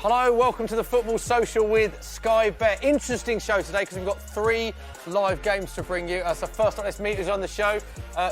Hello, welcome to the Football Social with Sky Bet. Interesting show today because we've got 3 live games to bring you. So first up, let's meet who's on the show.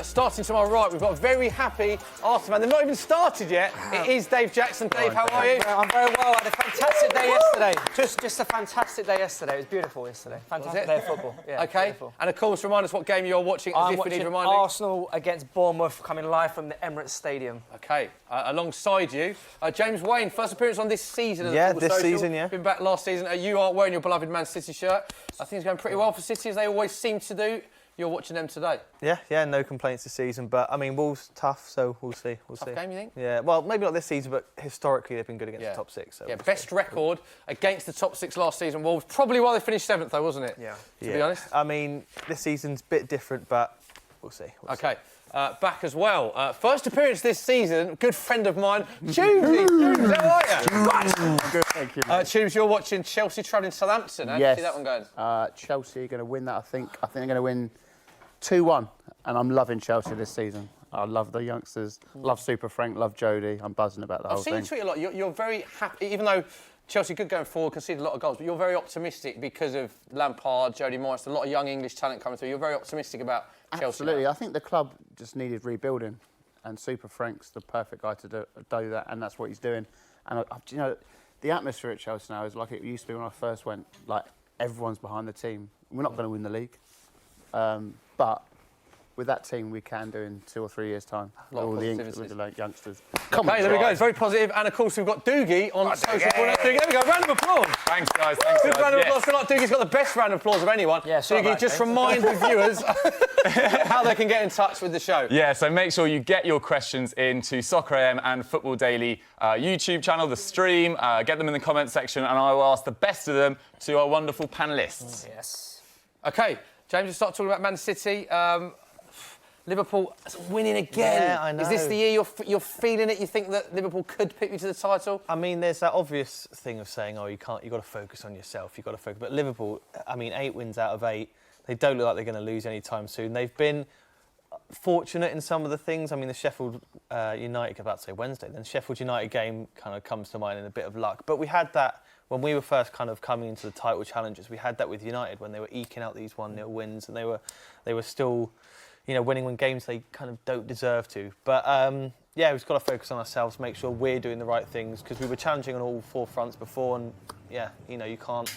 Starting to my right, we've got a very happy Arsenal man. They've not even started yet. It is Dave Jackson. Dave, how are you? I'm very well. I had a fantastic day yesterday. Just a fantastic day yesterday. It was beautiful yesterday. Fantastic day of football. Yeah, okay. Beautiful. And of course, remind us what game you're watching. I'm watching Arsenal against Bournemouth, coming live from the Emirates Stadium. Okay. Alongside you, James Wayne, first appearance on this season of the Football this Social. Season, yeah. Been back last season. You are wearing your beloved Man City shirt. I think it's going pretty well for City, as they always seem to do. You're watching them today. Yeah, no complaints this season. But, I mean, Wolves, tough, so we'll see. Tough game, you think? Yeah, well, maybe not this season, but historically they've been good against the top 6. So best record against the top 6 last season, Wolves. Probably why they finished 7th, though, wasn't it? Yeah. To be honest. I mean, this season's a bit different, but we'll see. Okay. Back as well. First appearance this season, good friend of mine, Tubes. How are you? Good, thank you. Tubes, you're watching Chelsea travelling Southampton. How do you see that one going? Chelsea are going to win that, I think. I think they're going to win 2-1, and I'm loving Chelsea this season. I love the youngsters, love Super Frank, love Jody. I'm buzzing about the whole thing. I've seen you tweet a lot. You're very happy, even though Chelsea good going forward, conceded a lot of goals, but you're very optimistic because of Lampard, Jody Morris, a lot of young English talent coming through. You're very optimistic about Chelsea. Absolutely. I think the club just needed rebuilding, and Super Frank's the perfect guy to do that, and that's what he's doing. And, you know, the atmosphere at Chelsea now is like it used to be when I first went. Like, everyone's behind the team. We're not going to win the league. But with that team, we can do in 2 or 3 years' time. All the youngsters. Okay, there we go. It's very positive. And of course, we've got Doogie on social. There we go. Round of applause. Thanks, guys. Thanks, Good guys. round of applause. I feel like Doogie's got the best round of applause of anyone. Yeah, Doogie, just remind the viewers how they can get in touch with the show. Yeah, so make sure you get your questions into Soccer AM and Football Daily YouTube channel, the stream. Get them in the comment section, and I will ask the best of them to our wonderful panellists. Yes. Okay, James, you start talking about Man City. Liverpool winning again. Yeah, I know. Is this the year you're feeling it? You think that Liverpool could pick you to the title? I mean, there's that obvious thing of saying, you've got to focus on yourself. You've got to focus. But Liverpool, I mean, 8 wins out of 8. They don't look like they're going to lose any time soon. They've been fortunate in some of the things. I mean, the Sheffield United, I'm about to say Wednesday, then Sheffield United game kind of comes to mind in a bit of luck. But we had that when we were first kind of coming into the title challenges. We had that with United when they were eking out these 1-0 wins, and they were still, winning when games they kind of don't deserve to. But we've got to focus on ourselves, make sure we're doing the right things, because we were challenging on all 4 fronts before, and you can't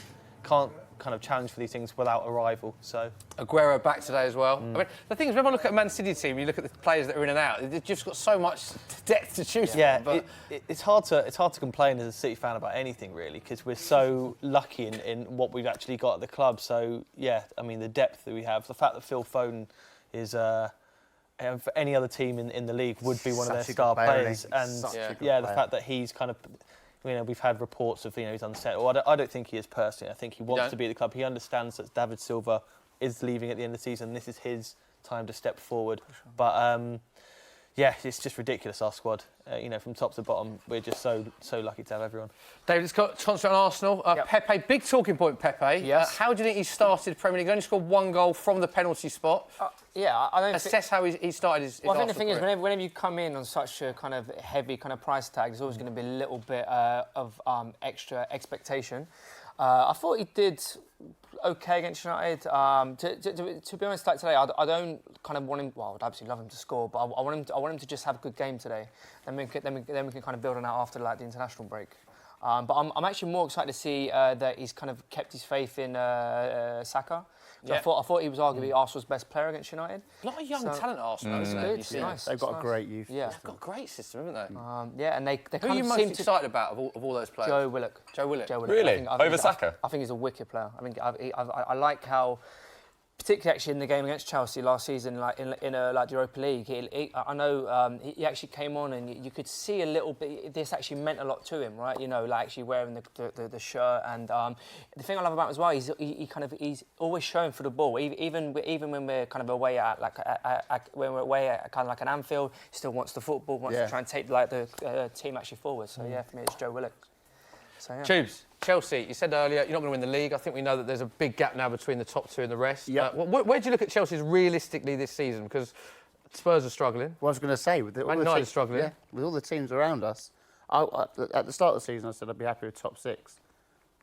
kind of challenge for these things without a rival. So Aguero back today as well. I mean, the thing is, whenever I look at a Man City team, you look at the players that are in and out. They've just got so much depth to choose from. But it's hard to complain as a City fan about anything really, because we're so lucky in what we've actually got at the club. So I mean, the depth that we have, the fact that Phil Foden is for any other team in the league would be one of their star players, and the fact that he's kind of. We've had reports of, he's unsettled. Well, I don't think he is personally. I think he wants to be at the club. He understands that David Silva is leaving at the end of the season. This is his time to step forward. Sure. But, it's just ridiculous, our squad. From top to bottom, we're just so lucky to have everyone. David, let's concentrate on Arsenal. Pepe, big talking point, Pepe. Yes. How do you think he started Premier League? He only scored 1 goal from the penalty spot. I don't assess how he started his Well, I think the Arsenal thing is, career. whenever you come in on such a kind of heavy kind of price tag, there's always going to be a little bit of extra expectation. I thought he did okay against United. To be honest, like today, I don't kind of want him. Well, I'd absolutely love him to score, but I want him to just have a good game today. Then we can kind of build on that after the international break. But I'm actually more excited to see that he's kind of kept his faith in Saka. I thought he was arguably Arsenal's best player against United. A lot of young talent at Arsenal, isn't good. it? Nice. They've got a great youth. Yeah, they've got a great system, haven't they? and they Who kind are you of most seem excited about of all those players? Joe Willock. Joe Willock. Really? Over Saka? I think he's a wicked player. I mean, I like how, particularly actually in the game against Chelsea last season, like in the Europa League, I know he actually came on and you could see a little bit. This actually meant a lot to him, right? Actually wearing the shirt, and the thing I love about him as well, he's always showing for the ball. Even when we're kind of away at when we're away at kind of like an Anfield, he still wants the football, wants to try and take the team actually forward. So for me, it's Joe Willock. So, Tubes, Chelsea, you said earlier, you're not going to win the league. I think we know that there's a big gap now between the top 2 and the rest. Where do you look at Chelsea's realistically this season? Because Spurs are struggling. Well, I was going to say, with all Man United are struggling. With all the teams around us, At the start of the season, I said I'd be happy with top 6.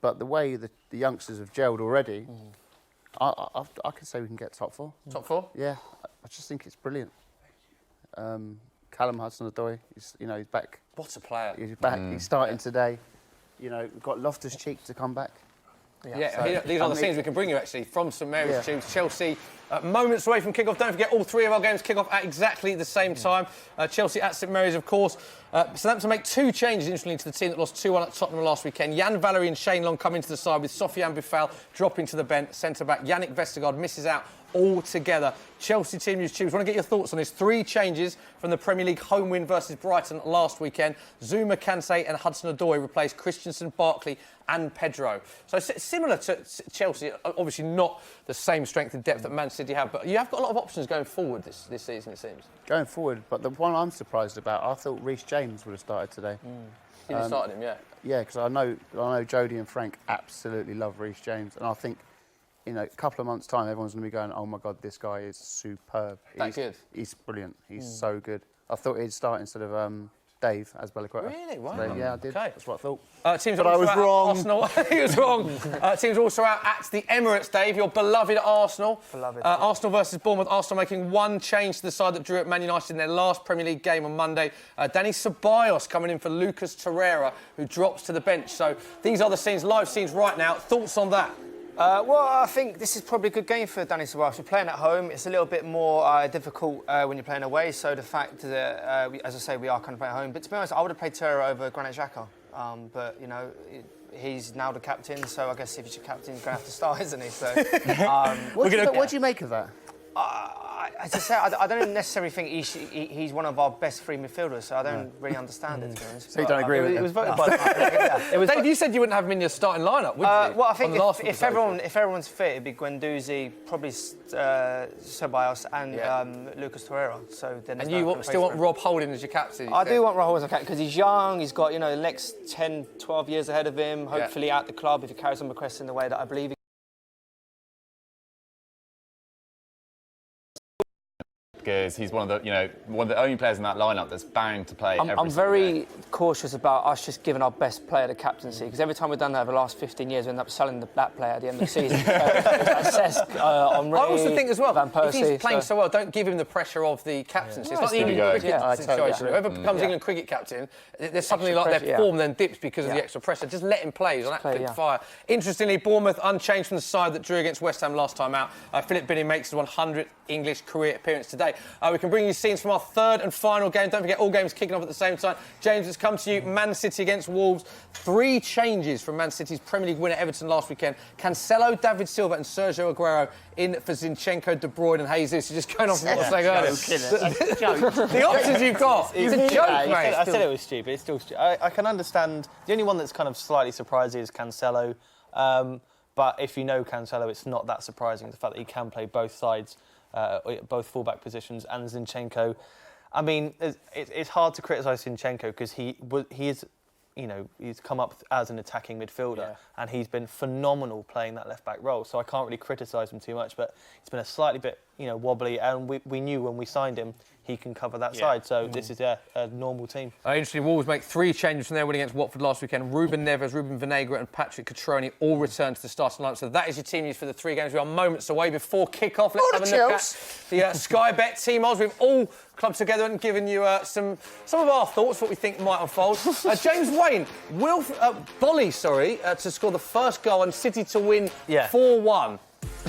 But the way the youngsters have gelled already, I could say we can get top 4. Top 4? Yeah, I just think it's brilliant. Callum Hudson-Odoi, he's back. What a player. He's back. He's starting today. We've got Loftus-Cheek to come back. These are the scenes we can bring you actually from St Mary's Tubes. Chelsea, moments away from kick-off. Don't forget, all 3 of our games kick off at exactly the same time. Chelsea at St Mary's, of course. Southampton make 2 changes, interestingly, to the team that lost 2-1 at Tottenham last weekend. Jan Valery and Shane Long come into the side with Sofiane Boufal dropping to the bench. Centre-back Yannick Vestergaard misses out altogether. Chelsea Team News Tubes, want to get your thoughts on this. 3 changes from the Premier League home win versus Brighton last weekend. Zuma, Kante and Hudson-Odoi replaced Christensen, Barkley and Pedro. So similar to Chelsea, obviously not the same strength and depth that Man City have, but you have got a lot of options going forward this season, it seems. Going forward, but the one I'm surprised about, I thought Reece James would have started today. You started him, yeah. Yeah, because I know Jody and Frank absolutely love Reece James, and I think a couple of months' time, everyone's going to be going, "Oh my God, this guy is superb." That good? He's brilliant. He's so good. I thought he'd start instead of Dave as Belaquetta. Really? Wow. So, yeah, I did. Okay. That's what I thought. But I was wrong. Arsenal. He was wrong. Teams are also out at the Emirates, Dave. Your beloved Arsenal. Arsenal versus Bournemouth. Arsenal making 1 change to the side that drew at Man United in their last Premier League game on Monday. Dani Ceballos coming in for Lucas Torreira, who drops to the bench. So these are the scenes, live scenes right now. Thoughts on that? Well, I think this is probably a good game for Dani Ceballos. We're playing at home. It's a little bit more difficult when you're playing away. So the fact that, as I say, we are kind of playing at home. But to be honest, I would have played Torreira over Granit Xhaka. But, he's now the captain. So I guess if he's your captain, he's going to have to start, isn't he? So, what do you make of that? As I say, I don't necessarily think he's one of our best 3 midfielders, so I don't really understand it, to be honest. So you don't agree with it? It was voted by Dave, you said you wouldn't have him in your starting lineup, would you? Well, I think if everyone's fit, it'd be Guendouzi, probably Ceballos and Lucas Torreira. So then and you still want Rob Holding as your captain? I do want Rob Holding as captain because he's young, he's got the next 10, 12 years ahead of him, hopefully at the club if he carries on progressing the way that I believe he because he's one of the only players in that lineup that's bound to play. I'm very cautious about us just giving our best player the captaincy because every time we've done that over the last 15 years, we end up selling that player at the end of the season. Cesc, Henry, I also think as well, Van Persie, if he's playing so well, don't give him the pressure of the captaincy. It's like the England cricket situation. Whoever becomes England cricket captain, there's suddenly their form then dips because of the extra pressure. Just let him play. He's on absolute fire. Interestingly, Bournemouth unchanged from the side that drew against West Ham last time out. Philip Binney makes his 100th English career appearance today. We can bring you scenes from our 3rd and final game. Don't forget, all games kicking off at the same time. James, it's come to you. Man City against Wolves. 3 changes from Man City's Premier League winner Everton last weekend. Cancelo, David Silva and Sergio Aguero in for Zinchenko, De Bruyne and Jesus. You're just going off what I was saying earlier. The options you've got. It's a joke, mate. I said it was stupid. It's still stupid. I can understand. The only one that's kind of slightly surprising is Cancelo. But if you know Cancelo, it's not that surprising, the fact that he can play both sides. Both fullback positions and Zinchenko. I mean, it's hard to criticise Zinchenko because he is, he's come up as an attacking midfielder and he's been phenomenal playing that left back role. So I can't really criticise him too much, but it's been a slightly bit, wobbly. And we knew when we signed him he can cover that side. So this is a normal team. Interesting, Wolves make 3 changes from their win against Watford last weekend. Ruben Neves, Ruben Vinagre and Patrick Catroni all return to the starting lineup. So that is your team news for the 3 games. We are moments away before kick-off. Let's have a look at the Sky Bet team odds. We've all clubbed together and given you some of our thoughts, what we think might unfold. James Wayne, Bolly, to score the first goal and City to win 4-1.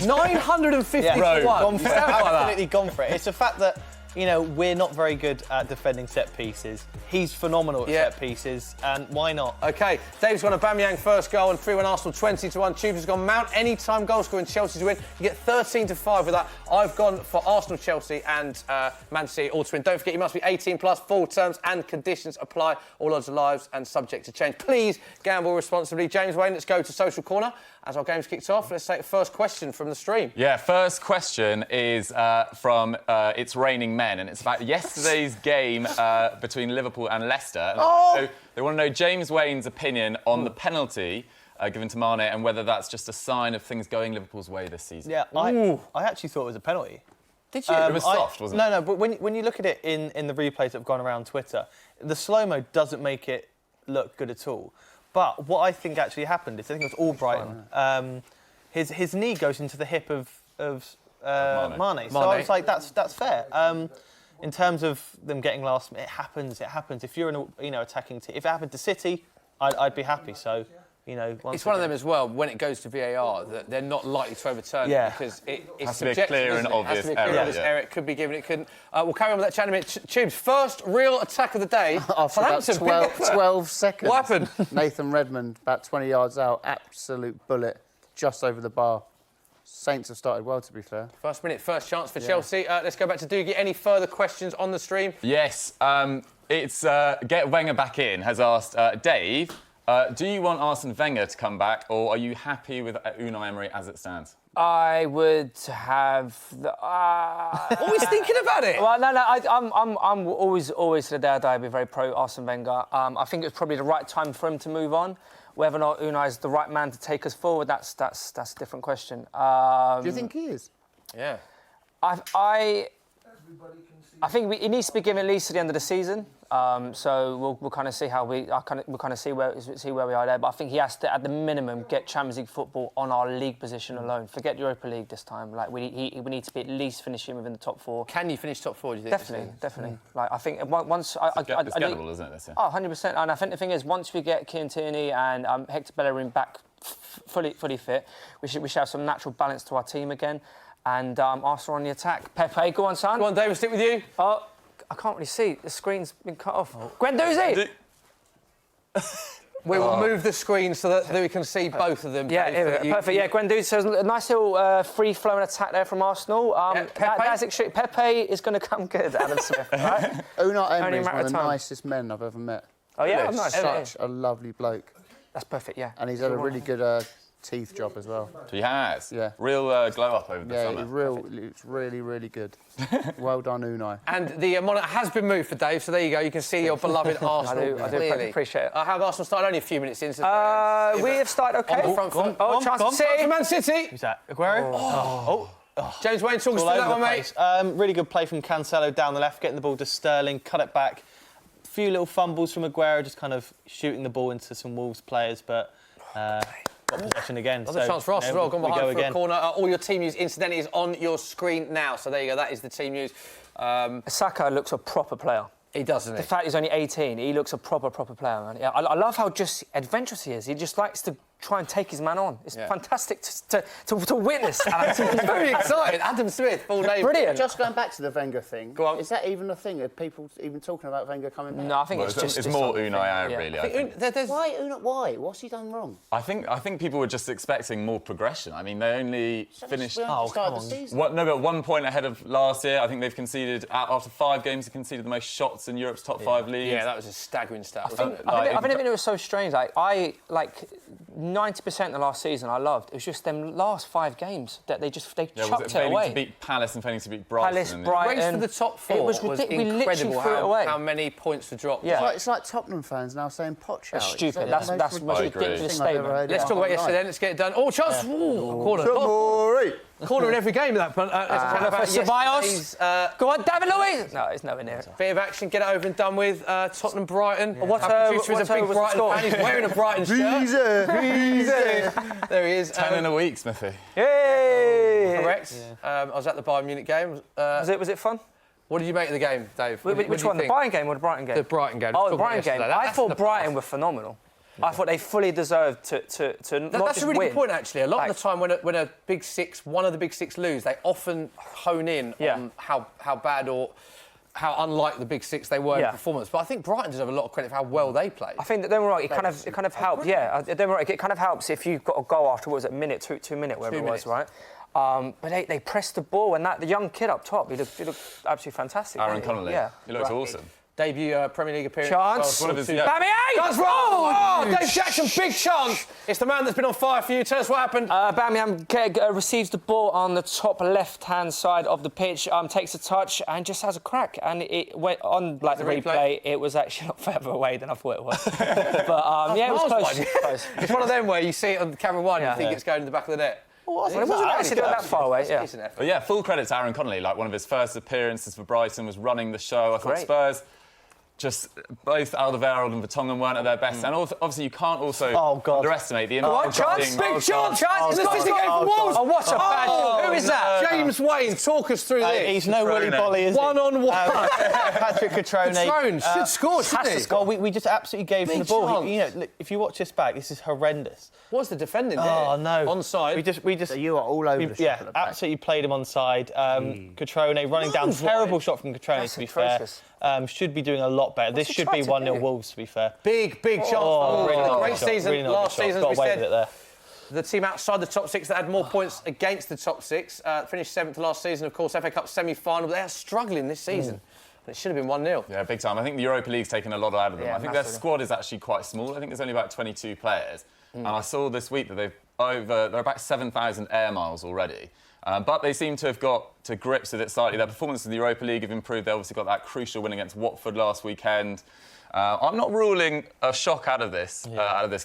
950 to 1. I've definitely gone for it. It's the fact that we're not very good at defending set pieces. He's phenomenal at set pieces, and why not? OK, Dave's gone Aubameyang first goal and 3-1 Arsenal 20-1. Tubes has gone Mount anytime goal scorer in Chelsea to win. You get 13-5 with that. I've gone for Arsenal, Chelsea and Man City all to win. Don't forget, you must be 18 plus. Full terms and conditions apply. All odds are live and subject to change. Please gamble responsibly. James Wayne, let's go to Social Corner. As our game's kicked off, let's take the first question from the stream. Yeah, first question is from It's Raining Men, and it's about yesterday's game between Liverpool and Leicester. So they want to know James Wayne's opinion on the penalty given to Mane and whether that's just a sign of things going Liverpool's way this season. Yeah, I actually thought it was a penalty. Did you? It was soft, wasn't it? No, but when you look at it in the replays that have gone around Twitter, the slow-mo doesn't make it look good at all. But what I think actually happened is, I think it was all Brighton. His knee goes into the hip of Mane. So I was like, that's fair. In terms of them getting last, it happens. If you're in a attacking team, if it happened to City, I'd be happy. So, it's one of them as well. When it goes to VAR, that they're not likely to overturn it because it's has to be a subjective, clear and obvious error. It could be given. It couldn't. We'll carry on with that chat in a minute. Tubes, first real attack of the day. After about 12 seconds. What happened? Nathan Redmond, about 20 yards out, absolute bullet, just over the bar. Saints have started well, to be fair. First minute, first chance for Chelsea. Let's go back to Doogie. Any further questions on the stream? Yes. It's Get Wenger Back In has asked, Dave, do you want Arsene Wenger to come back, or are you happy with Unai Emery as it stands? I would have. Always thinking about it. Well, no. I'm always to the day I die. I'd be very pro Arsene Wenger. I think it's probably the right time for him to move on. Whether or not Unai is the right man to take us forward, that's a different question. Do you think he is? Yeah. I think it needs to be given at least to the end of the season. So we'll kind of see we'll kind of see where we are there. But I think he has to, at the minimum, get Champions League football on our league position alone. Forget Europa League this time. Like we need to be at least finishing within the top 4. Can you finish top 4? Do you think? Definitely. Like I think once It's gettable, isn't it? This year? 100%. And I think the thing is, once we get Kieran Tierney and Hector Bellerin back fully fit, we should have some natural balance to our team again. And Arsenal on the attack. Pepe, go on, son. Go on, David, stick with you. Oh, I can't really see. The screen's been cut off. Guendouzi! We will move the screen so that we can see both of them. Yeah, perfect. Yeah, Guendouzi. So a nice little free-flowing attack there from Arsenal. That's extreme. Pepe is going to come good, Adam Smith. Right? Unai Emery is one of the nicest men I've ever met. Oh yeah, nice. Such a lovely bloke. That's perfect. Yeah. And he's had a really good teeth job as well. He has. Yeah. Real glow up over the summer. It's really good. Well done, Unai. And the monitor has been moved for Dave, so there you go. You can see your beloved Arsenal. I do appreciate it. How have Arsenal started? Only a few minutes in. So we have started okay. On the front foot. Chance for City. Man City. Who's that? Aguero? James Wayne, talk us through that one, mate. Really good play from Cancelo down the left, getting the ball to Sterling, cut it back. A few little fumbles from Aguero, just kind of shooting the ball into some Wolves players, but got possession again. Another chance for us as well. Gone behind for a corner. All your team news, incidentally, is on your screen now. So there you go. That is the team news. Saka looks a proper player. He does, doesn't he? The fact he's only 18, he looks a proper player, man. Yeah, I love how just adventurous he is. He just likes to try and take his man on. It's fantastic to witness. He's very excited. Adam Smith, full name. Brilliant. Just going back to the Wenger thing. Go on. Is that even a thing? Are people even talking about Wenger coming back? No, I think It's more Unai, really. I think. Why Unai? Why? What's he done wrong? I think people were just expecting more progression. I mean, they only finished. Start the season. But 1 point ahead of last year. I think they've conceded after 5 games. They conceded the most shots in Europe's top 5 leagues. Yeah, that was a staggering stat. I think it was so strange. Like 90% of the last season I loved. It was just them last 5 games that they chucked it away. To beat Palace and failing to beat Brighton. Palace, Brighton. Race for the top 4 it was ridiculous. incredible. How many points to drop? Yeah. It's like Tottenham fans now saying Poch out. That's stupid. That's the most ridiculous statement. Let's talk about yesterday then. Let's get it done. Oh, chance! Corner in every game of that. Go on, David Luiz! No, it's nowhere near it. Bit of action, get it over and done with. Tottenham, Brighton. What's a big Brighton fan. He's wearing a Brighton shirt. Easy. There he is. 10 in a week, Smithy. Yay! Correct. I was at the Bayern Munich game. Was it fun? What did you make of the game, Dave? Which one, the Bayern game or the Brighton game? The Brighton game. Oh, the Brighton game. I thought Brighton were phenomenal. I thought they fully deserved to not just win. That's a really good point, actually. A lot of the time when a Big Six, one of the Big Six lose, they often hone in on how bad or how unlike the Big Six they were in performance. But I think Brighton deserve a lot of credit for how well they played. I think that they were right. It kind of helped. Yeah, they were right. It kind of helps if you've got a goal after what was it, minute, 2 minute, whatever it was, right? But they pressed the ball, and the young kid up top, he looked absolutely fantastic. Aaron Connolly. Yeah, he looked awesome. Debut Premier League appearance. Chance. Chance wrong! Dave Jackson, big chance. It's the man that's been on fire for you. Tell us what happened. Bamiyam receives the ball on the top left-hand side of the pitch, takes a touch and just has a crack. And it went on the replay. It was actually not further away than I thought it was. But it was close. It's one of them where you see it on camera one and you think it's going to the back of the net. It wasn't actually that far away. Yeah. But yeah, full credit to Aaron Connolly. Like one of his first appearances for Brighton was running the show. I thought Spurs just both Alderweireld and Vertonghen weren't at their best, and also, obviously you can't also underestimate the Chance, big chance, Chance! It's a 50 game for Wolves. Oh, what a bad shot. Who is that? James Wayne, talk us through this. He's no Willy Bolly, is he? One-on-one. Patrick Catrone. Catrone should score, shouldn't he? Well, we just absolutely gave him the ball. chance. Look, if you watch this back, this is horrendous. What's the defending there? Oh no! Onside. We just. So you are all over the shop at the back. Absolutely played him onside. Catrone running down. Terrible shot from Catrone. To be atrocious. fair, should be doing a lot better. This should be 1-0 Wolves. To be fair. Big chance. Great season. Really Last season, as we got away with it said. there. The team outside the top six that had more points against the top six finished 7th last season, of course, FA Cup semi-final. They are struggling this season. It should have been 1-0. Yeah, big time. I think the Europa League's taken a lot out of them. Yeah, I think massively. their squad is actually quite small. I think there's only about 22 players. And I saw this week that they're about 7,000 air miles already. But they seem to have got to grips with it slightly. Their performances in the Europa League have improved. They obviously got that crucial win against Watford last weekend. I'm not ruling a shock out of this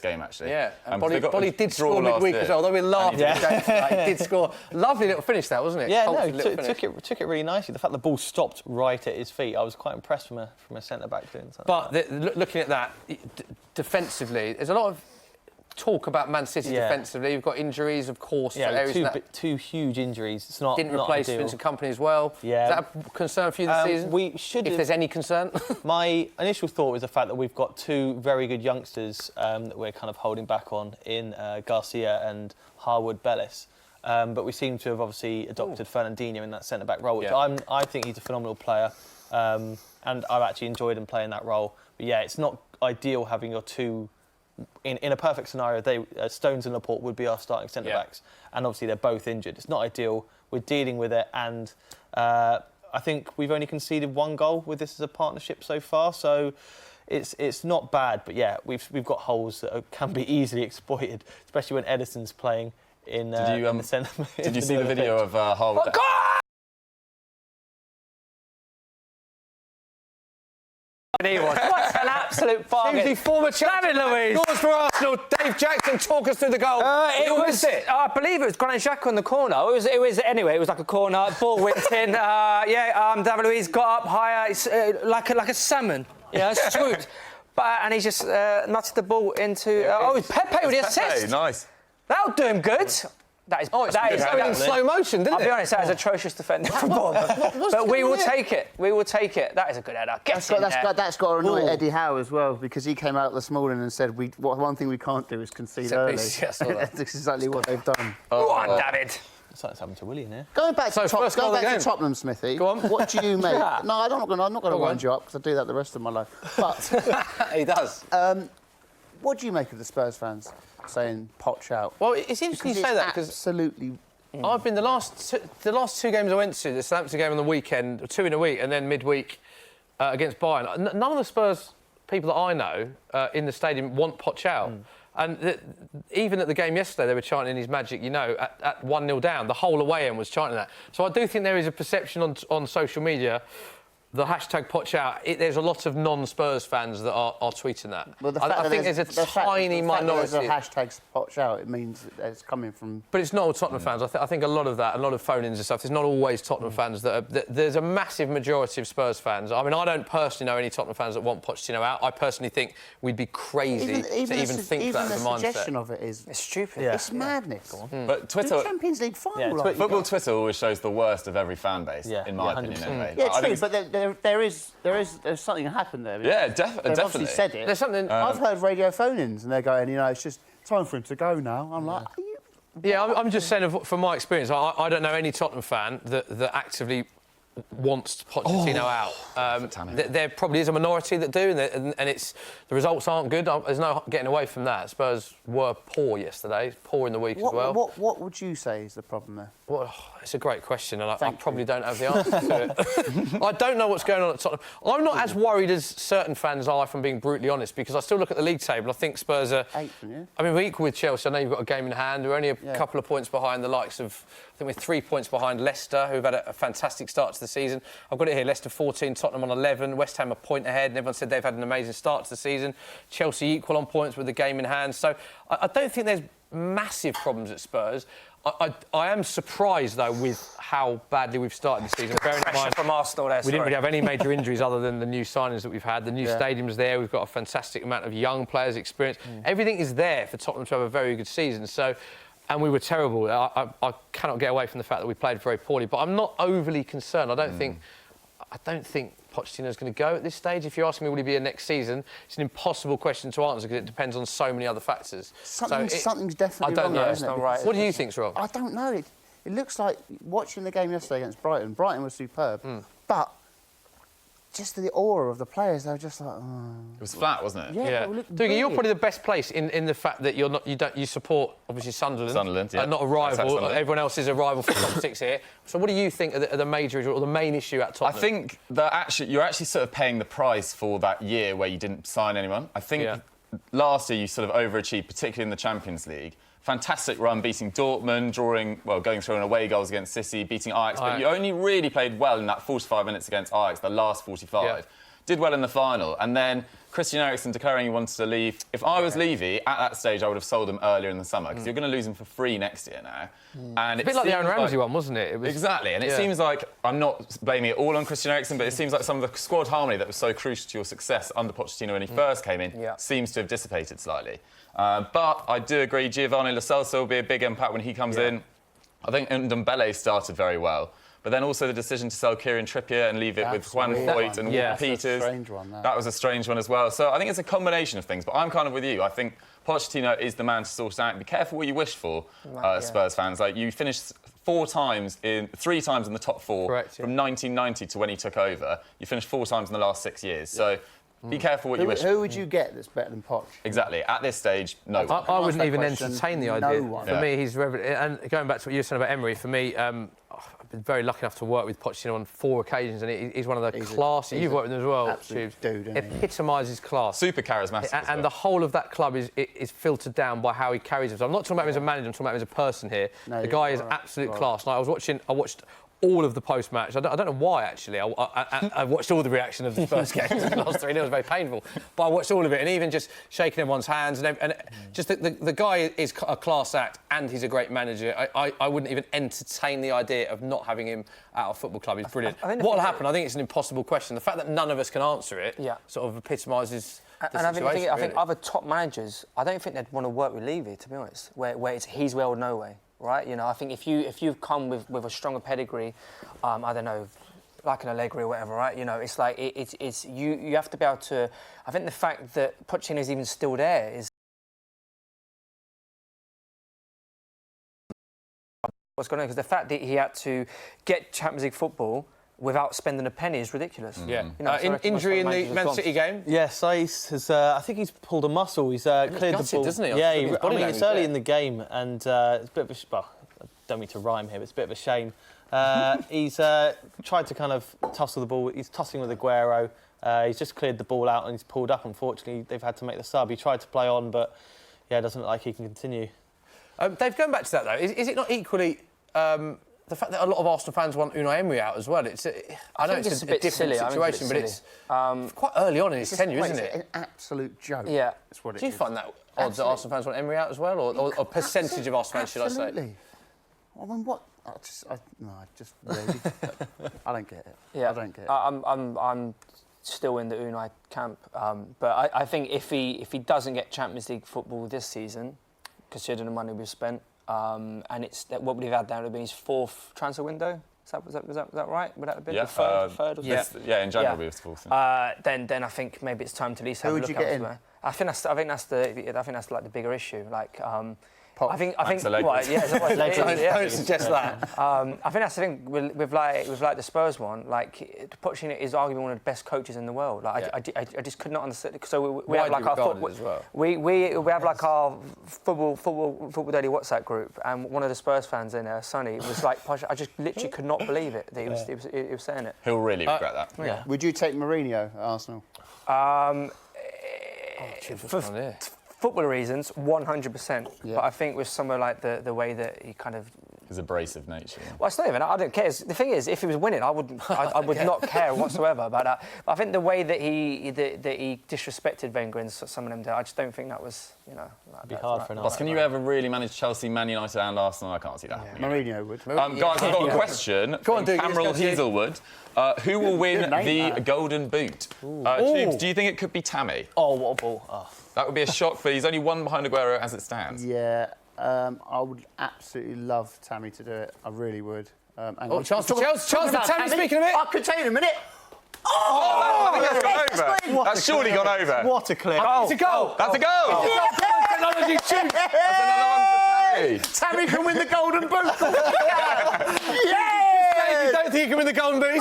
game, actually. Yeah, and they got Bolly a did draw score last midweek year. as well, although we laughed at the game tonight. He did score. Lovely little finish that, wasn't it? Yeah, Cultured no, little finish. took it really nicely. The fact the ball stopped right at his feet, I was quite impressed from a centre back doing something. But looking at that, defensively, there's a lot of talk about Man City defensively. You've got injuries, of course. for areas two huge injuries. It's not didn't not replace ideal. Vincent Kompany as well. Yeah. Is that a concern for you this season? We should. If there's any concern. My initial thought was the fact that we've got two very good youngsters that we're kind of holding back on in Garcia and Harwood Bellis. But we seem to have obviously adopted Fernandinho in that centre-back role, which I think he's a phenomenal player. And I've actually enjoyed him playing that role. But yeah, it's not ideal having your two... In a perfect scenario, Stones and Laporte would be our starting centre-backs. And obviously they're both injured. It's not ideal. We're dealing with it. And I think we've only conceded one goal with this as a partnership so far. So it's not bad. But yeah, we've got holes that can be easily exploited, especially when Edison's playing in the centre. Did you see the video of Harwood? What an absolute bargain. Susie, former champion, Louise. Scores for Arsenal. Dave Jackson, talk us through the goal. I believe it was Granit Xhaka on the corner. It was like a corner. Ball whipped in. David Luiz got up higher. It's like a salmon. Swooped. And he just nutted the ball into. Pepe with the assist. Nice. That'll do him good. That is in slow motion, didn't it? I'll be honest, that is atrocious defending from Bournemouth. But we will take it. We will take it. That is a good header. That's got to annoy Eddie Howe as well, because he came out this morning and said, one thing we can't do is concede early. Yes, That's exactly what they've done. Go on, David. It's like it's happened to Willian here. Going back to Tottenham, Smithy. Go on. What do you make? No, I'm not going to wind you up because I do that the rest of my life. But he does. What do you make of the Spurs fans saying Poch out? Well, it's interesting you say that because absolutely. I've been the last two games I went to, the Southampton game on the weekend, 2 in a week, and then midweek against Bayern. None of the Spurs people that I know in the stadium want Poch out. And even at the game yesterday, they were chanting his magic, at 1-0 down. The whole away end was chanting that. So I do think there is a perception on social media, the hashtag Poch out, there's a lot of non-Spurs fans that are tweeting that. Well, I think there's a tiny minority. There's a hashtag Poch out, it means it's coming from... But it's not all Tottenham fans. I think a lot of that, a lot of phone-ins and stuff, there's not always Tottenham fans there's a massive majority of Spurs fans. I mean, I don't personally know any Tottenham fans that want Pochettino out. I personally think we'd be crazy to even think that as a mindset. Even the suggestion of it is... It's stupid. Yeah. It's madness. But Twitter... The Champions League final. Football Twitter always shows the worst of every fan base, in my opinion, anyway. Yeah, true, but there's something that happened there. Yeah, They've definitely. obviously said it. There's something... I've heard radio phone-ins and they're going, it's just time for him to go now. I'm like... Yeah, I'm just saying, from my experience, I don't know any Tottenham fan that actively wants Pochettino out. There probably is a minority that do, and the results aren't good. There's no getting away from that. Spurs were poor yesterday, poor in the week as well. What would you say is the problem there? Well, it's a great question, and I probably don't have the answer to it. I don't know what's going on at Tottenham. I'm not as worried as certain fans are, if I'm being brutally honest, because I still look at the league table. I think Spurs are... 8th, yeah? I mean, we're equal with Chelsea. I know you've got a game in hand. We're only a couple of points behind the likes of... I think we're 3 points behind Leicester, who've had a fantastic start to the season. I've got it here, Leicester 14, Tottenham on 11, West Ham a point ahead, and everyone said they've had an amazing start to the season. Chelsea equal on points with the game in hand. So I don't think there's massive problems at Spurs. I am surprised, though, with how badly we've started this season. Bearing in mind, from Arsenal there, we didn't really have any major injuries other than the new signings that we've had. The new stadium's there. We've got a fantastic amount of young players, experience. Everything is there for Tottenham to have a very good season. So, and we were terrible. I cannot get away from the fact that we played very poorly. But I'm not overly concerned. I don't think Pochettino's going to go at this stage. If you're asking me, will he be here next season? It's an impossible question to answer because it depends on so many other factors. Something's definitely I don't wrong know. there, It's isn't not it? right. What do you think, Rob? I don't know. It looks like watching the game yesterday against Brighton. Brighton was superb, but just the aura of the players, they were just like, oh. It was flat, wasn't it? Yeah. Dougie, you're probably the best place in the fact that you support obviously Sunderland, yeah. not a rival. Sunderland. Everyone else is a rival for top six here. So what do you think are the major or the main issue at Tottenham? I think that you're actually sort of paying the price for that year where you didn't sign anyone. I think last year you sort of overachieved, particularly in the Champions League. Fantastic run, beating Dortmund, going through away goals against City, beating Ajax. But you only really played well in that 45 minutes against Ajax, the last 45. Yeah. Did well in the final. And then Christian Eriksen declaring he wanted to leave. If I was Levy, at that stage, I would have sold him earlier in the summer because you're going to lose him for free next year now. And a bit like the Aaron Ramsey one, wasn't it? Exactly. And it seems like, I'm not blaming it all on Christian Eriksen, but it seems like some of the squad harmony that was so crucial to your success under Pochettino when he first came in seems to have dissipated slightly. But I do agree, Giovanni Lo Celso will be a big impact when he comes in. I think Ndombele started very well. But then also the decision to sell Kieran Trippier and leave it with Juan Foyt and Walker Peters. That's a strange one, that was a strange one as well. So I think it's a combination of things. But I'm kind of with you. I think Pochettino is the man to sort it out. Be careful what you wish for, Spurs fans. Like, you finished three times in the top four from 1990 to when he took over. You finished 4 times in the last 6 years. So be careful what you wish for. Who would you get that's better than Poch? Exactly. At this stage, no one. I wouldn't even entertain the idea. No one. For me, he's... And going back to what you were saying about Emery, for me... I've been very lucky enough to work with Pochettino on 4 occasions, and he's one of the classy. You've worked with him as well. Absolute dude, isn't he? Epitomises class. Super charismatic. And the whole of that club is filtered down by how he carries himself. I'm not talking about him as a manager. I'm talking about him as a person here. No, the guy is absolute class. Like, I watched all of the post-match. I don't know why, actually. I watched all the reaction of the first game. The last 3-0 was very painful. But I watched all of it, and even just shaking everyone's hands. And just the guy is a class act, and he's a great manager. I wouldn't even entertain the idea of not having him at our football club. He's brilliant. What will happen? I think it's an impossible question. The fact that none of us can answer it sort of epitomises the situation. I think other top managers, I don't think they'd want to work with Levy, to be honest, where it's he's well, no way. Right, I think if you've come with a stronger pedigree, I don't know, like an Allegri or whatever, right? It's like it's you have to be able to. I think the fact that Pochettino is even still there is what's going on, because the fact that he had to get Champions League football without spending a penny is ridiculous. Yeah. Injury in the Man City game? Yeah, Saiss has... I think he's pulled a muscle. He's cleared the ball. Doesn't he? Yeah, it's early in the game, and it's a bit of a... Well, I don't mean to rhyme here, but it's a bit of a shame. He's tried to kind of tussle the ball. He's tossing with Aguero. He's just cleared the ball out and he's pulled up. Unfortunately, they've had to make the sub. He tried to play on, but, yeah, it doesn't look like he can continue. Dave, going back to that, though, is it not equally... the fact that a lot of Arsenal fans want Unai Emery out as well, I know it's a bit different silly. situation, but it's quite early on in his tenure, isn't it? It's an absolute joke. Yeah. That's what it is. Do you find that odd that Arsenal fans want Emery out as well, or a percentage of Arsenal fans, should I say? Absolutely. I mean, what? I just really... I don't get it. Yeah. I don't get it. I'm still in the Unai camp, but I think if he doesn't get Champions League football this season, considering the money we've spent, and it's what would he have had down to be his 4th transfer window? Was that right? Would that have been the third or in January it was 4th. Then I think maybe it's time to at least have a look elsewhere. I think that's like the bigger issue. Like, I think Don't suggest that. I think that's the thing with the Spurs one. Like, Pochettino is arguably one of the best coaches in the world. Like, I just could not understand. So we have like our football. Well. We have like our football daily WhatsApp group, and one of the Spurs fans in there, Sonny, was like, I just literally could not believe it that he was saying it. He'll really regret that. Yeah. Would you take Mourinho at Arsenal? For football reasons, 100%. Yeah. But I think with somewhere like the way that he kind of his abrasive nature. Well, it's not even. I don't care. The thing is, if he was winning, I would not care whatsoever about that. But I think the way that he disrespected Wenger and some of them, I just don't think that was, It'd be hard for an Boss, can you ever really manage Chelsea, Man United, and Arsenal? I can't see that. Yeah. Mourinho would. Guys, I've got a question from Cameron Hazelwood. Who will win the Golden Boot? Tubes, do you think it could be Tammy? Oh, what a ball! Oh. That would be a shock, but he's only one behind Aguero as it stands. Yeah. I would absolutely love Tammy to do it. I really would. Chance for Tammy, speaking of it. I could tell you in a minute. That's surely gone over. What a clip. It's a goal. That's a goal. Technology shoot. That's another one for Tammy. Tammy can win the Golden Boot. You don't think you can win the Golden Boot?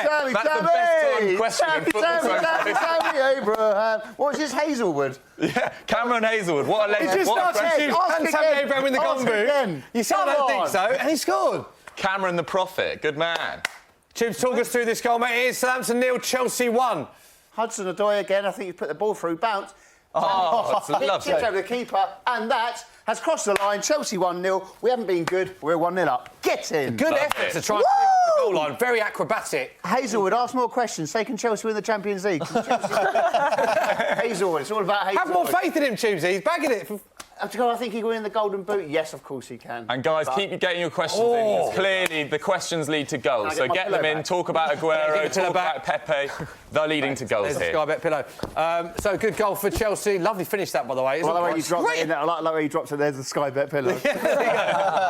Tammy, That's the best timed question in football so far. Tammy Abraham. What's his Hazelwood? Yeah, Cameron Hazelwood. What a legend. He just What a started question. and Tammy Abraham win the Golden Boot. You said I don't think so, and he scored. Cameron the Prophet. Good man. Tubes, talk us through this goal, mate. It is Southampton 0, Chelsea 1. Hudson-Odoi again. I think he put the ball through, bounce. Oh, it's lovely. Tipped over the keeper, and that has crossed the line. Chelsea 1-0. We haven't been good. We're 1-0 up. Get in. Good effort to try and clear off the goal line. Very acrobatic. Hazelwood, ask more questions. Say, can Chelsea win the Champions League? Hazelwood, it's all about Hazelwood. Have more faith in him, Tubesy. He's bagging it. I think he can win the Golden Boot. Yes, of course he can. And guys, keep getting your questions in. Because clearly, the questions lead to goals. So get them in. Talk about Aguero. Talk about Pepe. They're leading to goals here. Sky Bet pillow. So good goal for Chelsea. Lovely finish that, by the way. I like the way you dropped it in there. I like the way you dropped it. There's the Sky Bet pillow.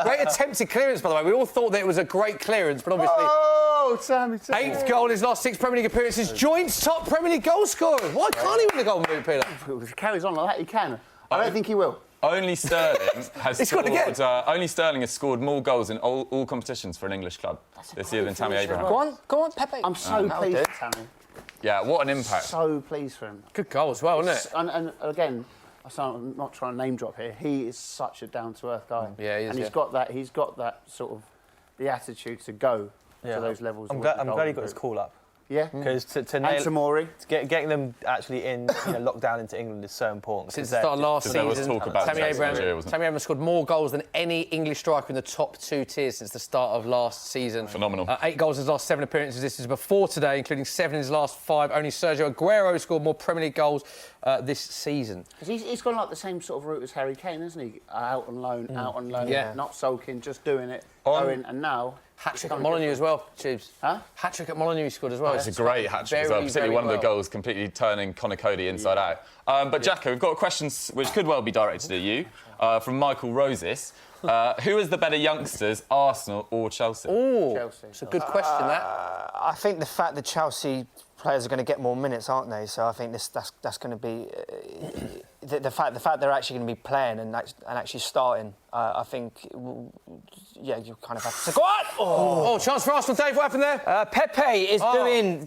Great attempted clearance, by the way. We all thought that it was a great clearance, but obviously... Oh, Sammy. 8th goal in his last 6 Premier League appearances. Joints top Premier League goal scorer. Why can't he win the Golden Boot, Peter? If he carries on like that, he can. I don't think he will. Only Sterling has scored again. Only Sterling has scored more goals in all competitions for an English club this year than Tammy Abraham. Go on, Pepe. I'm so pleased for Tammy. Yeah, what an impact. So pleased for him. Good goal as well, isn't it? And again, I'm not trying to name drop here. He is such a down-to-earth guy. Yeah, he is. And he's got that sort of the attitude to go to those levels. I'm glad he got his call up. Yeah. Because to And nail Tamori. getting them actually locked down into England is so important. Since the start of last there was season, talk about Tammy Managerial, wasn't it? Abraham scored more goals than any English striker in the top 2 tiers since the start of last season. Phenomenal. 8 goals in his last 7 appearances. This is before today, including 7 in his last 5. Only Sergio Aguero scored more Premier League goals this season. He's gone like the same sort of route as Harry Kane, hasn't he? Out on loan, Yeah. not sulking, just doing it, going, and now... Hat-trick at Molineux as well, Tubes. Huh? Hat-trick at Molineux he scored as well. It's a great hat-trick as well, particularly one of the goals completely turning Conor Cody inside out. But Jacko, we've got a question which could well be directed at you from Michael Roses. Who is the better youngsters, Arsenal or Chelsea? Oh, Chelsea. it's a good question, that. I think the fact that Chelsea players are going to get more minutes, aren't they? So I think that's going to be the fact they're actually going to be playing and actually starting. I think, you kind of have to. Go on! Oh, chance for Arsenal, Dave. What happened there? Pepe is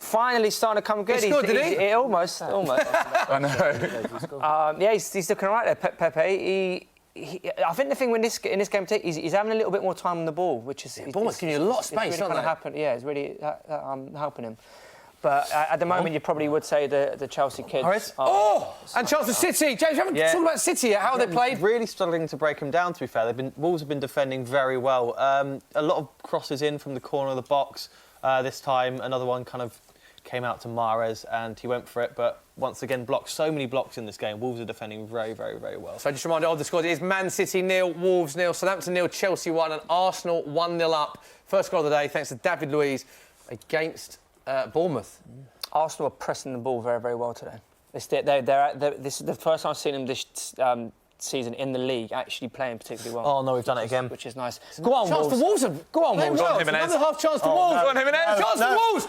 finally starting to come good. He scored, did he? Almost. I know. He's looking right there, Pepe. I think the thing in this game, he's having a little bit more time on the ball, which is Bournemouth giving you a lot of space, really aren't they? Yeah, it's really helping him. But at the moment, you probably would say the Chelsea kids. And chance for City. James, we haven't talked about City yet. How have they played? Really struggling to break them down, to be fair. Wolves have been defending very well. A lot of crosses in from the corner of the box this time. Another one kind of came out to Mahrez and he went for it, but once again blocked. So many blocks in this game. Wolves are defending very, very, very well. So just a reminder of the scores. It is Man City 0, Wolves 0, Southampton 0, Chelsea 1 and Arsenal 1-0 up. First goal of the day thanks to David Luiz against Bournemouth. Arsenal are pressing the ball very, very well today. This is the first time I've seen them this season in the league actually playing particularly well. Oh no, we've done it again, which is nice. Go on, chance Wolves. for Wolves. Go on, Wolves. Another half chance to Wolves. Go on, Jimenez. Chance for Wolves.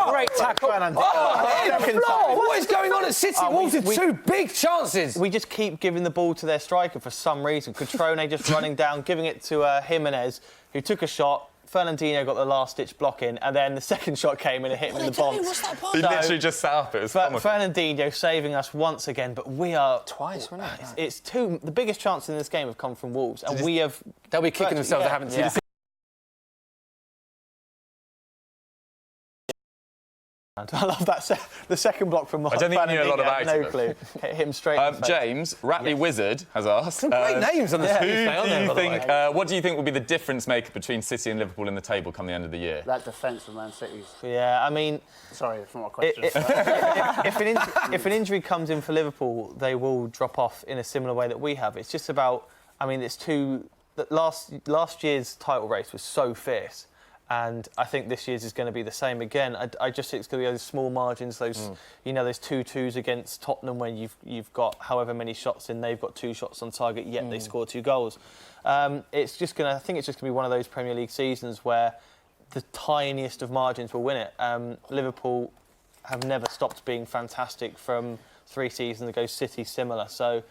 Great tackle. What is going on at City? Wolves have 2 big chances. We just keep giving the ball to their striker for some reason. Cutrone just running down, giving it to Jimenez, who took a shot. Fernandinho got the last-ditch block in, and then the second shot came in and hit him in the box. He literally just sat up. It was Fernandinho saving us once again, but we are... Twice, wasn't it? It's 2... The biggest chances in this game have come from Wolves, and we have... They'll be kicking themselves they haven't seen. I love that. The second block from Mark. I don't think you knew a lot about no it. clue. Hit him straight. in the face. James, Ratley Wizard has asked. Some great names on the Tuesday, aren't there? What do you think will be the difference maker between City and Liverpool in the table come the end of the year? That defence of Man City's. Yeah, I mean, Sorry, that's not my question. if an injury comes in for Liverpool, they will drop off in a similar way that we have. It's just about. I mean, it's two. Last year's title race was so fierce. And I think this year's is going to be the same again. I just think it's going to be those small margins, those 2-2s against Tottenham when you've got however many shots in, they've got 2 shots on target, yet they score 2 goals. It's just going to, I think it's just going to be one of those Premier League seasons where the tiniest of margins will win it. Liverpool have never stopped being fantastic from 3 seasons ago. City similar. So,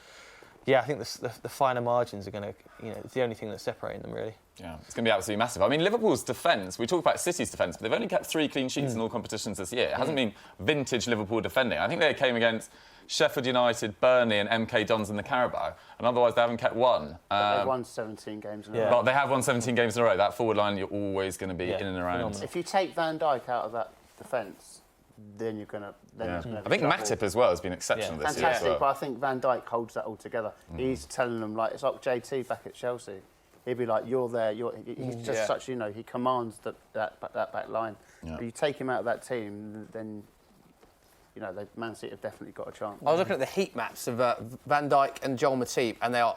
yeah, I think the finer margins are going to, it's the only thing that's separating them really. Yeah, it's going to be absolutely massive. I mean, Liverpool's defence, we talk about City's defence, but they've only kept 3 clean sheets in all competitions this year. It hasn't been vintage Liverpool defending. I think they came against Sheffield United, Burnley and MK Dons in the Carabao, and otherwise they haven't kept one. They've won 17 games in a row. But they have won 17 games in a row. That forward line, you're always going to be in and around. Phenomenal. If you take Van Dijk out of that defence, then you're going to... I think Matip as well has been exceptional this year. Fantastic, As well. but I think Van Dijk holds that all together. He's telling them, like, it's like JT back at Chelsea. He'd be like, you're there, he's just such, he commands that back line. Yeah. But you take him out of that team, then, Man City have definitely got a chance. I was looking at the heat maps of Van Dijk and Joel Matip, and they are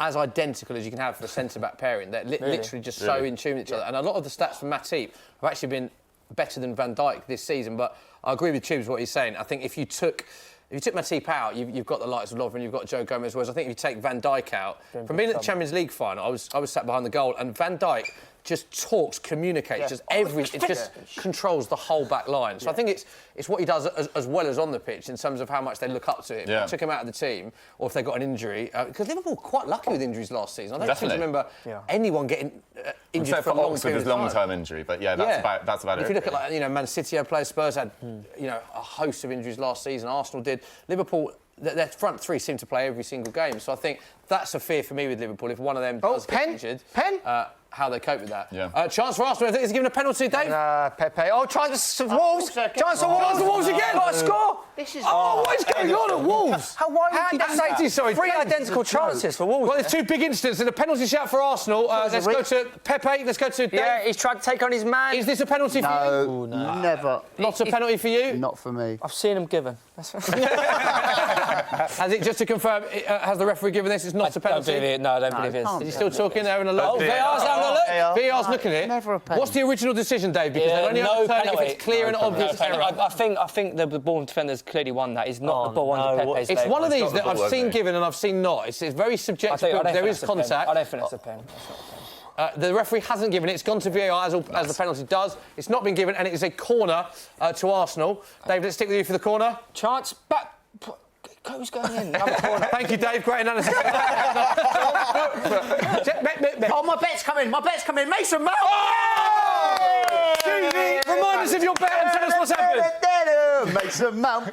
as identical as you can have for a centre-back pairing. They're literally just so in tune with each other. And a lot of the stats from Matip have actually been better than Van Dijk this season. But I agree with Tubes what he's saying. I think if you took Matip out, you've got the likes of Lovren, you've got Joe Gomez. Whereas I think if you take Van Dijk out, from being at the Champions League final, I was sat behind the goal, and Van Dijk just talks, communicates, it just controls the whole back line. So I think it's what he does as well as on the pitch in terms of how much they look up to him. Yeah. Took him out of the team, or if they got an injury, because Liverpool were quite lucky with injuries last season. I don't seem to remember anyone getting injured Except for a long Oxford, period his of time. long-term injury, but that's about it. If you look at Man City had players, Spurs had a host of injuries last season. Arsenal did. Liverpool, their front 3 seem to play every single game. So I think that's a fear for me with Liverpool. If one of them does get injured, how they cope with that. Yeah. Chance for Arsenal. I think he's given a penalty, Dave. Pepe. Oh, chance for Wolves. Chance for Wolves again. Got a score. This is... what is going on at Wolves? How 3 identical chances for Wolves. Well, there's 2 big incidents and a penalty shout for Arsenal. Let's go to Pepe. Let's go to Dave. Yeah, he's tried to take on his man. Is this a penalty for you? No, never. Not a penalty for you? Not for me. I've seen him given. Has it, just to confirm, has the referee given this? It's not a penalty? No, I don't believe it is. Is he still talking there having a look? Oh, VAR's having a look. VAR's looking at it. Never a penalty. What's the original decision, Dave? Because they've only overturned it if it's clear and obvious error. I think the Bournemouth defender's clearly won that. He's not the ball under Pepe's. It's one of these that the I've ball, seen isn't it? given and I've seen not. It's very subjective. There is contact. I don't think that's a pen. The referee hasn't given it. It's gone to VAR as the penalty does. It's not been given, and it is a corner to Arsenal. Dave, let's stick with you for the corner. Chance back. Who's going in? Thank you, Dave. Great analysis. Oh, my bet's coming. Mason Mount! Judy, remind us of your bet and tell us what's happened. Mason Mount.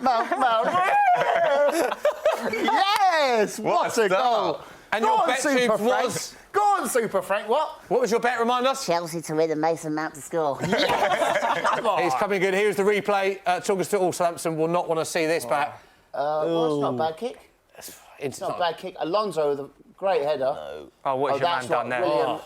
Yes! What a goal! And your bet, Tubes, was... Go on, Super Frank, what? What was your bet? Remind us. Chelsea to win and Mason Mount to score. It's coming good. Here's the replay. Talk us to all. Southampton will not want to see this back. Well, it's not a bad kick. It's not a bad kick. Alonso with a great header. Oh, what has your man done there?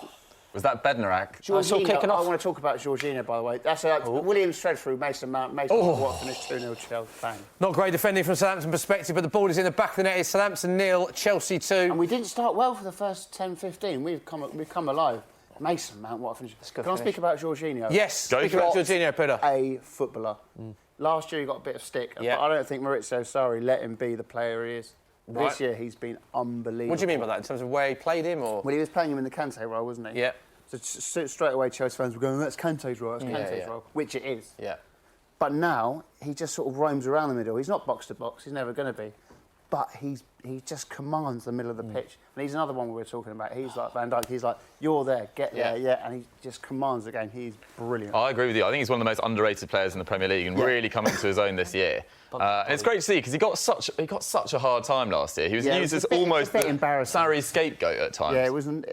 Was that Bednarak? Jorginho, I want to talk about Jorginho, by the way. That's Williams thread through Mason Mount. Watson is 2-0 Chelsea. Bang. Not great defending from Southampton perspective, but the ball is in the back of the net. It's Southampton 0, Chelsea 2. And we didn't start well for the first 10-15. We've come alive. Mason Mount, what a finish. Can I speak about Jorginho? Yes, speak about Jorginho, Peter. A footballer. Last year he got a bit of stick, but I don't think Maurizio Sarri let him be the player he is. Right. This year he's been unbelievable. What do you mean by that, in terms of where he played him? Or? Well, he was playing him in the Kante role, wasn't he? Yeah. So straight away Chelsea fans were going, that's Kante's role, role, which it is. Yeah. But now he just sort of roams around the middle. He's not box to box, he's never going to be. But he's he just commands the middle of the pitch. And he's another one we were talking about. He's like Van Dijk. He's like, you're there, get there, and he just commands the game. He's brilliant. I agree with you. I think he's one of the most underrated players in the Premier League and really come into his own this year. And it's great to see because he got such a hard time last year. He was used as almost the Sarri scapegoat at times. Yeah, it wasn't.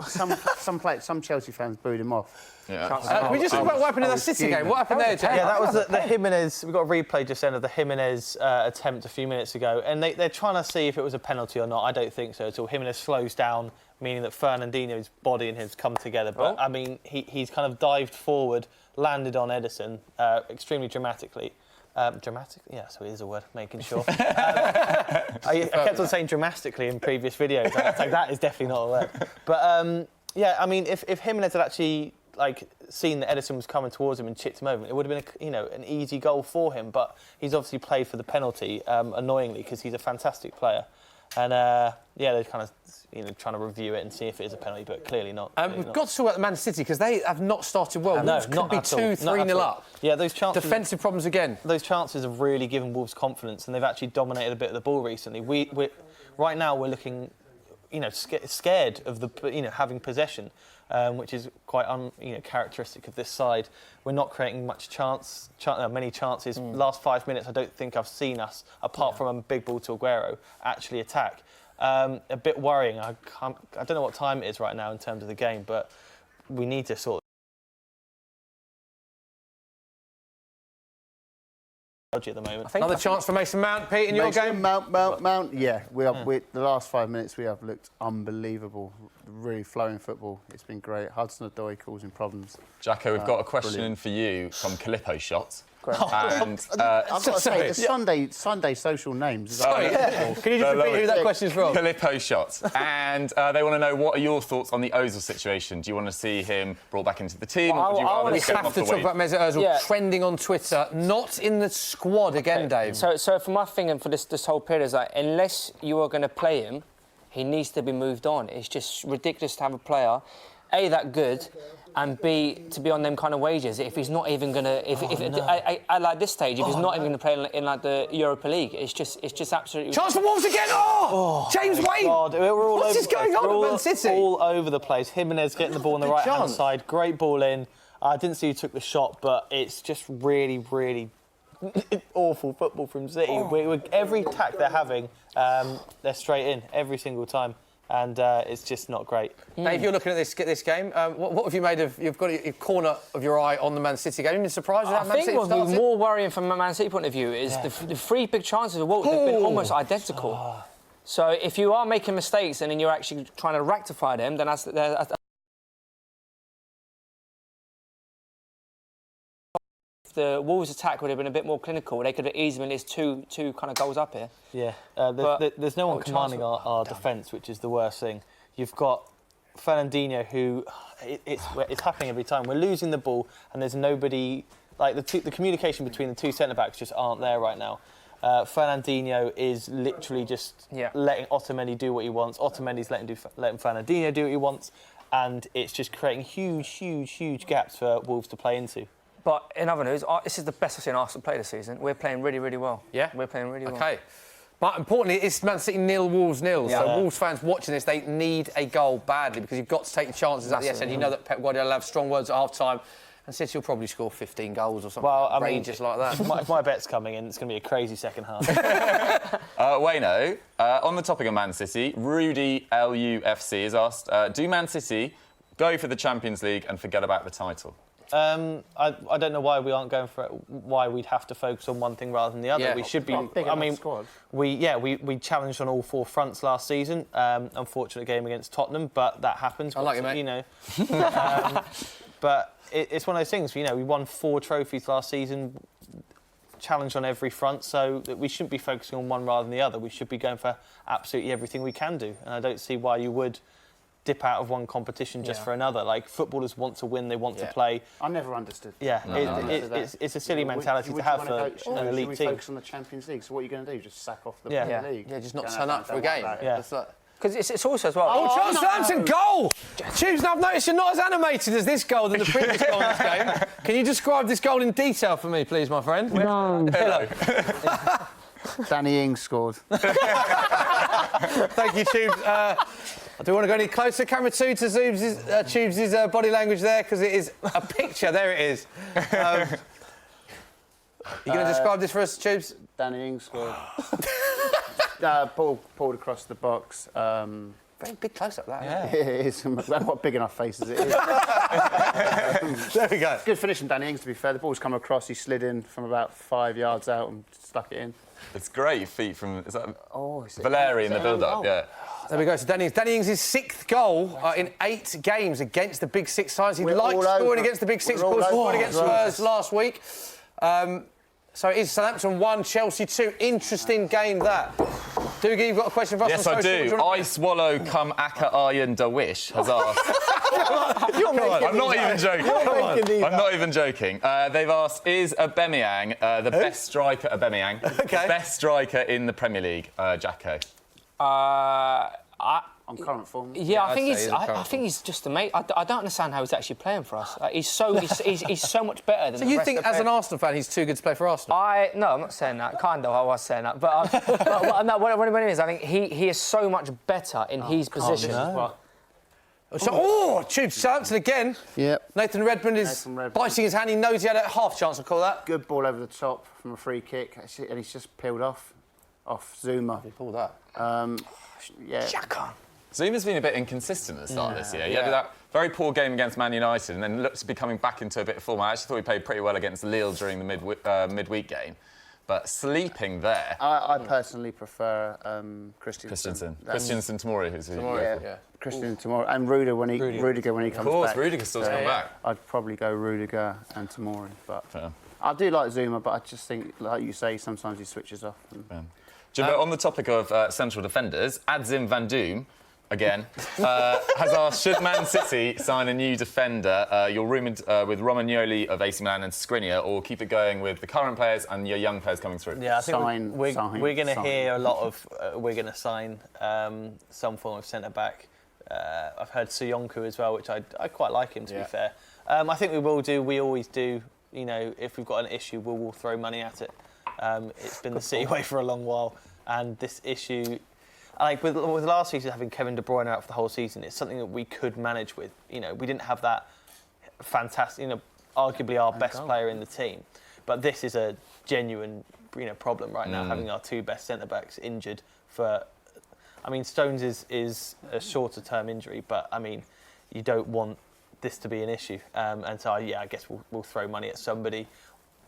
Some Chelsea fans booed him off. Can we just talk about what happened in the City game? What happened there, Jay? Yeah, that was the Jimenez. We got a replay just then of the Jimenez attempt a few minutes ago, and they're trying to see if it was a penalty or not. I don't think so at all. Jimenez slows down, meaning that Fernandinho's body and his come together. But I mean, he's kind of dived forward, landed on Ederson extremely dramatically. Yeah, so it is a word, making sure. I kept on saying dramatically in previous videos. I was like, that is definitely not a word. But yeah, I mean, if Jimenez had actually seen that Ederson was coming towards him and chipped him over, it would have been an easy goal for him. But he's obviously played for the penalty, annoyingly, because he's a fantastic player. And they're kind of trying to review it and see if it is a penalty, but clearly not. We've got to talk about Man City because they have not started well. No, Wolves could be 2-3-0 up. Yeah, those chances. Defensive problems again. Those chances have really given Wolves confidence, and they've actually dominated a bit of the ball recently. Right now we're looking, scared of the having possession, which is quite characteristic of this side. We're not creating many chances. Last 5 minutes, I don't think I've seen us, apart from a big ball to Aguero, actually attack. A bit worrying. I don't know what time it is right now in terms of the game, but we need to sort at the moment. Another chance for Mason Mount, Pete, in your game? Mount. Yeah, the last 5 minutes we have looked unbelievable. Really flowing football. It's been great. Hudson-Odoi causing problems. Jacko, we've got a question for you from Calippo Shot. And I've got to say, the Sunday social names. Sorry, can you just repeat who that question's from? Calippo Shot. And they want to know, what are your thoughts on the Ozil situation? Do you want to see him brought back into the team? Or would you rather We get him have off to the talk wave? about Mesut Ozil trending on Twitter, not in the squad again, Dave. So for my thing and for this whole period is unless you are going to play him, he needs to be moved on. It's just ridiculous to have a player, A, that good, and B, to be on them kind of wages. If he's not even going to... At like this stage, if he's not even going to play in the Europa League, it's just absolutely... Chance for Wolves again! James Wade! God, what's just going on at Man City? All over the place. Jimenez getting the ball on the right-hand side. Great ball in. I didn't see who took the shot, but it's just really, really awful football from City. Every tack they're having, they're straight in every single time. And it's just not great. Dave, you're looking at this game. What have you made of... You've got your corner of your eye on the Man City game. Have you been surprised with that Man City started? I think what's more worrying from a Man City point of view is the three big chances of Wolves have been almost identical. So if you are making mistakes and then you're actually trying to rectify them, then that's the Wolves' attack would have been a bit more clinical. They could have easily been two kind of goals up here. Yeah, there's no one commanding our defence, which is the worst thing. You've got Fernandinho, who it's happening every time. We're losing the ball, and there's nobody. The communication between the two centre backs just aren't there right now. Fernandinho is literally just letting Otamendi do what he wants. Otamendi's letting Fernandinho do what he wants, and it's just creating huge gaps for Wolves to play into. But in other news, this is the best I've seen Arsenal play this season. We're playing really, really well. Yeah? We're playing really well. OK. But importantly, it's Man City 0, Wolves 0. So Wolves fans watching this, they need a goal badly because you've got to take the chances at the end. You know that Pep Guardiola will have strong words at half-time. And City will probably score 15 goals or something outrageous like that. If my bet's coming in, it's going to be a crazy second half. Wayno, on the topic of Man City, Rudy LUFC has asked, do Man City go for the Champions League and forget about the title? I don't know why we aren't going for it. Why we'd have to focus on one thing rather than the other. We should be. I mean, we challenged on all four fronts last season. Unfortunate game against Tottenham, but that happens. I like it, mate. You know, but it's one of those things. You know, we won 4 trophies last season. Challenged on every front, so that we shouldn't be focusing on one rather than the other. We should be going for absolutely everything we can do, and I don't see why you would dip out of one competition just for another. Like, footballers want to win, they want to play. I never understood. Yeah, it's a silly mentality to have for an elite team. Should we focus on the Champions League? So what are you going to do? Just sack off the Premier League? Yeah, just not turn up for a game. Because it's also as well... Oh, Southampton goal! Tuesday, I've noticed you're not as animated as this goal than the previous goal in this game. Can you describe this goal in detail for me, please, my friend? No. Hello. Danny Ings scored. Thank you, Tubes. I do want to go any closer. Camera 2 to Tubes' body language there, because it is a picture. There it is. You going to describe this for us, Tubes? Danny Ings scored. Pulled across the box. Very big close-up, that. Yeah. It is. What big enough face as it is. There we go. Good finish from Danny Ings, to be fair. The ball's come across, he slid in from about 5 yards out and stuck it in. It's great feet from Is it Valeri in the build-up, yeah. There we go. So Danny Ings' 6th goal in 8 games against the Big Six sides. He liked scoring against the Big Six. Of course, scored against Spurs last week. So it is Southampton 1, Chelsea 2. Interesting game, that. Doogie, you've got a question for us? Yes, I do. I swallow come Aka Aryan Dawish has asked. I'm not even joking. I'm not even joking. They've asked, is Aubameyang the best striker? Aubameyang, Okay. best striker in the Premier League? Jacko. On current form. Yeah, I think I'd he's. say I think he's just amazing. I don't understand how he's actually playing for us. He's so much better than. So the you rest think, of the as an players. Arsenal fan, he's too good to play for Arsenal? No, I'm not saying that. Kind of, I was saying that. But no, what it is, I think he is so much better in his position. So, Tubes, Southampton again. Yep. Nathan Redmond is biting his hand. He knows he had a half chance, I'll call that. Good ball over the top from a free kick, and he's just peeled off Zuma. He pulled that. Yeah. Zuma's been a bit inconsistent at the start of this year. He had that very poor game against Man United and then looked to be coming back into a bit of form. I actually thought he played pretty well against Lille during the midweek game. But sleeping there... I personally prefer Christensen Christensen. Tomori, who's Christensen tomorrow. And Rudiger when he comes back. Of course, Rudiger still come back. I'd probably go Rudiger and Tomori. But Fair. I do like Zuma, but I just think, like you say, sometimes he switches off. Jimbo, on the topic of central defenders, Adzim Van Doom, again, has asked, should Man City sign a new defender? You're rumoured with Romagnoli of AC Milan and Skriniar, or keep it going with the current players and your young players coming through? Yeah, I think we're going to sign. hear a lot of... we're going to sign some form of centre-back. I've heard Soyuncu as well, which I quite like him, to be fair. I think we will do. We always do. You know, if we've got an issue, we'll throw money at it. It's been the City way for a long while, and this issue... Like with last season having Kevin De Bruyne out for the whole season, it's something that we could manage with. You know, we didn't have that fantastic, arguably our best player in the team, but this is a genuine, problem right now. Having our 2 best centre backs injured for, I mean, Stones is a shorter term injury, but I mean, you don't want this to be an issue, and so I guess we'll throw money at somebody.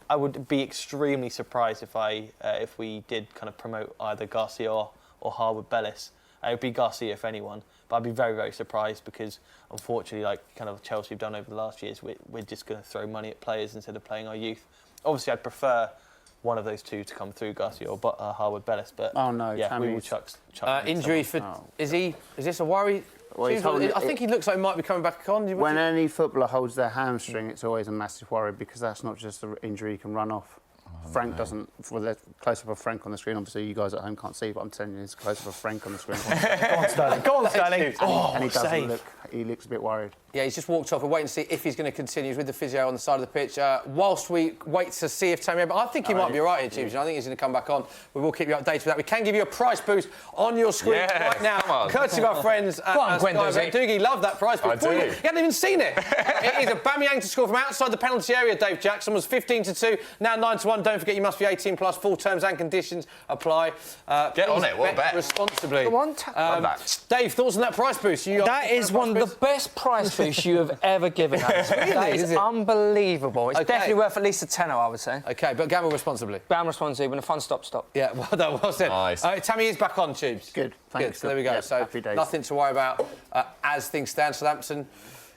I would be extremely surprised if we did kind of promote either Garcia or Harwood Bellis. It would be Garcia if anyone, but I'd be very, very surprised because unfortunately, like kind of Chelsea have done over the last years, we're just going to throw money at players instead of playing our youth. Obviously, I'd prefer one of those two to come through, Garcia or Harwood Bellis, but we will chuck injury for... Is this a worry? Well, I think he looks like he might be coming back on. When any footballer holds their hamstring, it's always a massive worry because that's not just an injury you can run off. Frank doesn't... Well, there's a close-up of Frank on the screen. Obviously, you guys at home can't see, but I'm telling you, there's a close-up of Frank on the screen. Go on, Sterling. Go on, Sterling. And he doesn't look... He looks a bit worried. Yeah, he's just walked off. We're waiting to see if he's going to continue. He's with the physio on the side of the pitch. Whilst we wait to see if Tammy... But I think he might be right here, Tuesday. I think he's going to come back on. We will keep you updated with that. We can give you a price boost on your screen right now. Courtesy of our friends at Sky Bet. Doogie loved that price boost. I do. He hadn't even seen it. It is Aubameyang to score from outside the penalty area, Dave Jackson. Was 15-2, now 9-1. Don't forget, you must be 18 plus. Full terms and conditions apply. Get on it. What bet? Responsibly. Come on, Dave, thoughts on that price boost? That is one of the best price boosts you have ever given us. That is unbelievable. It's definitely worth at least a tenner, I would say. OK, but gamble responsibly. Gamble responsibly, when a fun stop. Yeah, well done, well said. Nice. Tammy is back on, Tubes. Good, thanks. So there we go. Yeah, so happy days. nothing to worry about as things stand. Southampton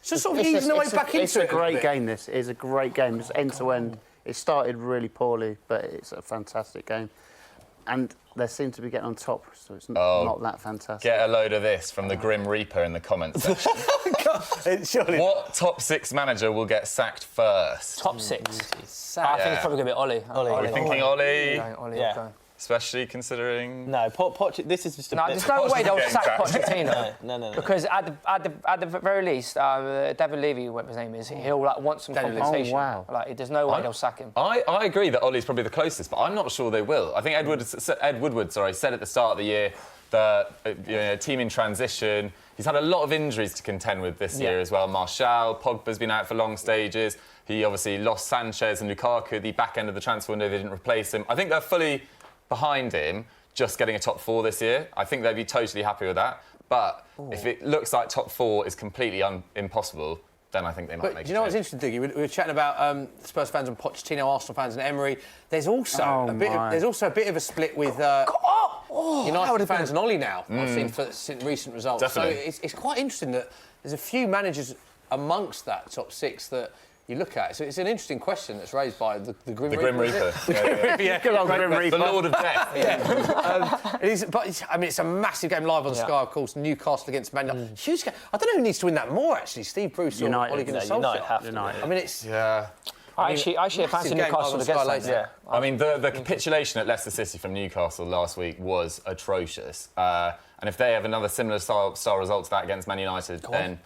just sort of easing the way back into it. It's a great game, this. It is a great game. It's end-to-end. It started really poorly, but it's a fantastic game. And they seem to be getting on top, so it's not that fantastic. Get a load of this from the Grim Reaper in the comments section. Surely. What top 6 manager will get sacked first? Top 6. I think it's probably going to be Ollie. We're thinking Ollie. Ollie. Yeah. Especially considering... No, this is just a No, bit... there's no way they'll sack Pochettino. No. Because at the very least, David Levy, whatever his name is, he'll want some compensation. Oh, wow. There's no way they'll sack him. I agree that Ollie's probably the closest, but I'm not sure they will. I think Ed Woodward said at the start of the year the team in transition. He's had a lot of injuries to contend with this year as well. Martial, Pogba's been out for long stages. He obviously lost Sanchez and Lukaku at the back end of the transfer window. They didn't replace him. I think they're fully behind him just getting a top 4 this year. I think they'd be totally happy with that. But if it looks like top 4 is completely impossible, then I think they might make it. Do you know what's interesting, Diggy? We were chatting about Spurs fans and Pochettino, Arsenal fans and Emery. There's also a bit of a split with United fans and Ollie now. I've seen since recent results. Definitely. So it's quite interesting that there's a few managers amongst that top 6 that you look at. So it's an interesting question that's raised by the Grim Reaper. The Grim Reaper. Good old Grim Reaper. The Lord of Death. It's a massive game live on Sky, of course. Newcastle against Man United. Huge game. I don't know who needs to win that more, actually. Steve Bruce or Ole Gunnar Solskjaer. United have to. I mean, it's... Yeah. I actually fancy Newcastle against Leicester. Yeah. I mean, the capitulation at Leicester City from Newcastle last week was atrocious. And if they have another similar style result to that against Man United, then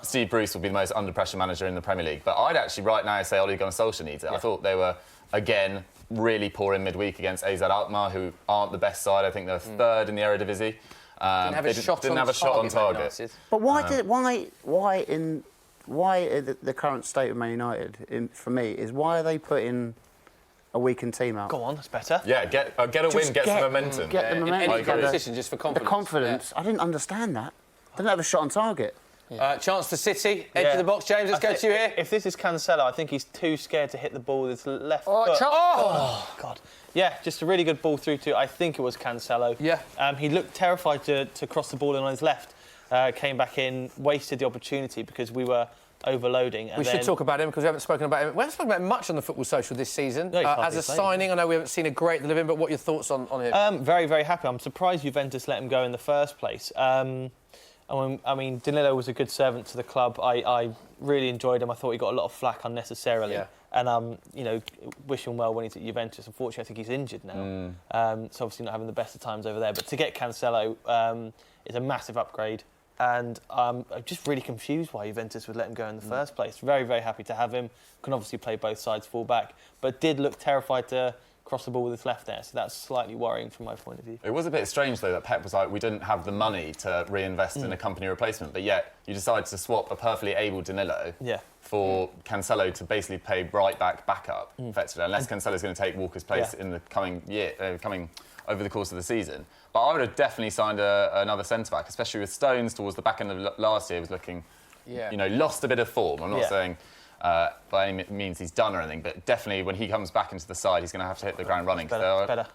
Steve Bruce will be the most under-pressure manager in the Premier League. But I'd actually right now say Ole Gunnar Solskjaer needs it. I thought they were, again, really poor in midweek against AZ Alkmaar, who aren't the best side. I think they're third in the Eredivisie. Didn't have a shot on target. But why the current state of Man United, for me, is why are they putting a weakened team out? Go on, that's better. Yeah, get a win, get some momentum. Get the momentum. Any competition just for confidence. The confidence. I didn't understand that. They didn't have a shot on target. Chance for City, edge of the box. James, let's go to you here. If this is Cancelo, I think he's too scared to hit the ball with his left foot. God. Yeah, just a really good ball through to, I think it was Cancelo. Yeah. He looked terrified to cross the ball in on his left. Came back in, wasted the opportunity because we were overloading. And we should talk about him because we haven't spoken about him. We haven't spoken about him much on the Football Social this season. No, as a signing, I know we haven't seen a great delivery, but what are your thoughts on him? Very, very happy. I'm surprised Juventus let him go in the first place. I mean, Danilo was a good servant to the club. I really enjoyed him. I thought he got a lot of flack unnecessarily. Yeah. And, wish him well when he's at Juventus. Unfortunately, I think he's injured now. So obviously not having the best of times over there. But to get Cancelo is a massive upgrade. And I'm just really confused why Juventus would let him go in the first place. Very, very happy to have him. Can obviously play both sides full back. But did look terrified to cross the ball with his left there, so that's slightly worrying from my point of view. It was a bit strange, though, that Pep was like, we didn't have the money to reinvest in a company replacement, but yet you decided to swap a perfectly able Danilo for Cancelo to basically play right-back backup, effectively, unless Cancelo's going to take Walker's place in the coming over the course of the season. But I would have definitely signed another centre-back, especially with Stones towards the back end of last year, was looking, lost a bit of form. I'm not saying by any means he's done or anything, but definitely when he comes back into the side, he's going to have to hit the ground running. Better.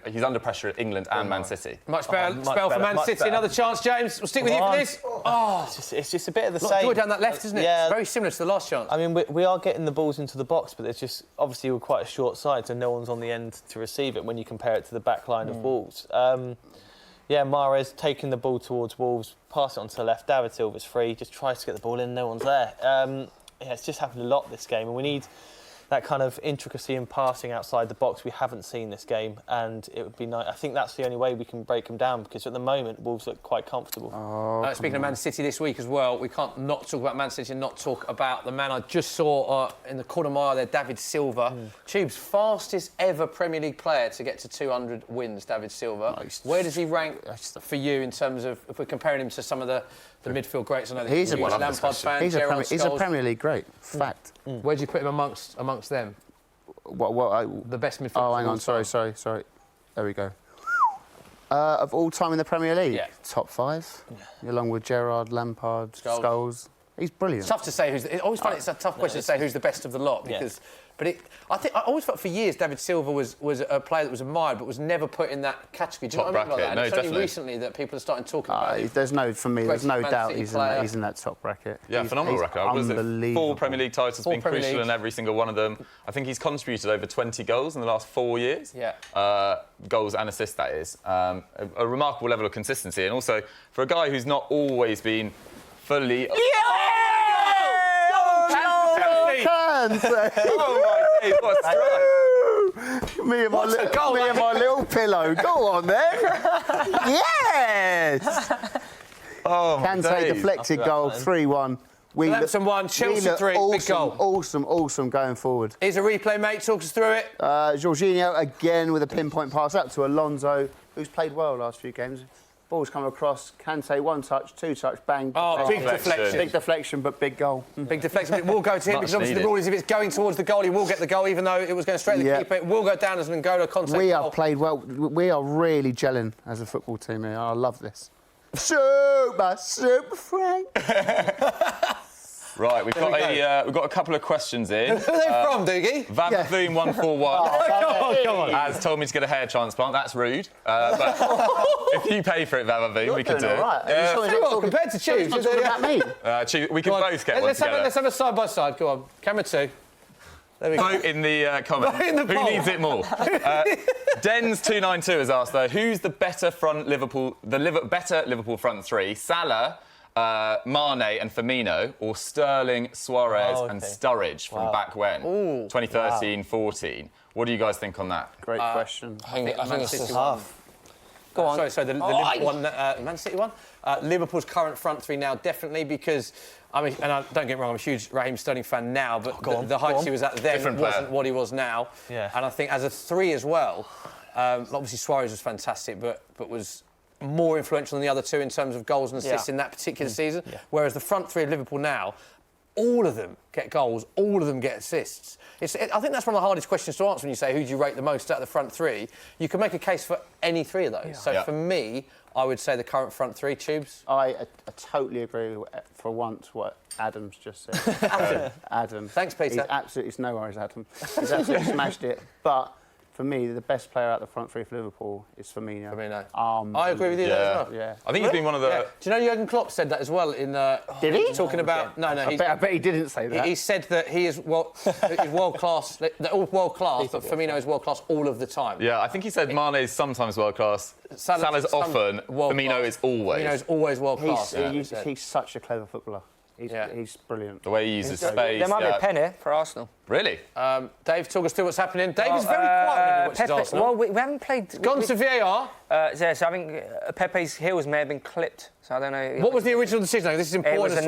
He's under pressure at England and Man City. Much better spell for Man City. Another chance, James. We'll stick with you for this. It's just a bit of the same. Joy down that left, isn't it? Yeah. It's very similar to the last chance. I mean, we are getting the balls into the box, but it's just obviously we're quite a short side, so no one's on the end to receive it when you compare it to the back line of Wolves. Mahrez taking the ball towards Wolves, pass it on to the left. David Silva's free, just tries to get the ball in, no one's there. It's just happened a lot this game, and we need that kind of intricacy in passing outside the box. We haven't seen this game, and it would be nice. I think that's the only way we can break them down, because at the moment Wolves look quite comfortable. Speaking of Man City this week as well, we can't not talk about Man City and not talk about the man I just saw in the corner mile there, David Silva. Tube's fastest ever Premier League player to get to 200 wins, David Silva. Where does he rank for you in terms of, if we're comparing him to some of the midfield greats? I know he's a Lampard fan. He's a Premier League great. Fact. Where do you put him amongst them? The best midfield. Oh, hang on. Sorry. There we go. Of all time in the Premier League, top 5, along with Gerrard, Lampard, Scholes. He's brilliant. It's tough to say who's. I always find it's a tough question to say who's the best of the lot because. But I always felt for years David Silva was a player that was admired but was never put in that category. Do you know what I mean? Like that? And it's only recently that people are starting talking about it. There's no doubt he's in that top bracket. Yeah, phenomenal record. Unbelievable. 4 Premier League titles, been crucial in every single one of them. I think he's contributed over 20 goals in the last 4 years. Goals and assists, that is. A remarkable level of consistency, and also for a guy who's not always been fully. Oh my days, what a strike! Me and my little pillow. Go on then. Yes. Kante deflected goal, 3-1. Southampton 1, Chelsea 3. Big goal. Awesome going forward. Here's a replay, mate. Talk us through it. Jorginho again with a pinpoint pass out to Alonso, who's played well last few games. Ball's come across, Kante, 1 touch, 2 touch, bang. Oh, big deflection. deflection. Big deflection, but big goal. Big deflection. It will go to him Much because obviously needed. the rule is if it's going towards the goal, he will get the goal, even though it was going straight to the Yeah. keeper. It will go down as an Angola contact We goal. have played well. We are really gelling as a football team here. I love this. Super Frank. Right, we've got a couple of questions in. Who are they from, Doogie? Vavaboom 141 Come on. has told me to get a hair transplant. That's rude. But if you pay for it, Vavaboom, we could do it. Right. Well, compared to Tubes, Not talking about me. We can both get one let's together. have a side by side. Go on, camera 2. There we go. Vote in the comments. Vote in the Who poll. needs it more? Dens292 has asked though, who's the better better Liverpool front three? Salah, Mane and Firmino, or Sterling, Suarez and Sturridge from back when? 2013-14. What do you guys think on that? Great question. I think it's City just one. Go on. Sorry, the Liverpool one, Man City one. Liverpool's current front three now, definitely, because, I mean, and don't get me wrong, I'm a huge Raheem Sterling fan now, but the heights he was at then Different wasn't player. what he was now. Yeah. And I think as a three as well, obviously Suarez was fantastic, but was more influential than the other two in terms of goals and assists in that particular season. Whereas the front three of Liverpool now, all of them get goals, all of them get assists. I think that's one of the hardest questions to answer when you say who do you rate the most out of the front three. You can make a case for any three of those. So for me, I would say the current front three. Tubes. I totally agree with, for once, what Adam's just said. Adam. Thanks, Peter. It's no worries, Adam. He's absolutely smashed it. But for me, the best player out the front three for Liverpool is Firmino. I agree with you there as well. Yeah. I think he's been one of the... Yeah. Do you know Jurgen Klopp said that as well in... Did he? Talking about... No, I bet he didn't say that. He said that he is world-class, they're all world-class, but Firmino is world-class all of the time. Yeah, I think he said Mane is sometimes world-class. Salah's often, world-class. Firmino is always. Firmino is always world-class. He's such a clever footballer. He's brilliant. The way he uses space. There might be a pen here for Arsenal. Really? Dave, talk us through what's happening. Dave is very quiet when he watches Arsenal. Well, we haven't played... Gone to VAR. So I think Pepe's heels may have been clipped, so I don't know... What was the original decision? This is It important. was it's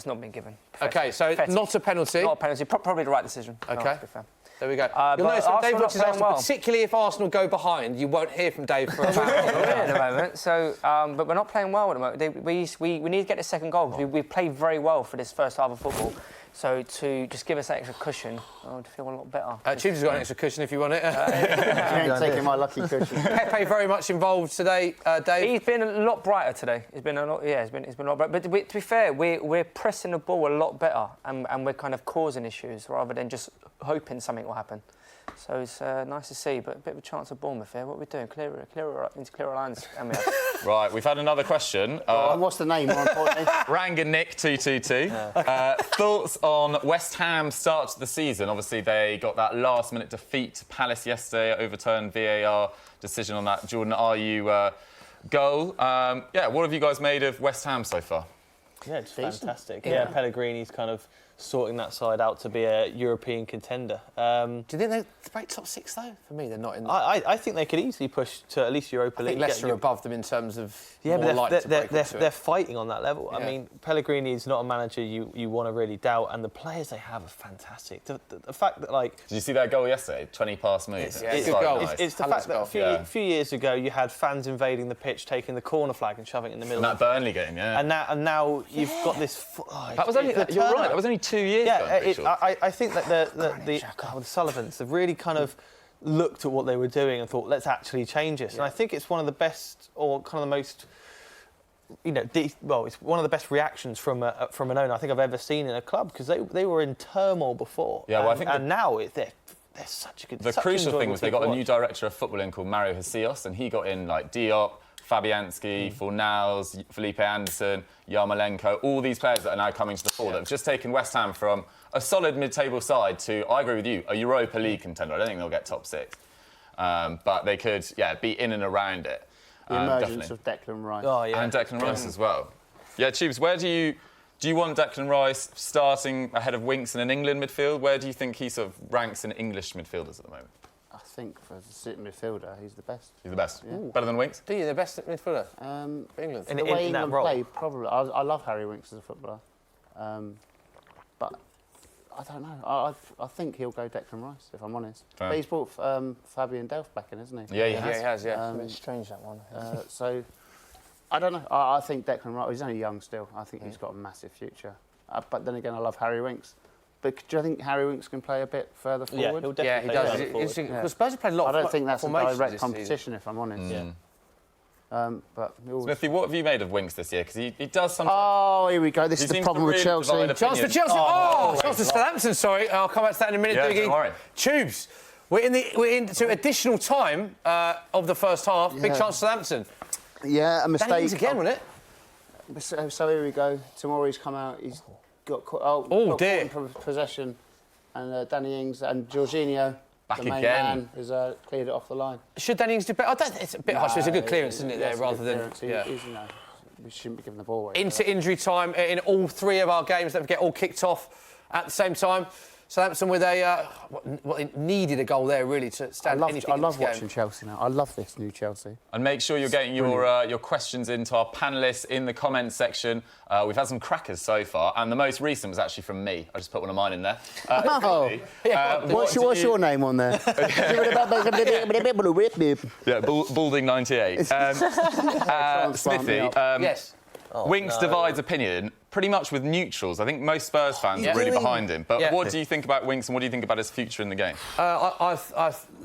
not been given. OK, so not a penalty. Not a penalty, probably the right decision. OK. To be fair. There we go. but You'll notice when Dave Arsenal watches not playing Arsenal, well. particularly if Arsenal go behind, you won't hear from Dave for a while. At the moment, so but we're not playing well at the moment. We need to get the second goal because we played very well for this first half of football. So to just give us that extra cushion, I would feel a lot better. Tubes has got an extra cushion if you want it. You ain't taking my lucky cushion. Pepe very much involved today, Dave. He's been a lot brighter today. He's been a lot brighter. But to be fair, we're pressing the ball a lot better, and we're kind of causing issues rather than just hoping something will happen. So it's nice to see, but a bit of a chance of Bournemouth here. What are we doing? Need to clear our lines. And we have. Right, we've had another question. And what's the name, more importantly? Rangan Nick 222. Thoughts on West Ham's start to the season? Obviously, they got that last-minute defeat to Palace yesterday, overturned VAR decision on that Jordan Ayew goal. What have you guys made of West Ham so far? Yeah, just fantastic. Yeah, Pellegrini's kind of sorting that side out to be a European contender. Do you think they break top six, though? For me, they're not in the... I think they could easily push to at least Europa I League. think Leicester are above them in terms of Yeah, more likely but to break into they're it. fighting on that level. Yeah. I mean, Pellegrini is not a manager you want to really doubt, and the players they have are fantastic. The fact that, like... Did you see that goal yesterday? 20-pass move. It's so good goal. nice. It's the fact that a few years ago you had fans invading the pitch, taking the corner flag and shoving it in the middle. And that Burnley game, yeah. And now you've got this... That was only... You're right, that was only 2 years ago, I'm pretty sure. I think that the Sullivans have really kind of looked at what they were doing and thought, let's actually change this. And I think it's one of the best, or kind of the most, it's one of the best reactions from an owner I think I've ever seen in a club, because they were in turmoil before. Yeah, well, I think and now they're such a good. The crucial thing was they got a new director of football in called Mario Hasios, and he got in like Diop, Fabianski, Fornals, Felipe Anderson, Yarmolenko, all these players that are now coming to the fore that have just taken West Ham from a solid mid-table side to, I agree with you, a Europa League contender. I don't think they'll get top six. But they could, be in and around it. The emergence of Declan Rice. Oh, yeah. And Declan Rice as well. Yeah, Tubes, where do you want Declan Rice starting ahead of Winks in an England midfield? Where do you think he sort of ranks in English midfielders at the moment? I think for a sitting midfielder, he's the best. He's the best. Yeah. Better than Winks? Do you? The best midfielder for England? The way in that England role. play, probably. I love Harry Winks as a footballer. But I don't know. I think he'll go Declan Rice, if I'm honest. Fair. But he's brought Fabian Delph back in, hasn't he? Yeah, he has. Yeah, he has, yeah. It's a bit strange, that one. So, I don't know. I think Declan Rice, he's only young still. I think he's got a massive future. But then again, I love Harry Winks. But do you think Harry Winks can play a bit further forward? Yeah, he'll definitely play further forward. Well, Spurs have played a lot I of don't think that's a formations direct this competition, season. if I'm honest. But Smithy, what have you made of Winks this year? Because he does sometimes. Oh, here we go. This is the problem with Chelsea. Chance for Chelsea. Oh, chance for Southampton. Sorry, I'll come back to that in a minute. Yeah, don't worry. Tubes. We're into additional time of the first half. Big chance for Southampton. Yeah, a mistake. Danny Ings again, wasn't it? So here we go. Tomori's come out. He's got caught dear. in possession, and Danny Ings and Jorginho, Back the main again. man, has cleared it off the line. Should Danny Ings do better? It's a bit harsh. It's a good clearance, isn't it? There, Yes, rather than we shouldn't be giving the ball away. into injury time in all three of our games. Don't forget, all kicked off at the same time. Southampton with a needed a goal there really to stand anything. I in love this watching game. Chelsea now. I love this new Chelsea. And make sure you're getting your questions into our panellists in the comments section. We've had some crackers so far, and the most recent was actually from me. I just put one of mine in there. What's your name on there? Yeah, Balding 98. Smithy, Yes. Winks divides opinion pretty much with neutrals. I think most Spurs fans are really behind him. But what do you think about Winks and what do you think about his future in the game? I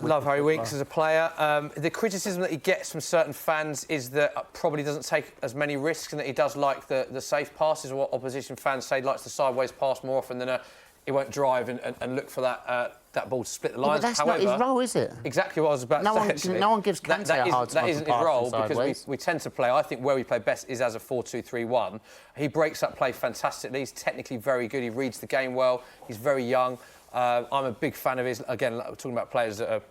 love Harry Winks as a player. The criticism that he gets from certain fans is that probably doesn't take as many risks and that he does like the safe passes, or what opposition fans say, he likes the sideways pass more often than he won't drive and look for that ball to split the lines. But that's not his role, is it? Exactly what I was about to say. Actually. No one gives Kante a hard time. That isn't his role because we tend to play. I think where we play best is as a 4-2-3-1. He breaks up play fantastically. He's technically very good. He reads the game well. He's very young. I'm a big fan of his. Again, we're talking about players that are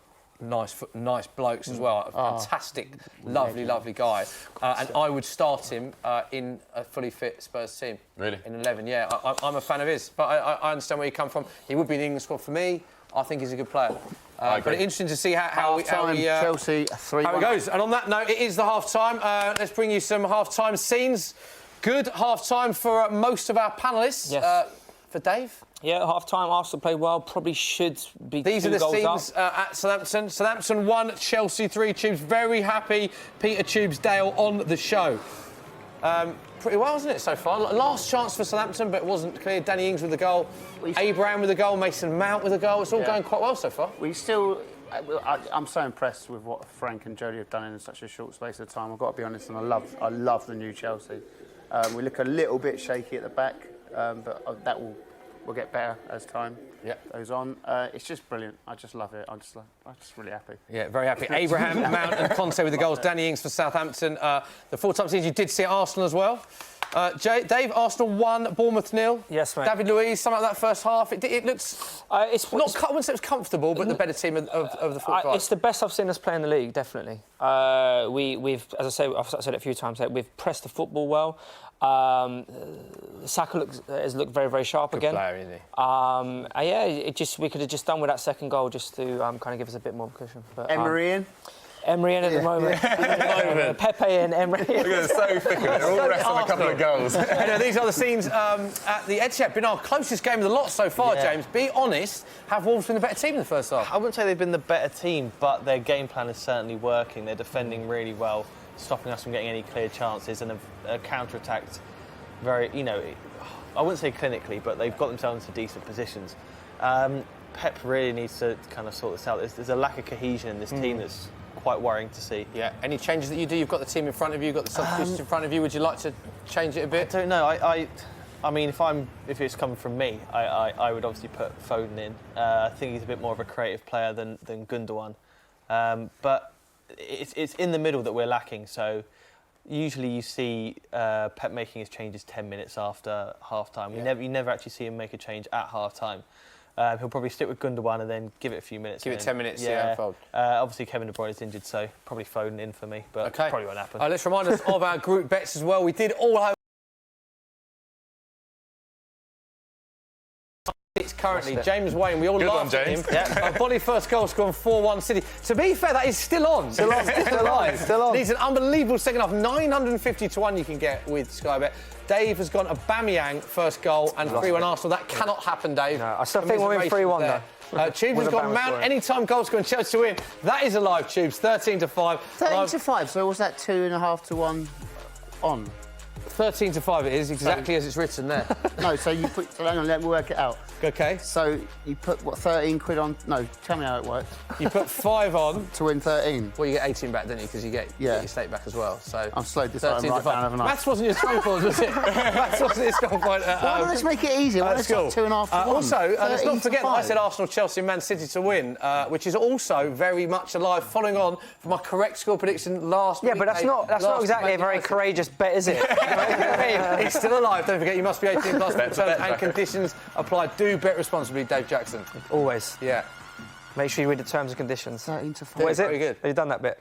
nice blokes as well. Fantastic, lovely guy. And I would start him in a fully fit Spurs team. Really? In 11, yeah. I'm a fan of his. But I understand where you come from. He would be in the England squad for me. I think he's a good player. But interesting to see how Chelsea 3-1. how it goes. And on that note, it is the half-time. Let's bring you some half-time scenes. Good half-time for most of our panellists. Yes. For Dave? Yeah, half-time, Arsenal played well. Probably should be These are the scenes up. at Southampton. Southampton 1, Chelsea 3. Tubes very happy. Peter Tubes-Dale on the show. Pretty well, wasn't it, so far? Last chance for Southampton, but it wasn't clear. Danny Ings with the goal. Abraham with the goal. Mason Mount with the goal. It's all going quite well so far. I'm so impressed with what Frank and Jody have done in such a short space of time. I've got to be honest, and I love the new Chelsea. We look a little bit shaky at the back, but that will get better as time goes on. It's just brilliant. I just love it. I'm just really happy. Yeah, very happy. Abraham, Mount and Conte with the goals. Danny Ings for Southampton. The full-time scenes you did see at Arsenal as well. Dave, Arsenal 1, Bournemouth 0. Yes, mate. David Luiz, something like that first half. It looks I wouldn't say it was comfortable, but the better team of the 4-5. It's the best I've seen us play in the league, definitely. We've, as I say, I've said it a few times, we've pressed the football well. Saka has looked very, very sharp Good again. player, isn't he? We could have just done with that second goal just to kind of give us a bit more cushion. But, Emery in? Emery in at the moment. Pepe in, Emery in. Look at so thick of it. They're all resting a couple of goals. These are the scenes at the Etihad. Been our closest game of the lot so far, James. Be honest, have Wolves been the better team in the first half? I wouldn't say they've been the better team, but their game plan is certainly working. They're defending really well, stopping us from getting any clear chances, and have counter-attacked very, I wouldn't say clinically, but they've got themselves into decent positions. Pep really needs to kind of sort this out. There's a lack of cohesion in this team that's quite worrying to see. Yeah. Any changes that you do? You've got the team in front of you, you've got the substitutions in front of you. Would you like to change it a bit? I don't know. I mean, if it's coming from me, I would obviously put Foden in. I think he's a bit more of a creative player than Gundogan. But it's in the middle that we're lacking. So usually you see Pep making his changes 10 minutes after half-time. You never actually see him make a change at half-time. He'll probably stick with Gundogan and then give it a few minutes. Give it 10 minutes, see how it unfolds. Obviously, Kevin De Bruyne is injured, so probably Foden in for me, but probably won't happen. Let's remind us of our group bets as well. We did all have it's currently James Wayne. We all laughed at him. Body first goal scored 4-1 City. To be fair, that is still on. Still on. Needs an unbelievable second half. 950 to 1 you can get with Sky Bet. Dave has gone Aubameyang first goal and 3-1 Arsenal. That cannot happen, Dave. No, I still think we'll win 3-1 though. Tubes has gone Mount anytime goal scoring Chelsea to win. That is a live, Tubes. 13-5. 13-5. So was that 2.5 to 1? on? 13 to 5 it is, exactly as it's written there. No, so you put. So hang on, let me work it out. Okay. So you put what, 13 quid on? No, tell me how it works. You put 5 on. To win 13. Well, you get 18 back, don't you? Because you get your stake back as well. So I've slowed this down 13 to right 5. down, haven't I? Maths wasn't your strong point, was it? Maths wasn't your strong point. Well, let's make it easy. Well, That's let's cool. 2.5 to 1. Also, let's 13 not forget to that I 5. said Arsenal, Chelsea and Man City to win, which is also very much alive, following on from my correct score prediction last week. Yeah, but that's not exactly a very courageous bet, is it? It's still alive. Don't forget, you must be 18 plus. Terms and conditions apply. Do bet responsibly, Dave Jackson. Always. Yeah. Make sure you read the terms and conditions. 13 to 5. What is it? Very good. Have you done that bit?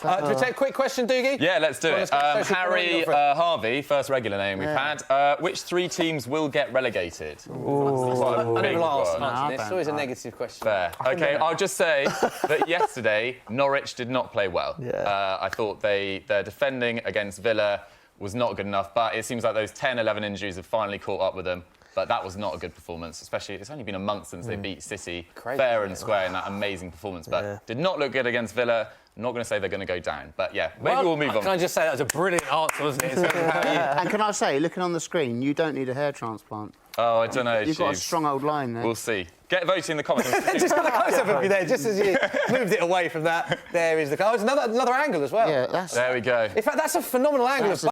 Do we take a quick question, Doogie? Yeah, let's do it. Harry Harvey, first regular name we've had. Which 3 teams will get relegated? I never last answer this. It's always a No. negative question. Fair. OK, I'll just say that yesterday, Norwich did not play well. Yeah. I thought their defending against Villa was not good enough, but it seems like those 10, 11 injuries have finally caught up with them. But that was not a good performance, especially it's only been a month since they beat City fair and square in that amazing performance. But did not look good against Villa. I'm not going to say they're going to go down. But yeah, maybe we'll move on. Can I just say that was a brilliant answer, wasn't it? And can I say, looking on the screen, you don't need a hair transplant. Oh, I don't know. You've got a strong old line there. We'll see. Get voting in the comments. Just got a close-up of you there, just as you moved it away from that. There is the colour. Another angle as well. Yeah, that's. There we go. In fact, that's a phenomenal angle. That's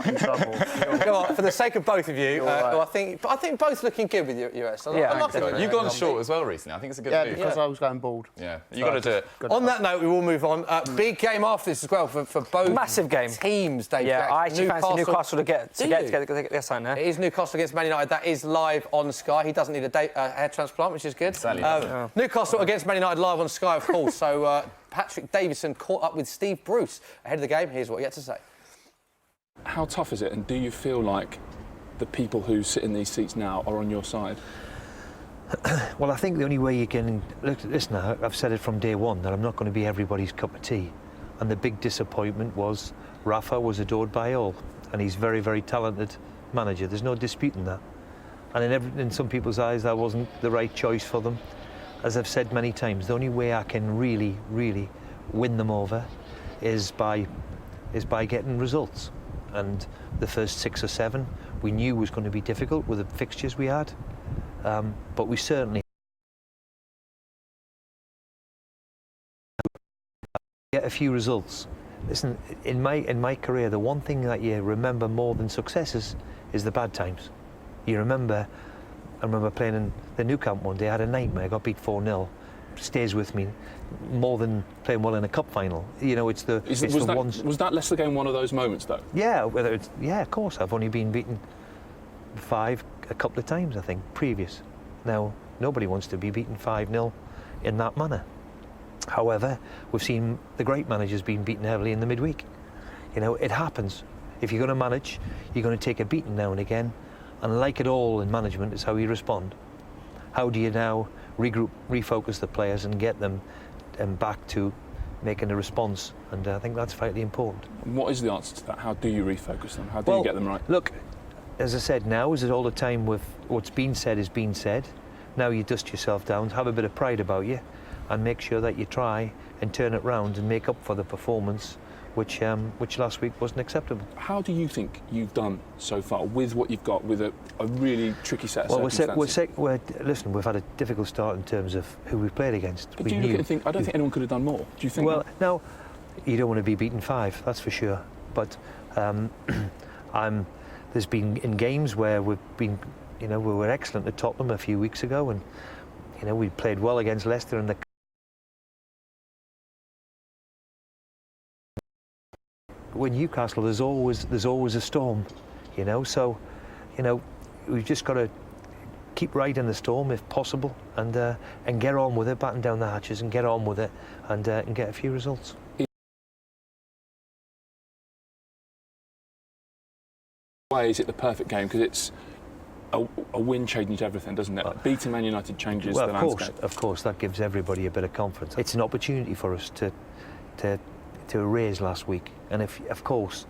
in trouble. Go on, for the sake of both of you, right. I think both looking good with your US. I love it. You've gone short as well recently. I think it's a good Yeah, move. because I was going bald. Yeah, you got to do it. On that note, we will move on. Big game after this as well for both Massive game. teams, Dave. Yeah, Jackson. I actually fancy Newcastle to get something there. It is Newcastle against Man United. That is live on Sky. He doesn't need a hair transplant, which is good. Sadly doesn't. Newcastle against Man United live on Sky, of course. So Patrick Davison caught up with Steve Bruce ahead of the game. Here's what he had to say. How tough is it, and do you feel like the people who sit in these seats now are on your side? Well, I think the only way you can... Listen, I've said it from day one that I'm not going to be everybody's cup of tea. And the big disappointment was Rafa was adored by all. And he's a very, very talented manager. There's no disputing that. And in some people's eyes, that wasn't the right choice for them. As I've said many times, the only way I can really, really win them over is by getting results. And the first 6 or 7 we knew was going to be difficult with the fixtures we had, but we certainly get a few results. Listen, in my career, the one thing that you remember more than successes is the bad times. I remember playing in the Nou Camp one day. I had a nightmare. I got beat 4-0. Stays with me more than playing well in a cup final. You know, it's ones. Was that Leicester game one of those moments, though? Yeah, of course. I've only been beaten 5 a couple of times, I think, previous. Now, nobody wants to be beaten 5-0 in that manner. However, we've seen the great managers being beaten heavily in the midweek. You know, it happens. If you're going to manage, you're going to take a beating now and again. And like it all in management, it's how you respond. How do you now regroup, refocus the players and get them back to making a response? And I think that's vitally important. And what is the answer to that? How do you refocus them? How do you get them right? Look, as I said, now is it all the time with what's been said is being said. Now you dust yourself down, have a bit of pride about you, and make sure that you try and turn it round and make up for the performance which last week wasn't acceptable. How do you think you've done so far with what you've got, with a really tricky set of circumstances? Listen, we've had a difficult start in terms of who we've played against. But do you look at it and think, I don't think anyone could have done more? Do you think? Well, now, you don't want to be beaten 5, that's for sure. But there's been in games where we've been, we were excellent at Tottenham a few weeks ago, and we played well against Leicester and with Newcastle, there's always a storm, So, we've just got to keep riding the storm if possible, and get on with it, batten down the hatches, and get on with it, and get a few results. Why is it the perfect game? Because it's a win changes everything, doesn't it? Beating Man United changes the landscape. Of course, that gives everybody a bit of confidence. It's an opportunity for us to erase last week, and of course,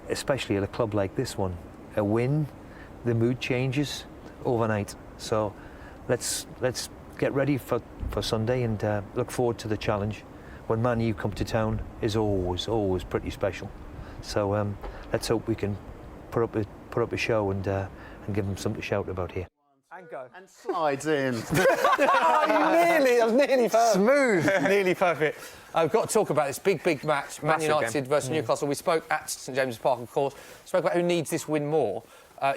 especially at a club like this one, a win, the mood changes overnight. So let's get ready for Sunday and look forward to the challenge. When Man U come to town is always pretty special. So let's hope we can put up a show and give them something to shout about here. And go. And slides in. That was nearly perfect. Smooth. Nearly perfect. I've got to talk about this big match, Man United versus Newcastle. We spoke at St James's Park, of course. Spoke about who needs this win more.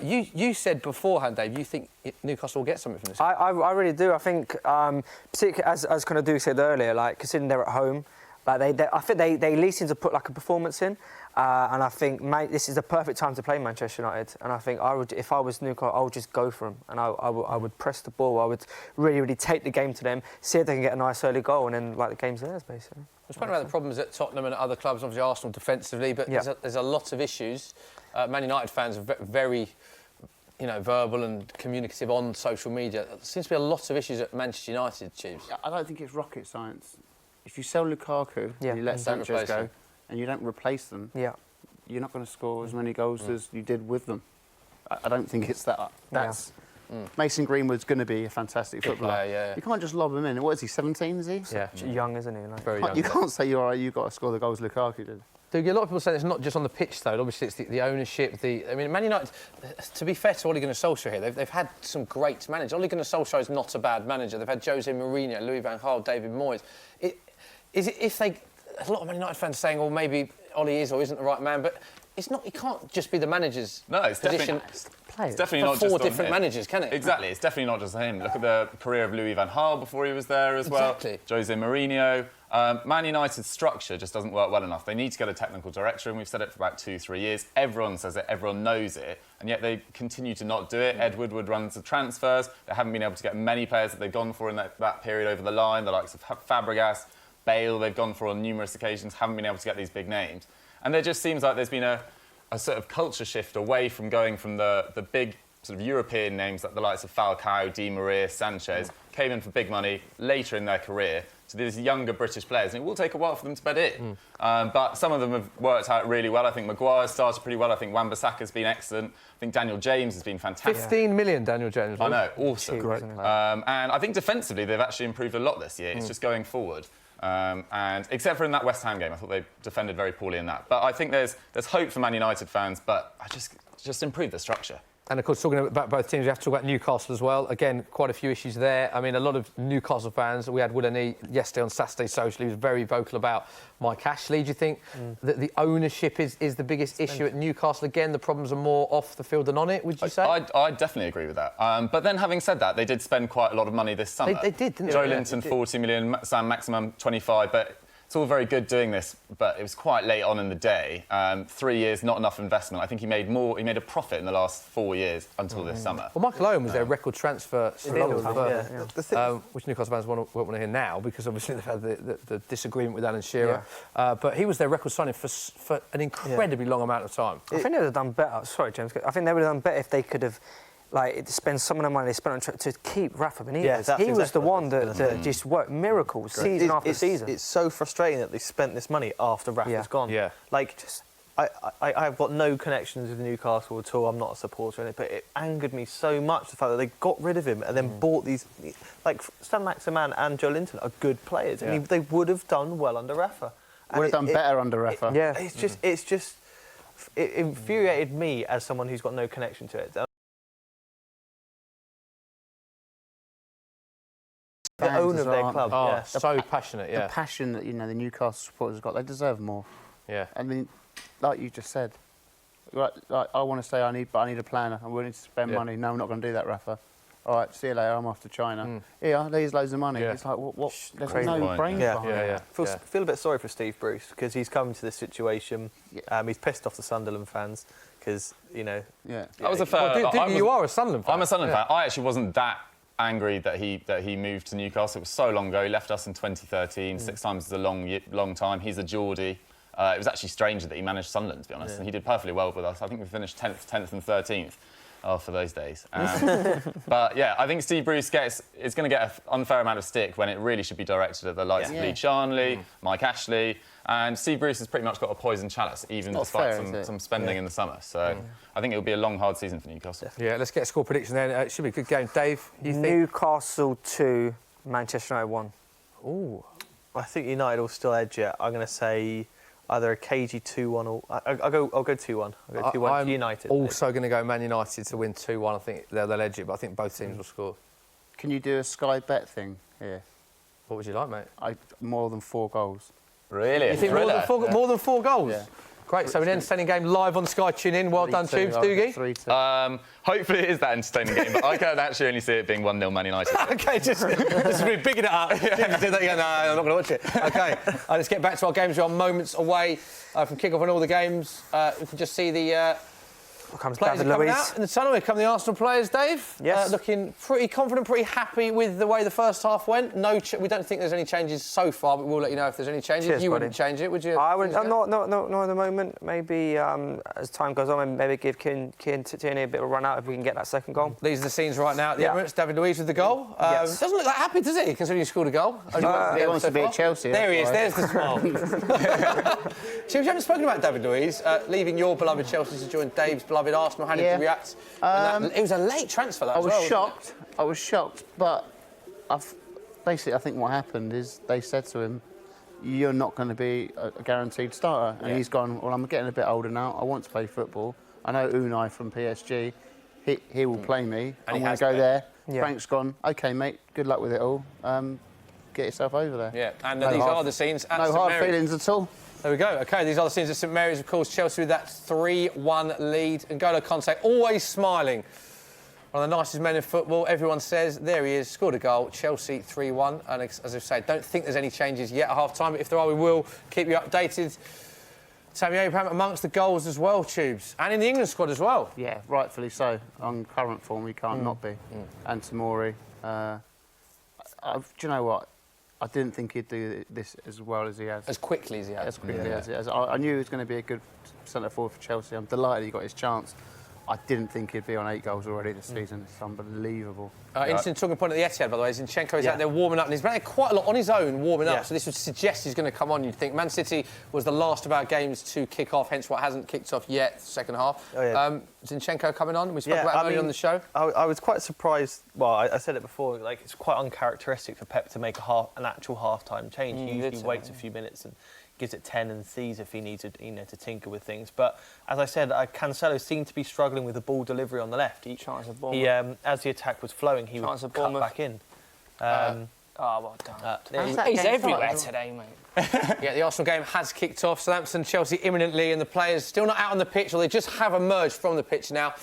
You said beforehand, Dave, you think Newcastle will get something from this? I really do. I think, particularly as kind of Duke said earlier, like considering they're at home, like I think they at least seem to put like a performance in, and I think this is the perfect time to play Manchester United. And I think if I was Newcastle, I would just go for them, and I would press the ball. I would really take the game to them, see if they can get a nice early goal, and then like the game's theirs basically. We've spoken about the problems at Tottenham and other clubs, obviously Arsenal defensively, but there's a lot of issues. Man United fans are very, verbal and communicative on social media. There seems to be a lot of issues at Manchester United, Chiefs. I don't think it's rocket science. If you sell Lukaku and you let Sanchez go and you don't replace them, you're not going to score as many goals as you did with them. I don't think it's that. Mason Greenwood's going to be a fantastic footballer. Player, You can't just lob him in. What is he, 17, is he? Yeah. Young, isn't he? Like, Very young. You can't say you've got to score the goals Lukaku did. Dude, a lot of people say it's not just on the pitch, though. Obviously, it's the ownership. Man United, to be fair to Ole Gunnar Solskjaer here, they've had some great managers. Ole Gunnar Solskjaer is not a bad manager. They've had Jose Mourinho, Louis van Gaal, David Moyes. A lot of Man United fans saying, well, maybe Ole is or isn't the right man, but it's not. It can't just be the manager's position. It's definitely not four just different on him. managers, can it? Exactly, it's definitely not just him. Look at the career of Louis van Gaal before he was there as well. Jose Mourinho. Man United's structure just doesn't work well enough. They need to get a technical director, and we've said it for about 2-3 years. Everyone says it, everyone knows it, and yet they continue to not do it. Ed Woodward runs the transfers. They haven't been able to get many players that they've gone for in that period over the line, the likes of Fabregas, Bale, they've gone for on numerous occasions, haven't been able to get these big names. And there just seems like there's been a sort of culture shift away from going from the big sort of European names like the likes of Falcao, Di Maria, Sanchez, came in for big money later in their career to these younger British players. And it will take a while for them to bed in. But some of them have worked out really well. I think Maguire started pretty well. I think Wan-Bissaka's been excellent. I think Daniel James has been fantastic. 15 million, Daniel James. I know, awesome. Great. And I think defensively they've actually improved a lot this year. It's just going forward. And except for in that West Ham game, I thought they defended very poorly in that. But I think there's hope for Man United fans, but I just improve the structure. And of course, talking about both teams, we have to talk about Newcastle as well. Again, quite a few issues there. I mean, a lot of Newcastle fans. We had Willenny yesterday on Saturday Social. He was very vocal about Mike Ashley. Do you think that the ownership is the biggest issue at Newcastle? Again, the problems are more off the field than on it, would you say? I definitely agree with that. But then, having said that, they did spend quite a lot of money this summer. They did, didn't they? Joe Linton, 40 million, Sam Maximum, 25. But it's all very good doing this, but it was quite late on in the day. 3 years, not enough investment. I think he made a profit in the last 4 years until this summer. Well, Michael Owen was their record transfer, which Newcastle fans won't want to hear now because obviously they've had the disagreement with Alan Shearer. But he was their record signing for an incredibly long amount of time. I think they would have done better. Sorry, James. I think they would have done better if they could have spend some of the money they spent on to keep Rafa Benitez. He was the one that just worked miracles season after season. It's so frustrating that they spent this money after Rafa's gone. Yeah. I've got no connections with Newcastle at all. I'm not a supporter in it, but it angered me so much the fact that they got rid of him and then bought these, like Stan Maximan and Joe Linton are good players, and they would have done well under Rafa. Would have done better under Rafa. It infuriated me as someone who's got no connection to it. The owner of their club, so passionate, The passion that the Newcastle supporters have got, they deserve more. Yeah. I mean, like you just said, like I want to say I need a plan. I'm willing to spend money. No, I'm not going to do that, Rafa. All right, see you later. I'm off to China. Here, there's loads of money. Yeah. It's like what? There's no brains behind it. Feel a bit sorry for Steve Bruce because he's come to this situation. He's pissed off the Sunderland fans because That was a fair. You are a Sunderland fan. I'm a Sunderland fan. I actually wasn't that angry that he moved to Newcastle. It was so long ago. He left us in 2013. 6 times is a long time. He's a Geordie. It was actually strange that he managed Sunderland, to be honest, and he did perfectly well with us. I think we finished 10th and 13th for those days. But yeah, I think Steve Bruce is going to get an unfair amount of stick when it really should be directed at the likes of Lee Charnley, Mike Ashley, and Steve Bruce has pretty much got a poison chalice, even despite some spending in the summer. So I think it'll be a long, hard season for Newcastle. Yeah, let's get a score prediction then. It should be a good game. Dave, you think? Newcastle 2, Manchester United 1. Ooh. I think United will still edge it. I'm going to say either a cagey 2-1 or... I'll go 2-1. I'll go 2-1 to United. Also going to go Man United to win 2-1. I think they'll edge it, but I think both teams will score. Can you do a Sky Bet thing here? What would you like, mate? More than 4 goals. Really? You think more than 4 goals? Yeah. Great, so an entertaining game live on Sky. Tune in. Well done, Tubes. Doogie? 3-2. Hopefully it is that entertaining game, but I can actually only see it being 1-0 Man United. OK, just really bigging it up. Yeah. Do that, you go, no, I'm not going to watch it. OK, let's get back to our games. We are moments away from kick-off on all the games. We can just see the players are coming out in the tunnel. Here come the Arsenal players, Dave. Yes. Looking pretty confident, pretty happy with the way the first half went. We don't think there's any changes so far, but we'll let you know if there's any changes. Cheers, you buddy. wouldn't change it, would you? I would. Not at the moment. Maybe as time goes on, maybe give Kieran Tierney a bit of a run out if we can get that second goal. These are the scenes right now at the Emirates. David Luiz with the goal. Yes. Doesn't look that happy, does he, considering he scored a goal? He wants to be at Chelsea. There he is. That's There's the smile. James, you haven't spoken about David Luiz leaving your beloved Chelsea to join Dave's beloved Arsenal. How did you react? It was a late transfer, that I as was well, shocked. I was shocked, but I think what happened is they said to him, "You're not going to be a guaranteed starter," and he's gone. Well, I'm getting a bit older now. I want to play football. I know Unai from PSG. He will play me. And I'm going to go there. Frank's gone. OK, mate. Good luck with it all. Get yourself over there. Yeah, and these are the scenes at No St hard Mary's. feelings at all. There we go. OK, these are the scenes at St Mary's, of course. Chelsea with that 3-1 lead. And N'Golo Kante always smiling. One of the nicest men in football. Everyone says, there he is, scored a goal. Chelsea 3-1. And as I say, don't think there's any changes yet at half-time. But if there are, we will keep you updated. Tammy Abraham amongst the goals as well, Tubes. And in the England squad as well. Yeah, rightfully so. On current form, he can't not be. And Tomori. Do you know what? I didn't think he'd do this as well as he has. As quickly as he has. As quickly as he has. I knew he was going to be a good centre-forward for Chelsea. I'm delighted he got his chance. I didn't think he'd be on 8 goals already this season. It's unbelievable. Interesting talking point at the Etihad, by the way. Zinchenko is out there warming up, and he's been out quite a lot on his own warming up, so this would suggest he's going to come on, you'd think. Man City was the last of our games to kick off, hence what hasn't kicked off yet, second half. Zinchenko coming on, we spoke about him earlier on the show. I was quite surprised. Well, I said it before, like, it's quite uncharacteristic for Pep to make an actual half-time change. He usually waits a few minutes and gives it 10 and sees if he needs to tinker with things. But as I said, Cancelo seemed to be struggling with the ball delivery on the left. He as the attack was flowing, he would cut back in. Well done. He's everywhere today, mate. Yeah, the Arsenal game has kicked off. Southampton, Chelsea imminently, and the players still not out on the pitch, or they just have emerged from the pitch now.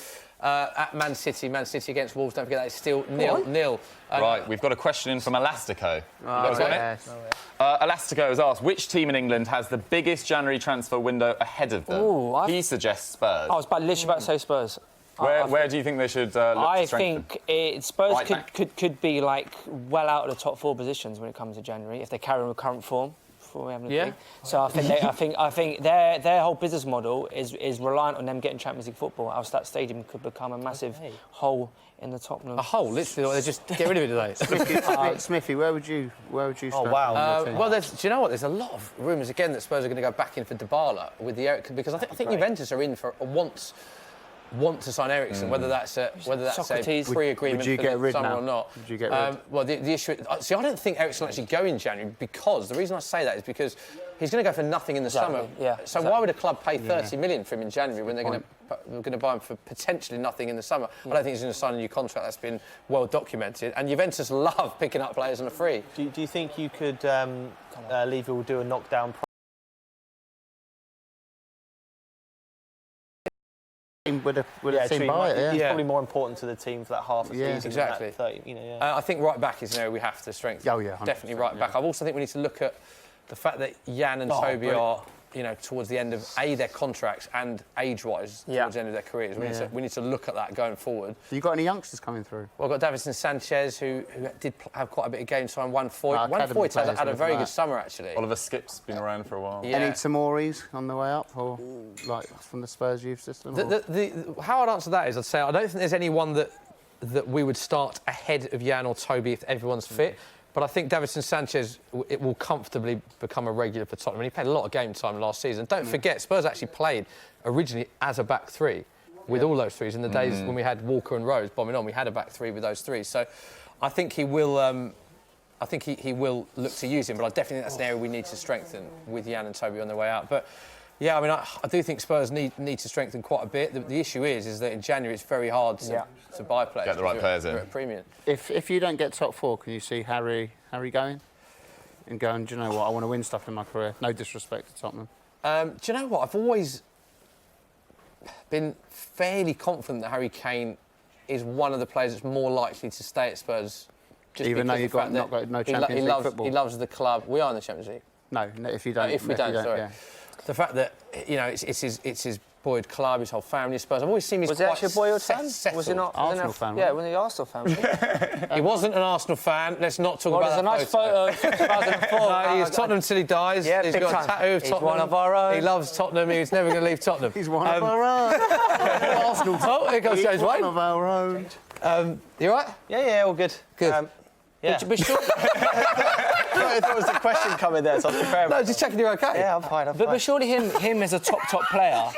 At Man City against Wolves, don't forget that it's still 0-0. Right, we've got a question in from Elastico. Yes. Elastico has asked, which team in England has the biggest January transfer window ahead of them? He suggests Spurs. I was literally about to say Spurs. Where do you think they should look to strengthen? I think Spurs could be like well out of the top 4 positions when it comes to January if they carry on with current form. So I think their whole business model is reliant on them getting Champions League football. Else that stadium could become a massive hole in the Tottenham. A hole, literally. They just get rid of it today. Smithy, where would you start? Oh wow! Well, do you know what? There's a lot of rumours again that Spurs are going to go back in for Dybala with the Eric, because I think Juventus are in for want to sign Eriksen, whether that's a pre-agreement for the summer or not. Would you get rid? Well, the issue... See, I don't think Eriksen will actually go in January, because the reason I say that is because he's going to go for nothing in the summer. So why would a club pay 30 million for him in January when they're going to buy him for potentially nothing in the summer? I don't think he's going to sign a new contract. That's been well documented. And Juventus love picking up players on a free. Do you think you could Levy will do a knockdown? Would have seen by it, He's probably more important to the team for that half a season. Exactly. 30, I think right back is an area we have to strengthen. Oh, yeah, 100%, definitely right back. I also think we need to look at the fact that Jan and Toby are, towards the end of their contracts and age-wise towards the end of their careers. We need to look at that going forward. Have you got any youngsters coming through? Well, I've got Davinson Sanchez, who did have quite a bit of game time. One Foyt has had a very good summer, actually. Oliver Skipp's been around for a while. Yeah. Any Tomoris on the way up, or like from the Spurs youth system? How I'd answer that is, I'd say I don't think there's anyone that we would start ahead of Jan or Toby if everyone's fit. But I think Davinson Sanchez will comfortably become a regular for Tottenham. And he played a lot of game time last season. Don't forget, Spurs actually played originally as a back three with all those threes. In the days when we had Walker and Rose bombing on, we had a back three with those three. So I think he will I think he will look to use him, but I definitely think that's an area we need to strengthen with Jan and Toby on their way out. But yeah, I mean, I do think Spurs need to strengthen quite a bit. The issue is that in January it's very hard to buy players. Get the right players in. At a premium. If you don't get top 4, can you see Harry going? And going, do you know what? I want to win stuff in my career. No disrespect to Tottenham. Do you know what? I've always been fairly confident that Harry Kane is one of the players that's more likely to stay at Spurs. Just even though you've got no Champions League football. He loves the club. We are in the Champions League. No, if you don't. If we don't, sorry. Yeah. The fact that it's his boyhood club, his whole family is Spurs. I've always seen him. Was he actually a boyhood fan? Was he not? Arsenal fan? Yeah, was he an Arsenal fan? He wasn't an Arsenal fan. Let's not talk about that. There's a nice photo of 2004. No, he's Tottenham till he dies. Yeah, he's big got time. a tattoo of He's Tottenham. one of our own. He loves Tottenham. He's never going to leave Tottenham. He's one of our own. Arsenal. Oh, here goes James Wayne. One of our own. You all right? Yeah, all good. Good. Yeah. But sure, I thought there was a question coming there, so I was prepared. no, just checking you're okay. Yeah, I'm fine. But surely him as a top player,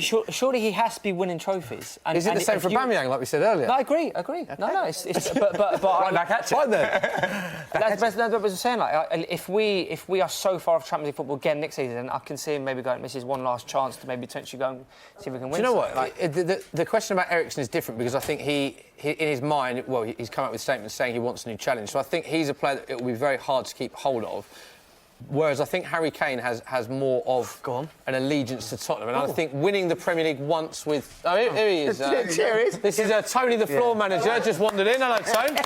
surely he has to be winning trophies. And, Is it the same for Aubameyang, like we said earlier? No, I agree. No, it's but Right back at you. Fine then. That's what I was saying. Like, if we are so far off Champions League football again next season, I can see him maybe going. This is one last chance to maybe potentially go and see if we can win. Do you know something. what? The question about Eriksen is different because I think he in his mind, well, he's come up with statements saying he wants a new challenge. So I think he's a player that it will be very hard to keep hold of. Whereas I think Harry Kane has more of an allegiance to Tottenham. And I think winning the Premier League once with... Oh, here he is. This is Tony, the floor manager, just wandered in. Hello, Tony.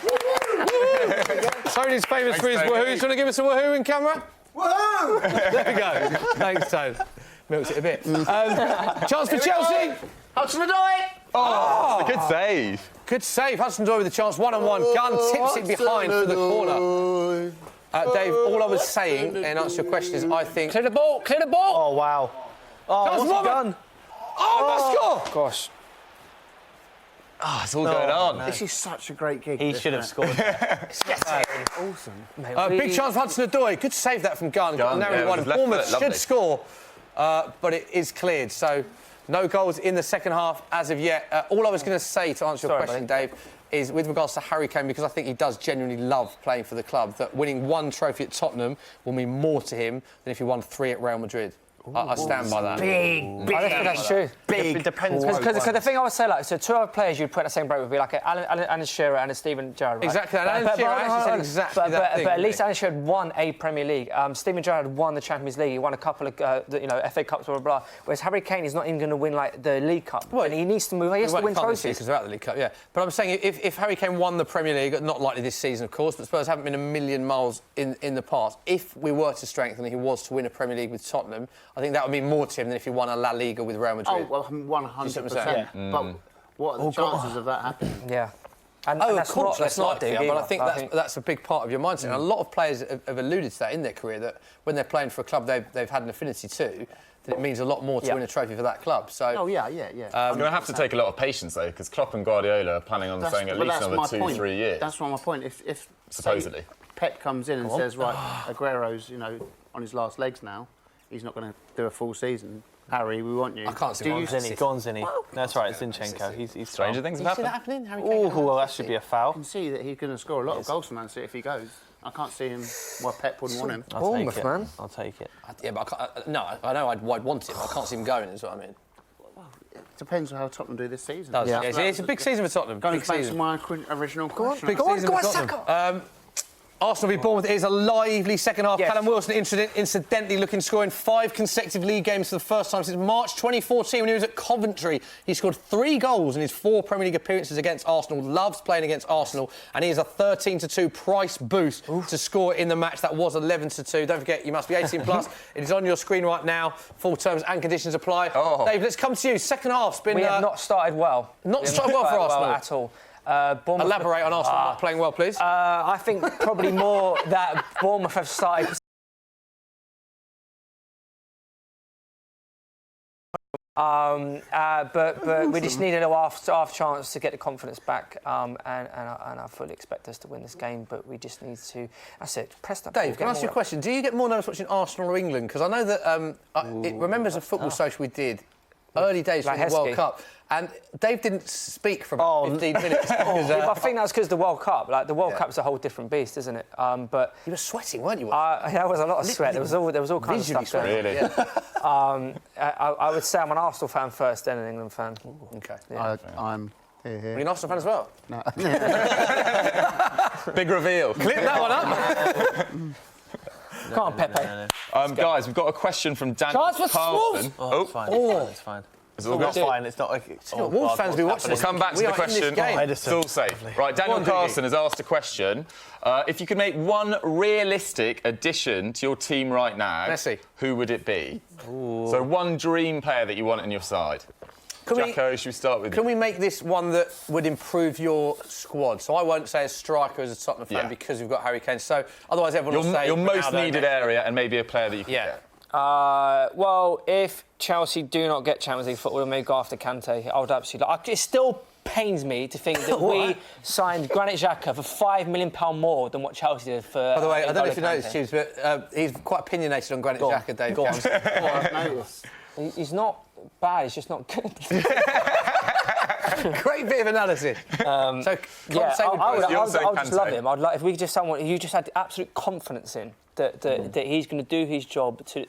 Tony's famous for his woohoo. Do you want to give us a woohoo in camera? Woohoo! There we go. Thanks, Tony. Milks it a bit. Chance for Chelsea. Hudson-Odoi! Oh, good save. Good save. Hudson-Odoi with the chance. One-on-one. Gunn tips it behind for the corner. Dave, all I was saying, in answer to your question, is I think... Clear the ball! Oh, wow. Oh, what's he done? Oh, must score! Gosh. Oh, it's all going on. This is such a great gig. He should have scored. Awesome. Mate, big chance for Hudson-Odoi. Good save that from Gunn. Narrowly wide. Bournemouth should score, but it is cleared. So no goals in the second half as of yet. All I was going to say to answer your question, Dave, is with regards to Harry Kane, because I think he does genuinely love playing for the club, that winning one trophy at Tottenham will mean more to him than if he won 3 at Real Madrid. I stand by that. Big. I don't think that's true. It depends. Because the thing I would say, like, so 2 other players you'd put in the same break would be like Alan Shearer and a Steven Gerrard. Right? Exactly. And Alan Shearer actually said exactly that thing. But at least Alan Shearer had won a Premier League. Steven Gerrard had won the Champions League. He won a couple of FA Cups, blah, blah, blah. Whereas Harry Kane is not even going to win like the League Cup. Well, and he needs to move. He has to win trophies. Because they're out the League Cup, yeah. But I'm saying if Harry Kane won the Premier League, not likely this season, of course, but Spurs haven't been a million miles in the past. If we were to strengthen, he was to win a Premier League with Tottenham, I think that would mean more to him than if he won a La Liga with Real Madrid. Oh, well, 100%. But what are the chances of that happening? Yeah. And of course, that's not dig, but I think that's a big part of your mindset. And a lot of players have alluded to that in their career, that when they're playing for a club they've had an affinity to, that it means a lot more to win a trophy for that club. So, yeah. You're going to have to take a lot of patience, though, because Klopp and Guardiola are planning on staying at least another 2-3 years. That's my point. If supposedly Pep comes in and says, right, Aguero's on his last legs now, he's not going to do a full season. Harry, we want you. I can't see Zinni. Go on, Zinni. No, that's right, it's Zinchenko. He's stranger things have happened. Oh, well, that should be a foul. I can see that he's going to score a lot of goals for Man City if he goes. I can't see him why Pep wouldn't want him. Bournemouth, man. I'll take it. Yeah, but I know I'd want him. I can't see him going, is what I mean. Depends on how Tottenham do this season. It's a big season for Tottenham. Going back to my original question. Big season for Tottenham. Arsenal v Bournemouth is a lively second half. Yes. Callum Wilson incidentally looking scoring 5 consecutive league games for the first time since March 2014 when he was at Coventry. He scored 3 goals in his 4 Premier League appearances against Arsenal. Loves playing against Arsenal, and he is a 13-2 price boost to score in the match. That was 11-2. Don't forget, you must be 18 plus. It is on your screen right now. Full terms and conditions apply. Dave, let's come to you. Second half's been... We have not started well. Not started well for Arsenal at all. Elaborate on Arsenal not playing well, please. I think probably more that Bournemouth have started. But we just needed a half chance to get the confidence back, and I fully expect us to win this game. But we just need to. That's it. Press that. Dave, can I ask you a question? Do you get more nervous watching Arsenal or England? Because I know that it remembers a football social we did Early days like from the World Heskey. Cup. And Dave didn't speak for about 15 minutes. Because, I think that's because the World Cup. Like the World Cup's a whole different beast, isn't it? But you were sweating, weren't you? there was a lot of sweat. There was all kinds of stuff going on. Really? Yeah. I would say I'm an Arsenal fan first, then an England fan. Okay. Yeah. I'm here. Are you an Arsenal fan as well? No. Big reveal. Clip that one up. Come on, Pepe. Guys, we've got a question from Daniel Chance for Carlton. Oh, it's fine. Oh. It's fine. It's all It's good. fine. It's not like... Wolves fans be watching We'll this. come back to We the are in this question. game. It's all safe. Right, Go Daniel on, Diggy. Carlson has asked a question. If you could make one realistic addition to your team right now, Messi. who would it be? So one dream player that you want in your side. Jacko, should we start with Can you? we make this one that would improve your squad? So I won't say a striker as a Tottenham fan because we've got Harry Kane. So otherwise everyone will say... Your most Ronaldo, needed Messi. area and maybe a player that you can get. Well, if Chelsea do not get Champions League football and they go after Kante, I would absolutely... it still pains me to think that we signed Granit Xhaka for £5 million more than what Chelsea did for... By the way, I don't know if you N'Golo noticed, Tubes, but he's quite opinionated on Granit Xhaka, Dave. Go on. I've noticed. He's not bad, he's just not good. Great bit of analysis. I I would just Kante. love him. I'd like if we could just someone you just had absolute confidence in that he's going to do his job to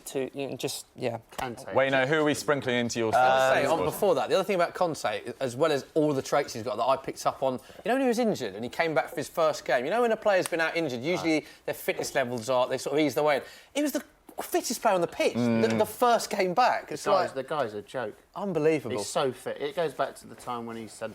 just Kante. Wayno, who are we sprinkling into your before that, the other thing about Conte, as well as all the traits he's got that I picked up on, you know when he was injured and he came back for his first game, you know when a player's been out injured, usually their fitness levels they sort of ease their way in. He was the fittest player on the pitch, the first game back. It's The guy's a joke. unbelievable. He's so fit. It goes back to the time when he said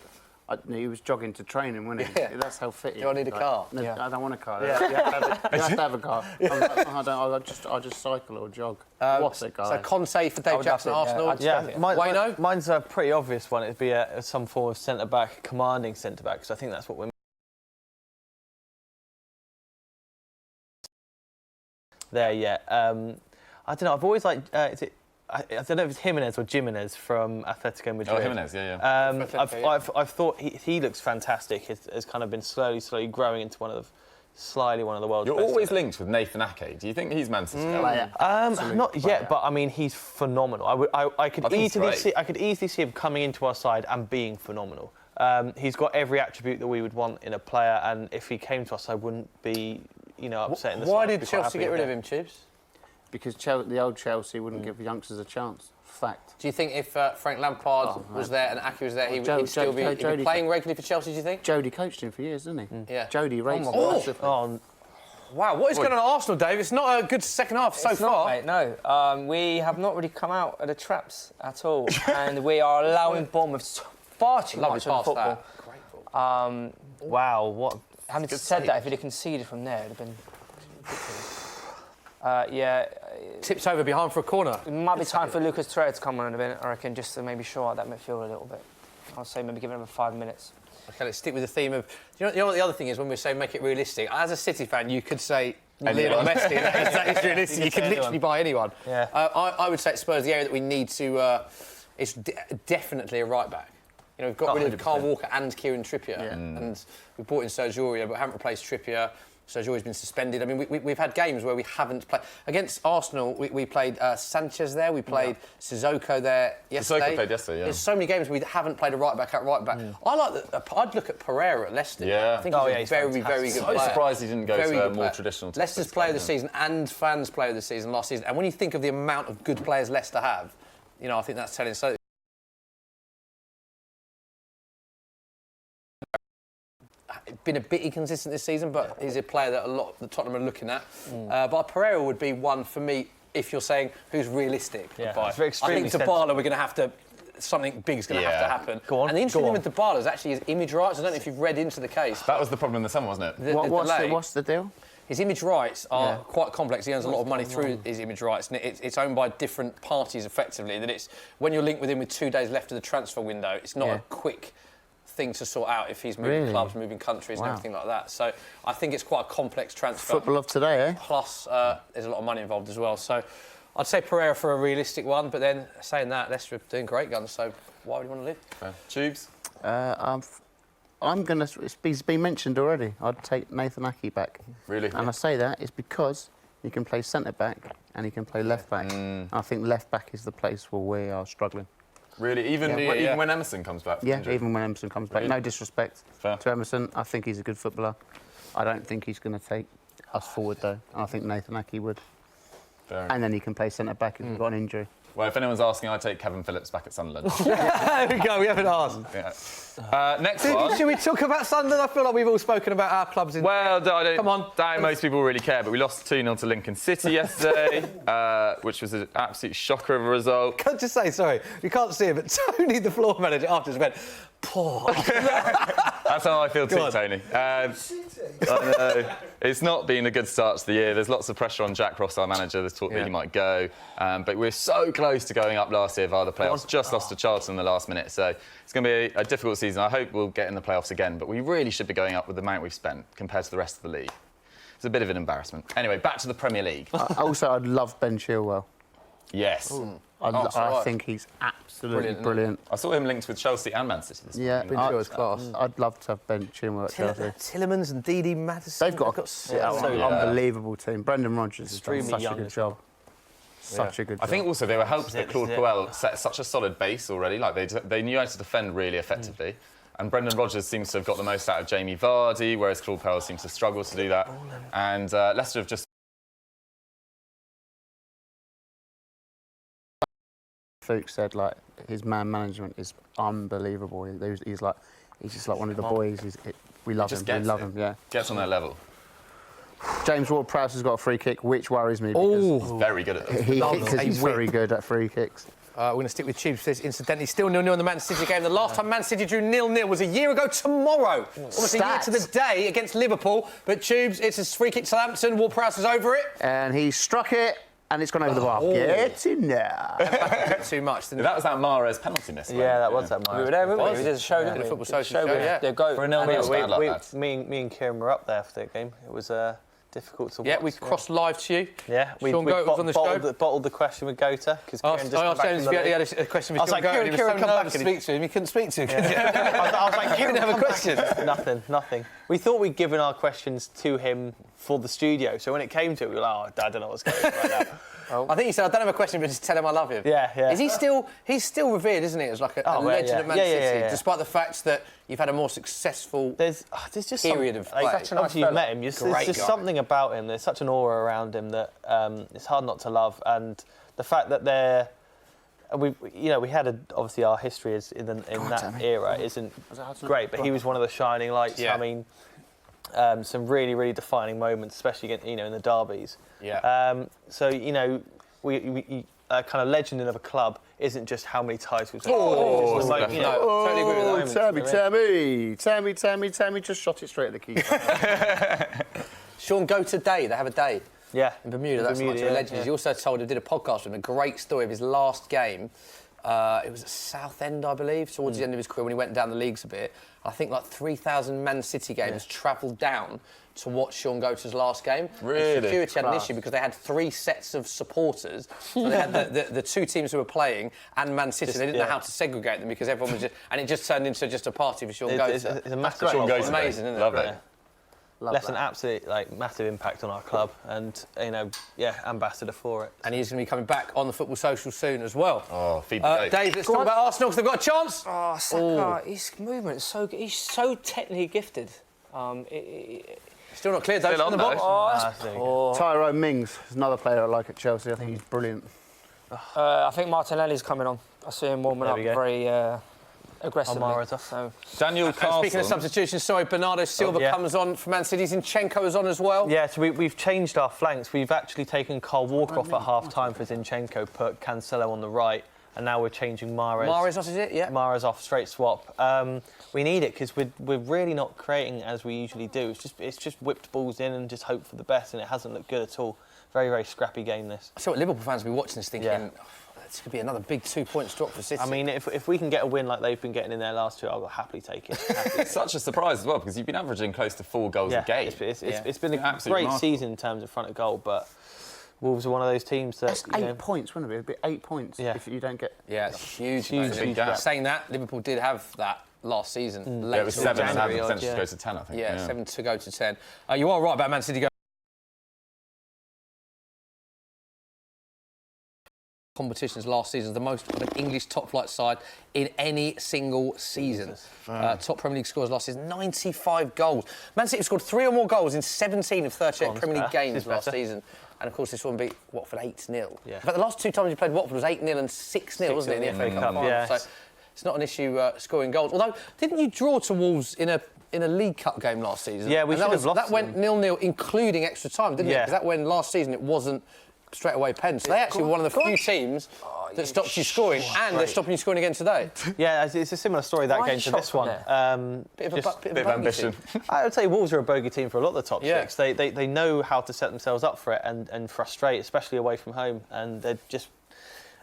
he was jogging to training, wasn't he? Yeah. That's how fit he is. Do I need a car? No, Yeah. I don't want a car. Yeah. You have to have a car. I just cycle or jog. What a guy. So Conte for Dave Jackson, love it, Arsenal. yeah. Wayno? Mine's a pretty obvious one. It'd be some form of centre-back, commanding centre-back, because I think that's what we're... There, yeah. I don't know, I've always liked... I don't know if it's Jimenez or Jimenez from Atletico Madrid. Oh, Jimenez, yeah. I've thought he looks fantastic. Has kind of been slowly growing into one of the world's You're best. always linked with Nathan Ake. Do you think he's Manchester? Not yet, but I mean he's phenomenal. I could easily see him coming into our side and being phenomenal. He's got every attribute that we would want in a player, and if he came to us, I wouldn't be, upset. Why did Chelsea get rid of him, Tubes? Because the old Chelsea wouldn't give youngsters a chance. Fact. Do you think if Frank Lampard was there and Ake was there, he'd still be playing regularly for Chelsea, do you think? Jody coached him for years, didn't he? Yeah. Jody rates him. Wow, what is going on at Arsenal, Dave? It's not a good second half so far. Mate, no, we have not really come out of the traps at all, and we are allowing Bournemouth far too much on football. Great football. Wow, what? Having said that, if he'd have conceded from there, it'd have been ridiculous. Tips over behind for a corner. It might be time for Lucas Torreira to come on in a minute, I reckon, just to maybe show out that midfield a little bit. I'll say maybe give it another 5 minutes. Okay, let's stick with the theme of... You know what the other thing is when we say make it realistic? As a City fan, you could say Lionel Messi. That is realistic. You can literally buy anyone. Yeah. I would say at Spurs, the area that we need to... is definitely a right-back. We've got rid of Kyle Walker and Kieran Trippier. And we brought in Serge Aurier, but haven't replaced Trippier. Serge Aurier's been suspended. I mean, we've had games where we haven't played. Against Arsenal, we played Sanchez there, we played Sissoko there yesterday. Sissoko played yesterday, yeah. There's so many games where we haven't played a right-back at right-back. I like that. I'd look at Pereira at Leicester. Yeah. I think he's a very, very good player. I'm surprised he didn't go Very to a good more player. traditional... Leicester's player of the season and fans' player of the season last season. And when you think of the amount of good players Leicester have, I think that's telling. So been a bit inconsistent this season, but he's a player that a lot of Tottenham are looking at. But Pereira would be one for me if you're saying who's realistic. Yeah, I it's think Dybala, we're going to have to... Something big's going to have to happen. Go on. And the interesting thing with Dybala is actually his image rights. I don't know if you've read into the case. That was the problem in the summer, wasn't it? What's the deal? His image rights are quite complex. He earns a lot of money through his image rights, and it's owned by different parties effectively. That it's when you're linked with him with 2 days left of the transfer window, it's not a quick thing to sort out if he's moving clubs, moving countries and everything like that. So I think it's quite a complex transfer. Football of today, eh? Plus, there's a lot of money involved as well. So I'd say Pereira for a realistic one, but then saying that, Leicester are doing great guns, so why would you want to leave? Tubes? I'm going to... It's been mentioned already. I'd take Nathan Ake back. Really? And I say that is because he can play centre-back and he can play left-back. I think left-back is the place where we are struggling. Really, even when Emerson comes back. Yeah, even when Emerson comes back. No disrespect to Emerson. I think he's a good footballer. I don't think he's going to take us forward though. I think Nathan Ake would. And then he can play centre back if we've got an injury. Well, if anyone's asking, I'd take Kevin Phillips back at Sunderland. There we go, we haven't asked. Next one. Should we talk about Sunderland? I feel like we've all spoken about our clubs. Well, I don't. Come on. Doubt most people really care, but we lost 2-0 to Lincoln City yesterday, which was an absolute shocker of a result. Can I just say, sorry, you can't see it, but Tony, the floor manager, afterwards went, poor. That's how I feel too, Tony. I know. It's not been a good start to the year. There's lots of pressure on Jack Ross, our manager. There's talk that he might go. But we're so close to going up last year via the playoffs. Just lost to Charlton in the last minute. So it's going to be a difficult season. I hope we'll get in the playoffs again. But we really should be going up with the amount we've spent compared to the rest of the league. It's a bit of an embarrassment. Anyway, back to the Premier League. Also, I'd love Ben Chilwell. Yes. I think he's absolutely brilliant. I saw him linked with Chelsea and Man City this morning. Ben Chilwell's class. I'd love to have Ben Chilwell at Chelsea. Tillemans and Didi Maddison. They've got an unbelievable team. Brendan Rodgers has done such a good job. Such a good job. I think also they were helped that Claude Puel set such a solid base already. Like they knew how to defend really effectively. And Brendan Rodgers seems to have got the most out of Jamie Vardy, whereas Claude Puel seems to struggle to do that. And Leicester have just... Fuchs said, like, his man management is unbelievable. He's just like one of the boys. We love him. We love him. Yeah. Gets on that level. James Ward-Prowse has got a free kick, which worries me. He's very good at it. He's very good at free kicks. We're going to stick with Tubes. Incidentally, still 0-0 in the Man City game. The last time Man City drew 0-0 was a year ago tomorrow. Almost a year to the day against Liverpool. But Tubes, it's a free kick to Southampton. Ward-Prowse is over it. And he struck it. And it's gone over the bar. Get in there. A bit too much, didn't it? That was that Mahrez penalty miss. Yeah, that was that Mahrez. We were there, weren't we? We did a show, didn't we? The football social show, yeah. Go. For a 0-0, me and Kieran were up there for that game. It was difficult to watch. Yeah, we crossed live to you. Yeah, we Sean Goat was on the show. Bottled the question with Gota because Kieran just I asked James if he had a question with Sean Goat. He was so nervous to speak to him. He couldn't speak to him. I was like, Kieran, have a question. Nothing. We thought we'd given our questions to him for the studio, so when it came to it, we were like, I don't know what's going on right now. I think he said, I don't have a question, but just tell him I love him. Yeah. Is he still... He's still revered, isn't he, as like a legend at Man City, despite the fact that you've had a more successful there's just period of play. Obviously, you've met him. There's just something about him. There's such an aura around him that it's hard not to love. And the fact that we had obviously our history in that era isn't great, but he was one of the shining lights. Yeah. I mean, some really, really defining moments, especially in the derbies. Yeah. So we kind of legend of a club isn't just how many titles. Totally agree with that. Tammy just shot it straight at the keeper. Sean, go today. They have a day. Yeah. In Bermuda. That's much of a legend. He also did a podcast with him, a great story of his last game. It was at Southend, I believe, towards the end of his career when he went down the leagues a bit. I think like 3,000 Man City games travelled down to watch Sean Gota's last game. Really? And security had an issue because they had 3 sets of supporters. So they had the 2 teams who were playing and Man City. They didn't know how to segregate them because everyone was just... And it just turned into just a party for Sean Gota. It's a massive Sean Gota. Amazing, isn't it? Love it. Left an absolute massive impact on our club, and ambassador for it. And he's going to be coming back on the Football Social soon as well. Oh, feed the goat. Dave, let's talk about Arsenal because they've got a chance. Oh, Saka, his movement is so good. He's so technically gifted. Still not clear, though. Still on the box. Tyrone Mings is another player I like at Chelsea. I think he's brilliant. I think Martinelli's coming on. I see him warming up very aggressively. So. Daniel Castle. Speaking of substitutions, Bernardo Silva comes on for Man City. Zinchenko is on as well. Yeah, so we've changed our flanks. We've actually taken Kyle Walker off at half-time for Zinchenko, put Cancelo on the right, and now we're changing Mahrez. Mahrez off, is it? Yeah. Mahrez off, straight swap. We need it because we're really not creating as we usually do. It's just whipped balls in and just hope for the best, and it hasn't looked good at all. Very, very scrappy game, this. I saw what Liverpool fans will be watching this thinking... This could be another big 2-point drop for City. I mean, if we can get a win like they've been getting in their last 2, I'll happily take it. It's such a surprise as well because you've been averaging close to 4 goals a game. It's been a great season in terms of front of goal, but Wolves are one of those teams that... That's 8 points, wouldn't it? It'd be 8 points if you don't get... Yeah, it's huge gap. Saying that, Liverpool did have that last season. It was 7 and had the potential to go to 10, I think. Yeah, 7 to go to 10. You are right about Man City going competitions last season, the most of an English top-flight side in any single season. Top Premier League scores last season, 95 goals. Man City scored 3 or more goals in 17 of 38 Premier League games last season. And, of course, this one beat Watford 8-0. Yeah. But the last 2 times you played Watford was 8-0 and 6-0, wasn't it, in the FA Cup? Yeah. So it's not an issue scoring goals. Although, didn't you draw to Wolves in a League Cup game last season? Yeah, we should have lost That went 0-0, including extra time, didn't it? Because that went last season, it wasn't straight away pens. So they actually were one of the few teams that stopped you scoring, and they're stopping you scoring again today. Yeah, it's a similar story, that game, to this one. Bit of ambition. I would say Wolves are a bogey team for a lot of the top six. They know how to set themselves up for it and frustrate, especially away from home. And they're just...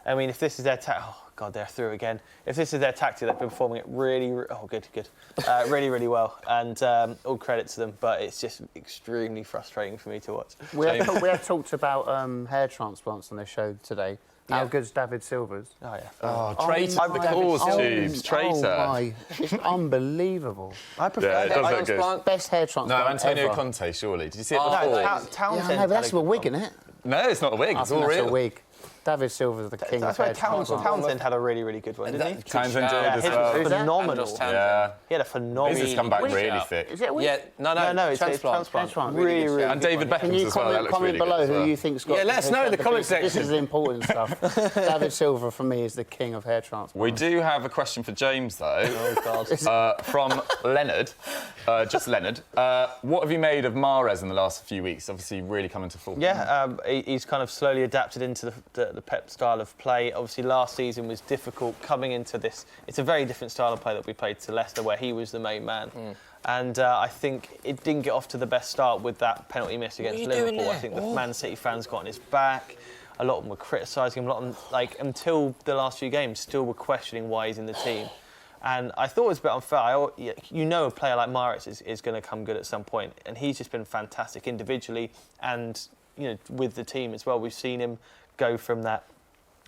I mean, if this is their oh God, they're through again. If this is their tactic, they've been performing it really really well, and all credit to them. But it's just extremely frustrating for me to watch. We have talked about hair transplants on this show today. How good's David Silva's? Oh yeah. Oh, traitor, the cause tubes, traitor. Oh my, it's unbelievable. I prefer Yeah, it does look good. transplant. Best hair transplant No, Antonio ever. Conte, surely. Did you see it No, before? Townsend. Yeah, no, but that's a wig, isn't it? No, it's not a wig. I It's think all that's real. a wig. David Silva's the king That's of why hair transplants. Townsend had a really good one, didn't he? Townsend did Yeah, as his well. was phenomenal. Yeah. He had a phenomenal. His has come back really thick. Is it a wig? Yeah, no, it's transplant. transplant. Really good. And David Can Beckham's you as well. That looks comment really below good as well. who you think's got? Yeah, let us know in the comment This section. is the important stuff. David Silva, for me, is the king of hair transplants. We do have a question for James, though. Oh God. From Leonard, just Leonard. What have you made of Mahrez in the last few weeks? Obviously, really coming to full. Yeah, he's kind of slowly adapted into the Pep style of play. Obviously, last season was difficult coming into this. It's a very different style of play that we played to Leicester, where he was the main man. And I think it didn't get off to the best start with that penalty miss against Liverpool. I think the Man City fans got on his back. A lot of them were criticising him. A lot of them, until the last few games, still were questioning why he's in the team. And I thought it was a bit unfair. A player like Mahrez is going to come good at some point, and he's just been fantastic individually and with the team as well. We've seen him go from that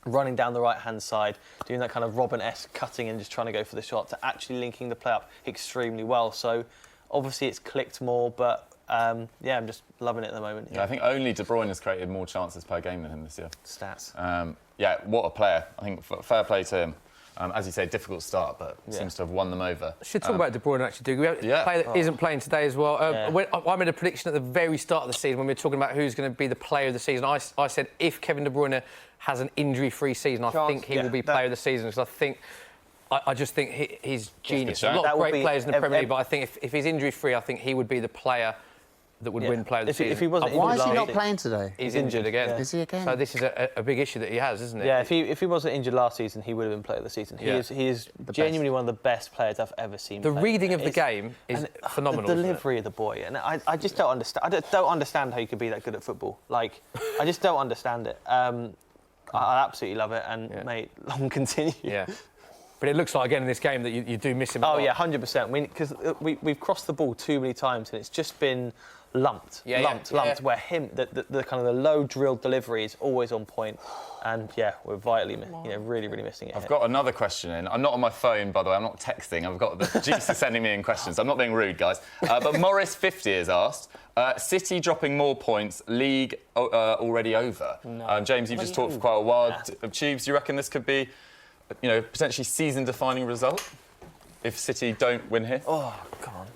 running down the right-hand side, doing that kind of Robin-esque cutting and just trying to go for the shot, to actually linking the play up extremely well. So obviously it's clicked more, but I'm just loving it at the moment. Yeah, I think only De Bruyne has created more chances per game than him this year. Stats. What a player. I think fair play to him. As you say, difficult start, but seems to have won them over. Should talk about De Bruyne, actually, do we? We have a player that isn't playing today as well. I made a prediction at the very start of the season when we were talking about who's going to be the player of the season. I said if Kevin De Bruyne has an injury-free season, I think he will be player of the season, because I just think he's genius. A lot of great players in the Premier League, but I think if he's injury-free, I think he would be the player that would win player of the season. If he wasn't Why is he not playing today? He's injured again. Is he again? So this is a big issue that he has, isn't it? Yeah, if he wasn't injured last season, he would have been player of the season. He is genuinely one of the best players I've ever seen. The reading of the game is phenomenal. The delivery of the boy, and I just don't understand. I don't understand how you could be that good at football. I just don't understand it. I absolutely love it, and mate, long continue. Yeah. But it looks like, again, in this game that you do miss him a lot. Oh, yeah, 100%. Because we've crossed the ball too many times, and it's just been lumped, where the kind of the low drilled delivery is always on point. And, we're vitally, really, really missing it. I've got another question in. I'm not on my phone, by the way. I'm not texting. I've got the Juice is sending me in questions. I'm not being rude, guys. But Morris50 has asked, City dropping more points, league already over. No. James, you've just talked for quite a while. Tubes, do you reckon this could be, potentially season-defining result if City don't win here? Oh, come on.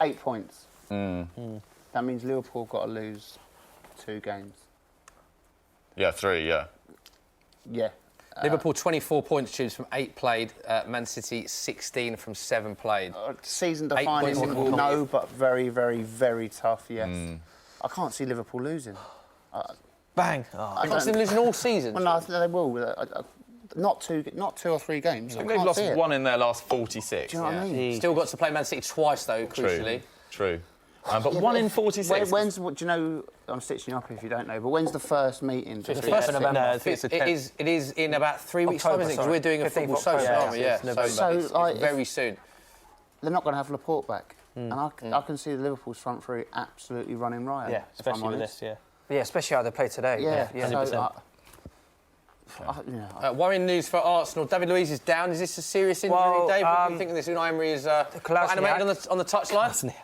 8 points. That means Liverpool have got to lose 2 games. Yeah, 3, yeah. Yeah. Liverpool 24 points, Tubes, from 8 played. Man City 16 from 7 played. Season defining, no, but very, very, very tough, yes. I can't see Liverpool losing. Bang! I can't see them losing all season. Well, no, they will. Not 2 or 3 games. I think they've lost one in their last 46. Do you know what I mean? Still got to play Man City twice, though, crucially. True. But 1 in 46. When's, do you know, I'm stitching you up if you don't know, but when's the first meeting? The first of November. No, it is in about 3 weeks' time, isn't it? Because we're doing a football social, aren't we? Yeah. So it's very soon. They're not going to have Laporte back. And I can see the Liverpool's front three absolutely running riot. Yeah, especially with this, Yeah, especially how they play today. Yeah, 100%. Worrying news for Arsenal. David Luiz is down. Is this a serious injury, Dave? What do you think of this? Unai Emery is animated on the touchline?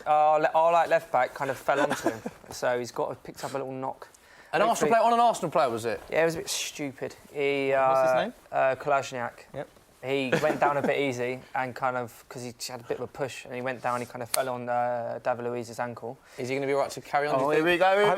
Our left back kind of fell onto him, so he's picked up a little knock. An Arsenal player on an Arsenal player, was it? Yeah, it was a bit stupid. What's his name? Kolasinac. Yep. He went down a bit easy and kind of, because he had a bit of a push and he went down, he kind of fell on David Luiz's ankle. Is he going to be all right to carry on? Oh, here we go.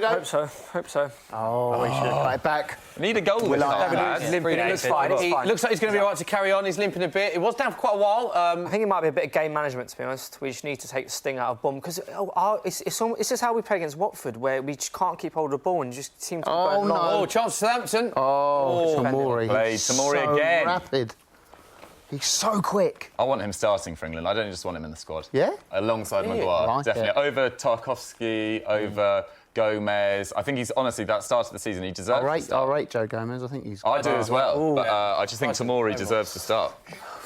Hope so. Oh, we should have got it back. Need a goal this time, lads. Limping. It looks fine. He looks like he's going to be all right to carry on. He's limping a bit. It was down for quite a while. I think it might be a bit of game management, to be honest. We just need to take the sting out of Bournemouth, because it's just how we play against Watford, where we just can't keep hold of the ball and just seem to go long. Oh, chance for Southampton. Tomori. Played Tomori again. Rapid. He's so quick. I want him starting for England. I don't just want him in the squad. Yeah? Alongside Maguire, Like definitely. Over Tarkowski, over Gomez. I think he's, honestly, that start of the season, he deserves I'll rate Joe Gomez. I think he's... I do as well, but I just think Tomori deserves to start.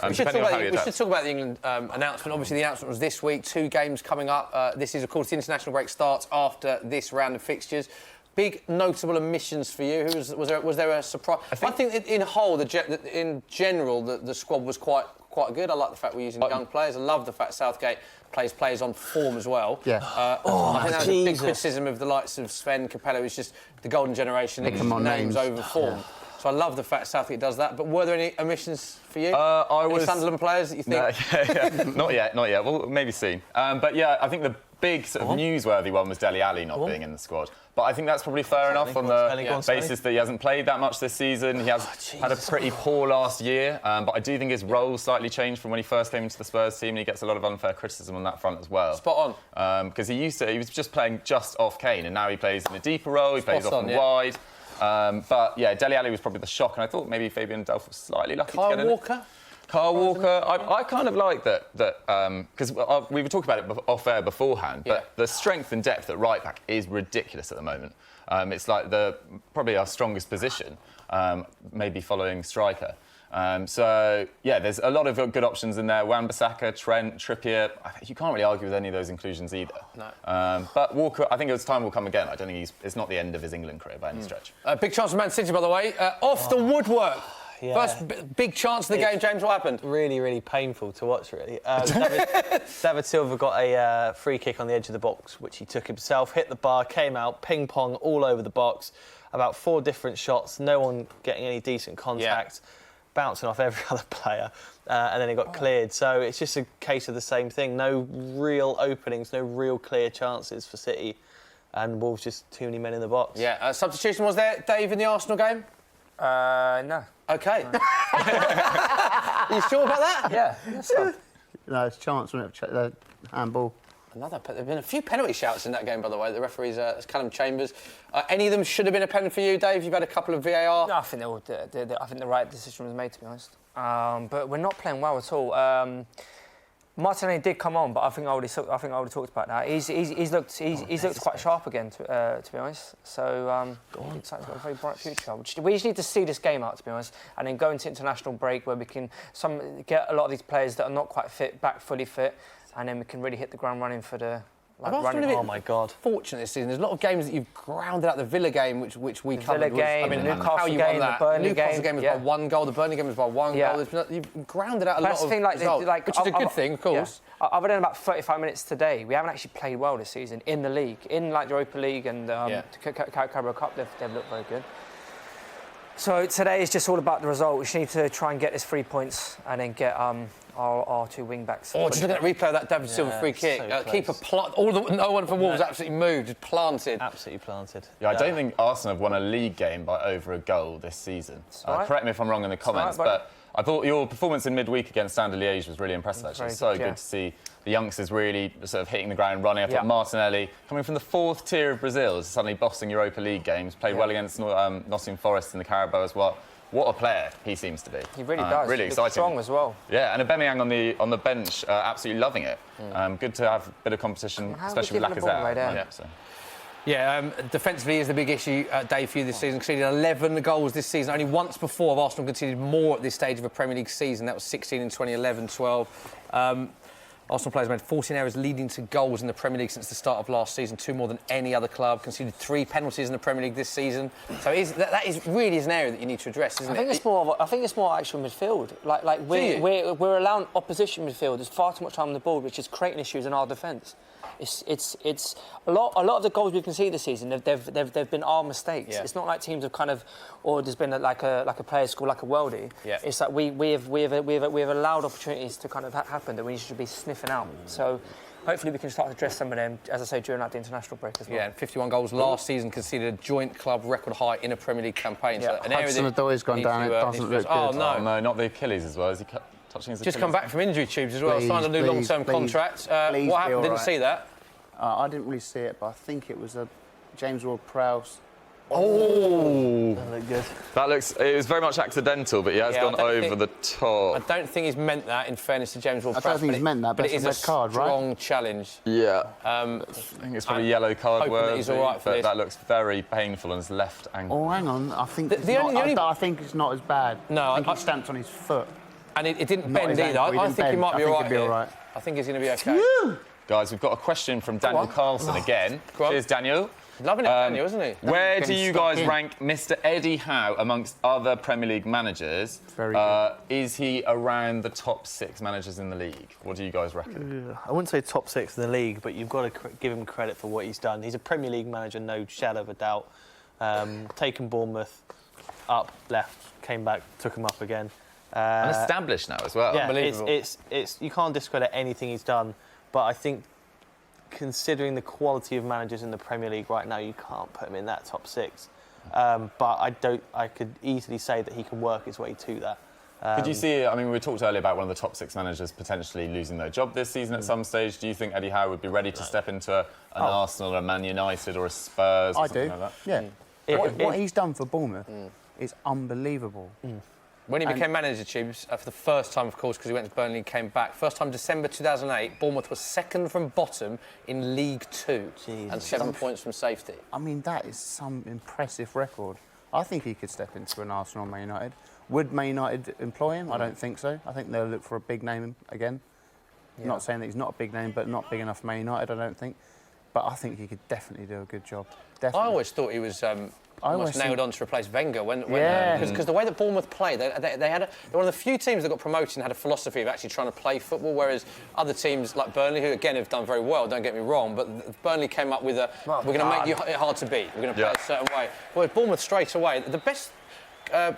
We should talk about the England announcement. Obviously, the announcement was this week. 2 games coming up. This is, of course, the international break starts after this round of fixtures. Big notable omissions for you. Was there a surprise? I think in general, the squad was quite good. I like the fact we're using young players. I love the fact Southgate plays players on form as well. Yeah. I think that was a big criticism of the likes of Sven Capello. It's just the golden generation. Names over form. So I love the fact Southgate does that. But were there any omissions for you? Any Sunderland players that you think? Not yet. Well, maybe soon. But yeah, I think the big sort of newsworthy one was Dele Alli not being in the squad. But I think that's probably fair enough on the basis that he hasn't played that much this season. He has had a pretty poor last year, but I do think his role slightly changed from when he first came into the Spurs team, and he gets a lot of unfair criticism on that front as well. Spot on. Because he was just playing just off Kane, and now he plays in a deeper role, he plays off and wide. But yeah, Dele Alli was probably the shock, and I thought maybe Fabian Delph was slightly lucky to get in. Kyle Walker, I kind of like that because we were talking about it off air beforehand, but the strength and depth at right back is ridiculous at the moment. It's like probably our strongest position, maybe following striker. So yeah, there's a lot of good options in there. Wan-Bissaka, Trent, Trippier. You can't really argue with any of those inclusions either. No. But Walker, I think his time will come again. I don't think it's not the end of his England career by any stretch. Big chance for Man City, by the way. Off the woodwork. Yeah. First big chance of the game, James. What happened? Really, really painful to watch, really. David Silva got a free kick on the edge of the box, which he took himself, hit the bar, came out, ping-pong all over the box. About 4 different shots, no one getting any decent contact, bouncing off every other player, and then it got cleared. So it's just a case of the same thing. No real openings, no real clear chances for City, and Wolves just too many men in the box. Yeah, substitution was there, Dave, in the Arsenal game? No. OK. You sure about that? Yeah. No, it's chance, wasn't it? The handball. There have been a few penalty shouts in that game, by the way. The referee's Callum Chambers. Any of them should have been a penalty for you, Dave? You've had a couple of VAR. No, I think I think the right decision was made, to be honest. But we're not playing well at all. Martinelli did come on, but I think I already talked about that. He's looked quite sharp again, to be honest. So he's got a very bright future. We just need to see this game out, to be honest, and then go into international break where we can get a lot of these players that are not quite fit back fully fit, and then we can really hit the ground running for the. Oh my God! Fortunate this season. There's a lot of games that you've grounded out. The Villa game, which we covered. Villa game, the Newcastle game, the Burnley game. Newcastle game was by 1 goal. The Burnley game was by 1 goal. You've grounded out a lot of results, which is a good thing, of course. Yeah. Other than about 35 minutes today, we haven't actually played well this season in the league. In like the Europa League and Carabao Cup, they've looked very good. So today is just all about the result. We just need to try and get this 3 points and then get our 2 wing backs. Oh, just look at that replay of that David Silva free kick. Keeper no one from Wolves absolutely moved, just planted. Absolutely planted. Yeah, I don't think Arsenal have won a league game by over a goal this season. Correct me if I'm wrong in the comments, but I thought your performance in midweek against Standard Liège was really impressive, actually. So good to see the youngsters really sort of hitting the ground running. I thought Martinelli, coming from the 4th tier of Brazil, is suddenly bossing Europa League games, played well against Nottingham Forest in the Carabao as well. What a player he seems to be. He really does. Really exciting. Strong as well. Yeah, and Aubameyang on the bench, absolutely loving it. Good to have a bit of competition, especially with Lacazette. Defensively is the big issue, Dave, for you this season. Conceded 11 goals this season. Only once before have Arsenal conceded more at this stage of a Premier League season. That was 16 in 2011-12. Arsenal players made 14 errors leading to goals in the Premier League since the start of last season, 2 more than any other club. Conceded 3 penalties in the Premier League this season. So that is really an area that you need to address, isn't it? I think it's more actual midfield. We're allowing opposition midfielders far too much time on the ball, which is creating issues in our defence. It's a lot of the goals we've conceded this season. They've been our mistakes. Yeah. It's not like teams have kind of, or there's been like a player score like a worldie. Yeah. It's like we have allowed opportunities to kind of happen that we should be sniffing out. So hopefully we can start to address some of them, as I say, during the international break as well. Yeah, and 51 goals last season, conceded a joint club record high in a Premier League campaign. Yeah. So an area Hudson-Odoi's gone down. It doesn't look good. Oh no, No, not the Achilles as well. Is he touching his Achilles? just come back from injury tubes as well. Please, Signed a new please, long-term please, contract. please What be happened? all Didn't right. see that. I didn't really see it, but I think it was a James Ward-Prowse. Oh, That looked good. It was very much accidental, but he has gone over the I top. don't think he's meant that. In fairness to James Ward-Prowse, I don't think he's meant that, but it is it's a a red card, right? strong challenge. Yeah. I think it's probably yellow card hoping that worthy, he's all right for but this. that looks very painful on his left ankle. Oh, hang on. I think The I think it's not as bad. No, I think I- he stamped on his foot. And it didn't Not bend his either. ankle, he I didn't think he bend. might be I all think right he'll be here. all right. I think he's going to be okay. Guys, we've got a question from Daniel Carlson again. Go on. Cheers, Daniel. Loving it, Daniel, isn't he? Where do Getting you stuck guys in. rank Mr. Eddie Howe amongst other Premier League managers? Very good. Is he around the top 6 managers in the league? What do you guys reckon? I wouldn't say top 6 in the league, but you've got to give him credit for what he's done. He's a Premier League manager, no shadow of a doubt. Taken Bournemouth up, left, came back, took him up again. And established now as well. Yeah, Unbelievable. it's you can't discredit anything he's done, but I think considering the quality of managers in the Premier League right now, you can't put him in that top 6. But I could easily say that he can work his way to that. Could you see, I mean, we talked earlier about one of the top 6 managers potentially losing their job this season at some stage. Do you think Eddie Howe would be ready to step into an Arsenal or a Man United or a Spurs or I something do. like that? Yeah. What he's done for Bournemouth is unbelievable. When he became manager, Tubes, for the first time, of course, because he went to Burnley and came back. First time, December 2008, Bournemouth was second from bottom in League Two and 7 points from safety. I mean, that is some impressive record. I think he could step into an Arsenal or Man United. Would Man United employ him? I don't think so. I think they'll look for a big name again. Not saying that he's not a big name, but not big enough for Man United, I don't think. But I think he could definitely do a good job. Definitely. I always thought he was almost nailed on to replace Wenger because the way that Bournemouth play, they're one of the few teams that got promoted and had a philosophy of actually trying to play football, whereas other teams like Burnley, who again have done very well, don't get me wrong, but Burnley came up with we're going to make it hard to beat. We're going to play a certain way. Whereas Bournemouth straight away, the best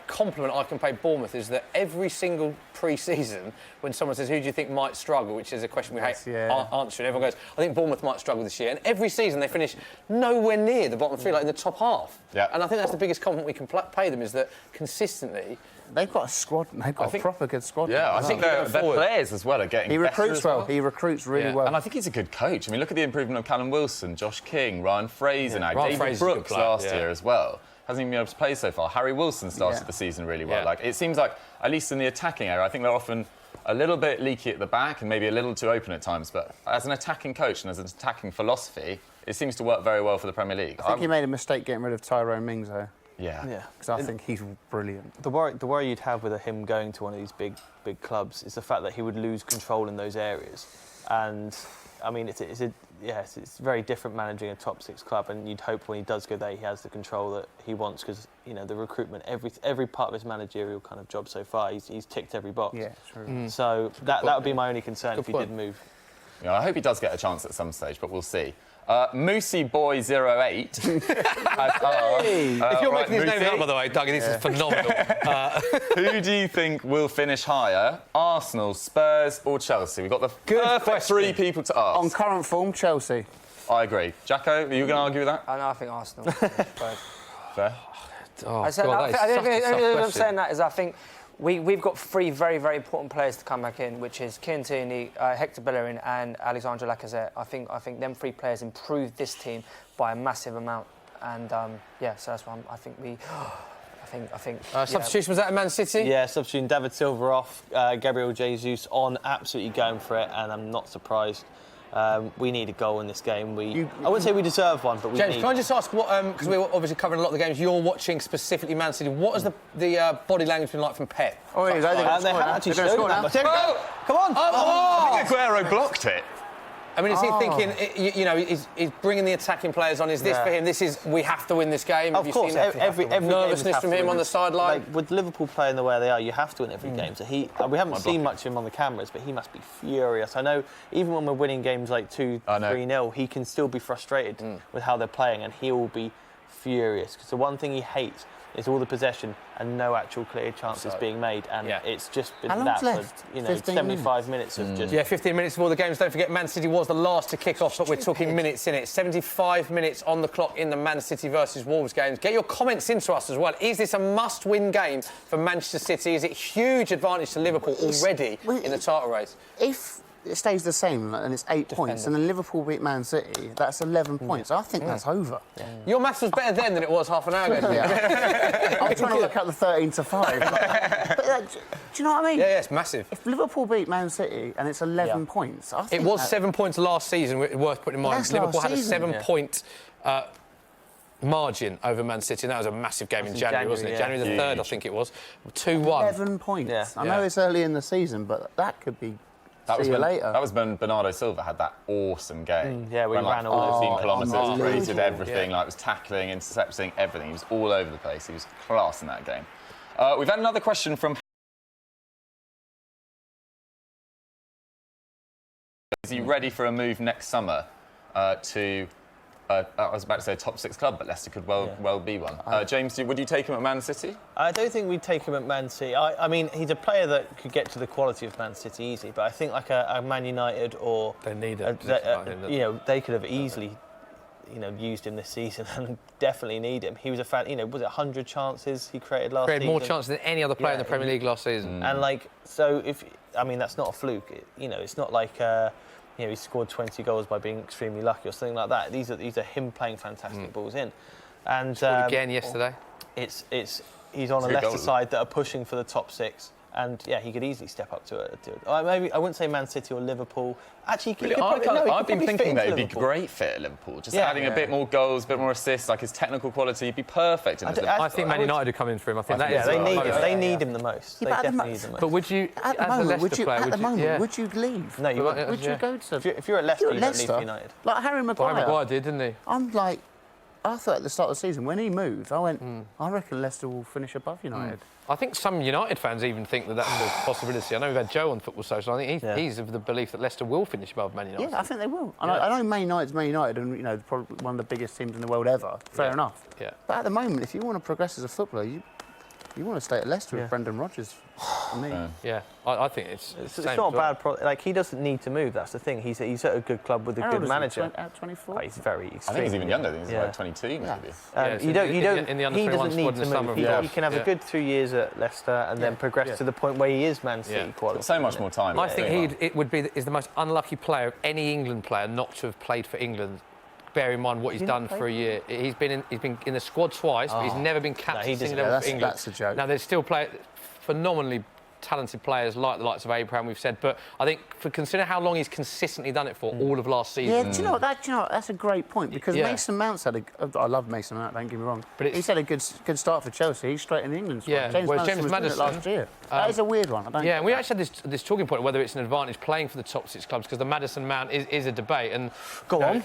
compliment I can pay Bournemouth is that every single pre-season, when someone says, who do you think might struggle, which is a question we hate answering, everyone goes, I think Bournemouth might struggle this year. And every season they finish nowhere near the bottom three, like in the top half. Yeah. And I think that's the biggest compliment we can pay them, is that consistently... They've got a squad. They've got a proper good squad. Yeah, I think their players as well are getting He better recruits as well. well. He recruits really well. And I think he's a good coach. I mean, look at the improvement of Callum Wilson, Josh King, Ryan Fraser now, Ryan David Fraser's a good Brooks player, last year as well. Hasn't even been able to play so far. Harry Wilson started the season really well. Yeah. Like, it seems like, at least in the attacking area, I think they're often a little bit leaky at the back and maybe a little too open at times. But as an attacking coach and as an attacking philosophy, it seems to work very well for the Premier League. I think he made a mistake getting rid of Tyrone Mings, though. Yeah. Because I think he's brilliant. The worry you'd have with him going to one of these big clubs is the fact that he would lose control in those areas. And I mean, it's very different managing a top 6 club, and you'd hope when he does go there, he has the control that he wants, because the recruitment, every part of his managerial kind of job so far, he's ticked every box. Yeah, true. So that would be my only concern if he did move. Yeah, I hope he does get a chance at some stage, but we'll see. Moosey Boy 08 has asked, if you're making his name Moosey, up, by the way, Doug, this is phenomenal. who do you think will finish higher, Arsenal, Spurs or Chelsea? We've got the perfect 3 people to ask. On current form, Chelsea. I agree. Jacko, are you going to argue with that? I think Arsenal. Fair. I'm saying that is I think we've got 3 very, very important players to come back in, which is Kieran Tierney, Hector Bellerin and Alexandre Lacazette. I think them 3 players improved this team by a massive amount. And, so that's why I think Substitution, was that at Man City? Yeah, substituting David Silva off, Gabriel Jesus on, absolutely going for it, and I'm not surprised. We need a goal in this game. I wouldn't say we deserve one, but we James, need... can I just ask, because we're obviously covering a lot of the games, you're watching specifically Man City. What has the body language been like from Pep? Oh, yeah, they have actually shown that. Come on! I think Aguero blocked it. I mean, is he thinking, you know, he's bringing the attacking players on? Is this for him? We have to win this game? Of course, every nervousness from him on the sideline? Like, with Liverpool playing the way they are, you have to win every game. So we haven't seen much of him on the cameras, but he must be furious. I know even when we're winning games like 2-3-0, he can still be frustrated with how they're playing, and he will be furious. Because the one thing he hates is all the possession and no actual clear chances being made, and it's just been that for 75 minutes of just... Yeah, 15 minutes of all the games. Don't forget, Man City was the last to kick off, but we're talking minutes in it. 75 minutes on the clock in the Man City versus Wolves games. Get your comments into us as well. Is this a must-win game for Manchester City? Is it huge advantage to Liverpool already in the title race? If it stays the same and it's 8 points, and then Liverpool beat Man City, that's 11 poins. I think that's over. Your maths was better then than it was half an hour ago. I'm trying to look up the 13-5. But, do you know what I mean? Yeah, it's massive. If Liverpool beat Man City and it's 11 points, I think it was 7 points last season. Worth putting in mind. That's Liverpool had a last season, 7-point margin over Man City, and that was a massive game in January, wasn't it? January the 3rd, I think it was. 2-1. 11 points. I know it's early in the season, but that could be. That was when Bernardo Silva had that awesome game. We ran all 15 kilometres, created cool. everything, like was tackling, intercepting, everything. He was all over the place. He was class in that game. We've had another question from... Is he ready for a move next summer to... I was about to say a top 6 club, but Leicester could well be one. James, would you take him at Man City? I don't think we'd take him at Man City. I mean, he's a player that could get to the quality of Man City easily, but I think like a Man United or... They need you know, they could have easily, you know, used him this season and definitely need him. He was a fan, you know, was it 100 chances he created last season? More chances than any other player in the Premier League last season. And like, so I mean, that's not a fluke. You know, it's not like... you know, he scored 20 goals by being extremely lucky or something like that. These are him playing fantastic balls in. And again yesterday. He's on a Leicester side that are pushing for the top 6. And he could easily step up to it. Maybe I wouldn't say Man City or Liverpool. Actually, I've been thinking that he'd be a great fit at Liverpool. Just adding a bit more goals, a bit more assists, like his technical quality, he'd be perfect. I think Man United would come in for him. I think they need him the most. They definitely need him the most. But would you, at the moment, would you leave? No, you wouldn't. Would you go to? If you're at Leicester, you don't leave United. Like Harry Maguire. Harry Maguire did, didn't he? I'm like, I thought at the start of the season when he moved, I went, I reckon Leicester will finish above United. I think some United fans even think that that's a possibility. I know we've had Joe on Football Social. I think he's of the belief that Leicester will finish above Man United. Yeah, I think they will. And I know Man United's Man United, and you know, probably one of the biggest teams in the world ever. Fair enough. Yeah. But at the moment, if you want to progress as a footballer, you want to stay at Leicester with Brendan Rodgers. For me. Yeah, I think it's not a bad. Like he doesn't need to move. That's the thing. He's at a good club with a good manager. At 24. He's very. I think he's even younger. I think he's like 22 maybe. He doesn't need to move. He can have a good 2 years at Leicester and then progress to the point where he is Man City quality. So much more time. I think is the most unlucky player of any England player not to have played for England. Bear in mind what he's done for a year. He's been in the squad twice, but he's never been captain for England. That's a joke. Now there's still phenomenally talented players like the likes of Abraham, we've said, but I think consider how long he's consistently done it for all of last season. Yeah, do you know what? That's a great point because Mason Mount's had I love Mason Mount, don't get me wrong, but he's had a good start for Chelsea. He's straight in the England squad. Yeah, James Maddison was last year. That is a weird one. And we actually had this talking point whether it's an advantage playing for the top 6 clubs because the Maddison Mount is a debate. And go on.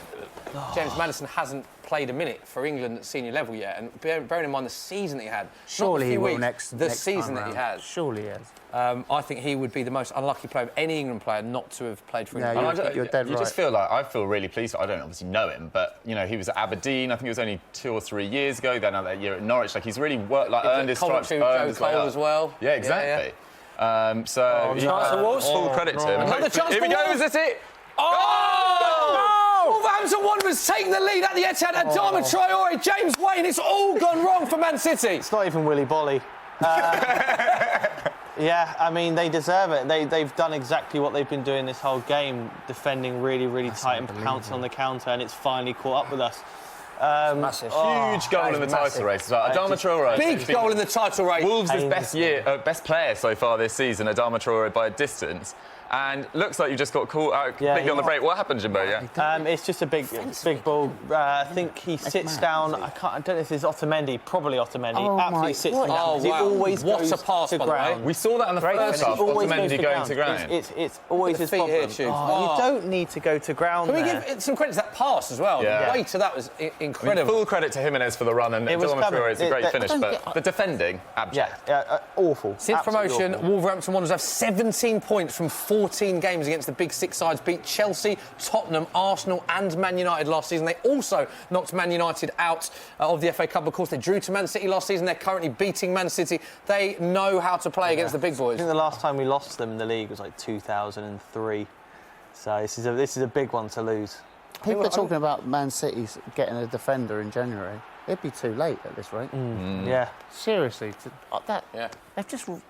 James Maddison hasn't played a minute for England at senior level yet, and bearing in mind the season that he had, surely he will next season time that he has. Surely he has. I think he would be the most unlucky player of any England player not to have played for England. You're dead right. You just feel like I feel really pleased. I don't obviously know him, but you know he was at Aberdeen. I think it was only 2 or 3 years ago. Then that year at Norwich, like he's really worked, like earned his stripes, earned his way up as well. Yeah, exactly. Chance for Wolves. Full credit to him. Another chance for Wolves. Is it? Wolverhampton Wanderers take the lead at the Etihad. Adama Traore, James Wayne. It's all gone wrong for Man City. It's not even Willy Bolly. Yeah, I mean, they deserve it. They've done exactly what they've been doing this whole game, defending really, really tight and pouncing on the counter, and it's finally caught up with us. Massive. Huge goal in the title race. Adama Traore. Big goal in the title race. Wolves' best player so far this season, Adama Traore, by a distance. And looks like you just got caught out completely on the break. What happened, Jimbo? Yeah. It's just a big ball. I think he sits down. I don't know if it's Otamendi. Probably Otamendi. Oh Absolutely sits him down. Oh, He wow. always What goes a pass, to by the way. ground. We saw that in the first half. He always goes Otamendi going to ground. It's always his feet problem. here, Tubes. You don't need to go to ground. Can we there. give some credit to that pass as well? Yeah. The weight of that was incredible. I mean, full credit to Jimenez for the run and It was Dylan coming. Fury. It's a great finish, don't but get- the defending, abject. Awful. Since Absolutely promotion, awful. Wolverhampton Wanderers have 17 points from 14 games against the big six sides, beat Chelsea, Tottenham, Arsenal and Man United last season. They also knocked Man United out of the FA Cup. Of course, they drew to Man City last season. They're currently beating Man City. They know how to play against the big I boys. think the last time we lost them in the league was like 2003. So this is a big one to lose. People are talking about Man City getting a defender in January. It'd be too late at this rate. Yeah. Seriously,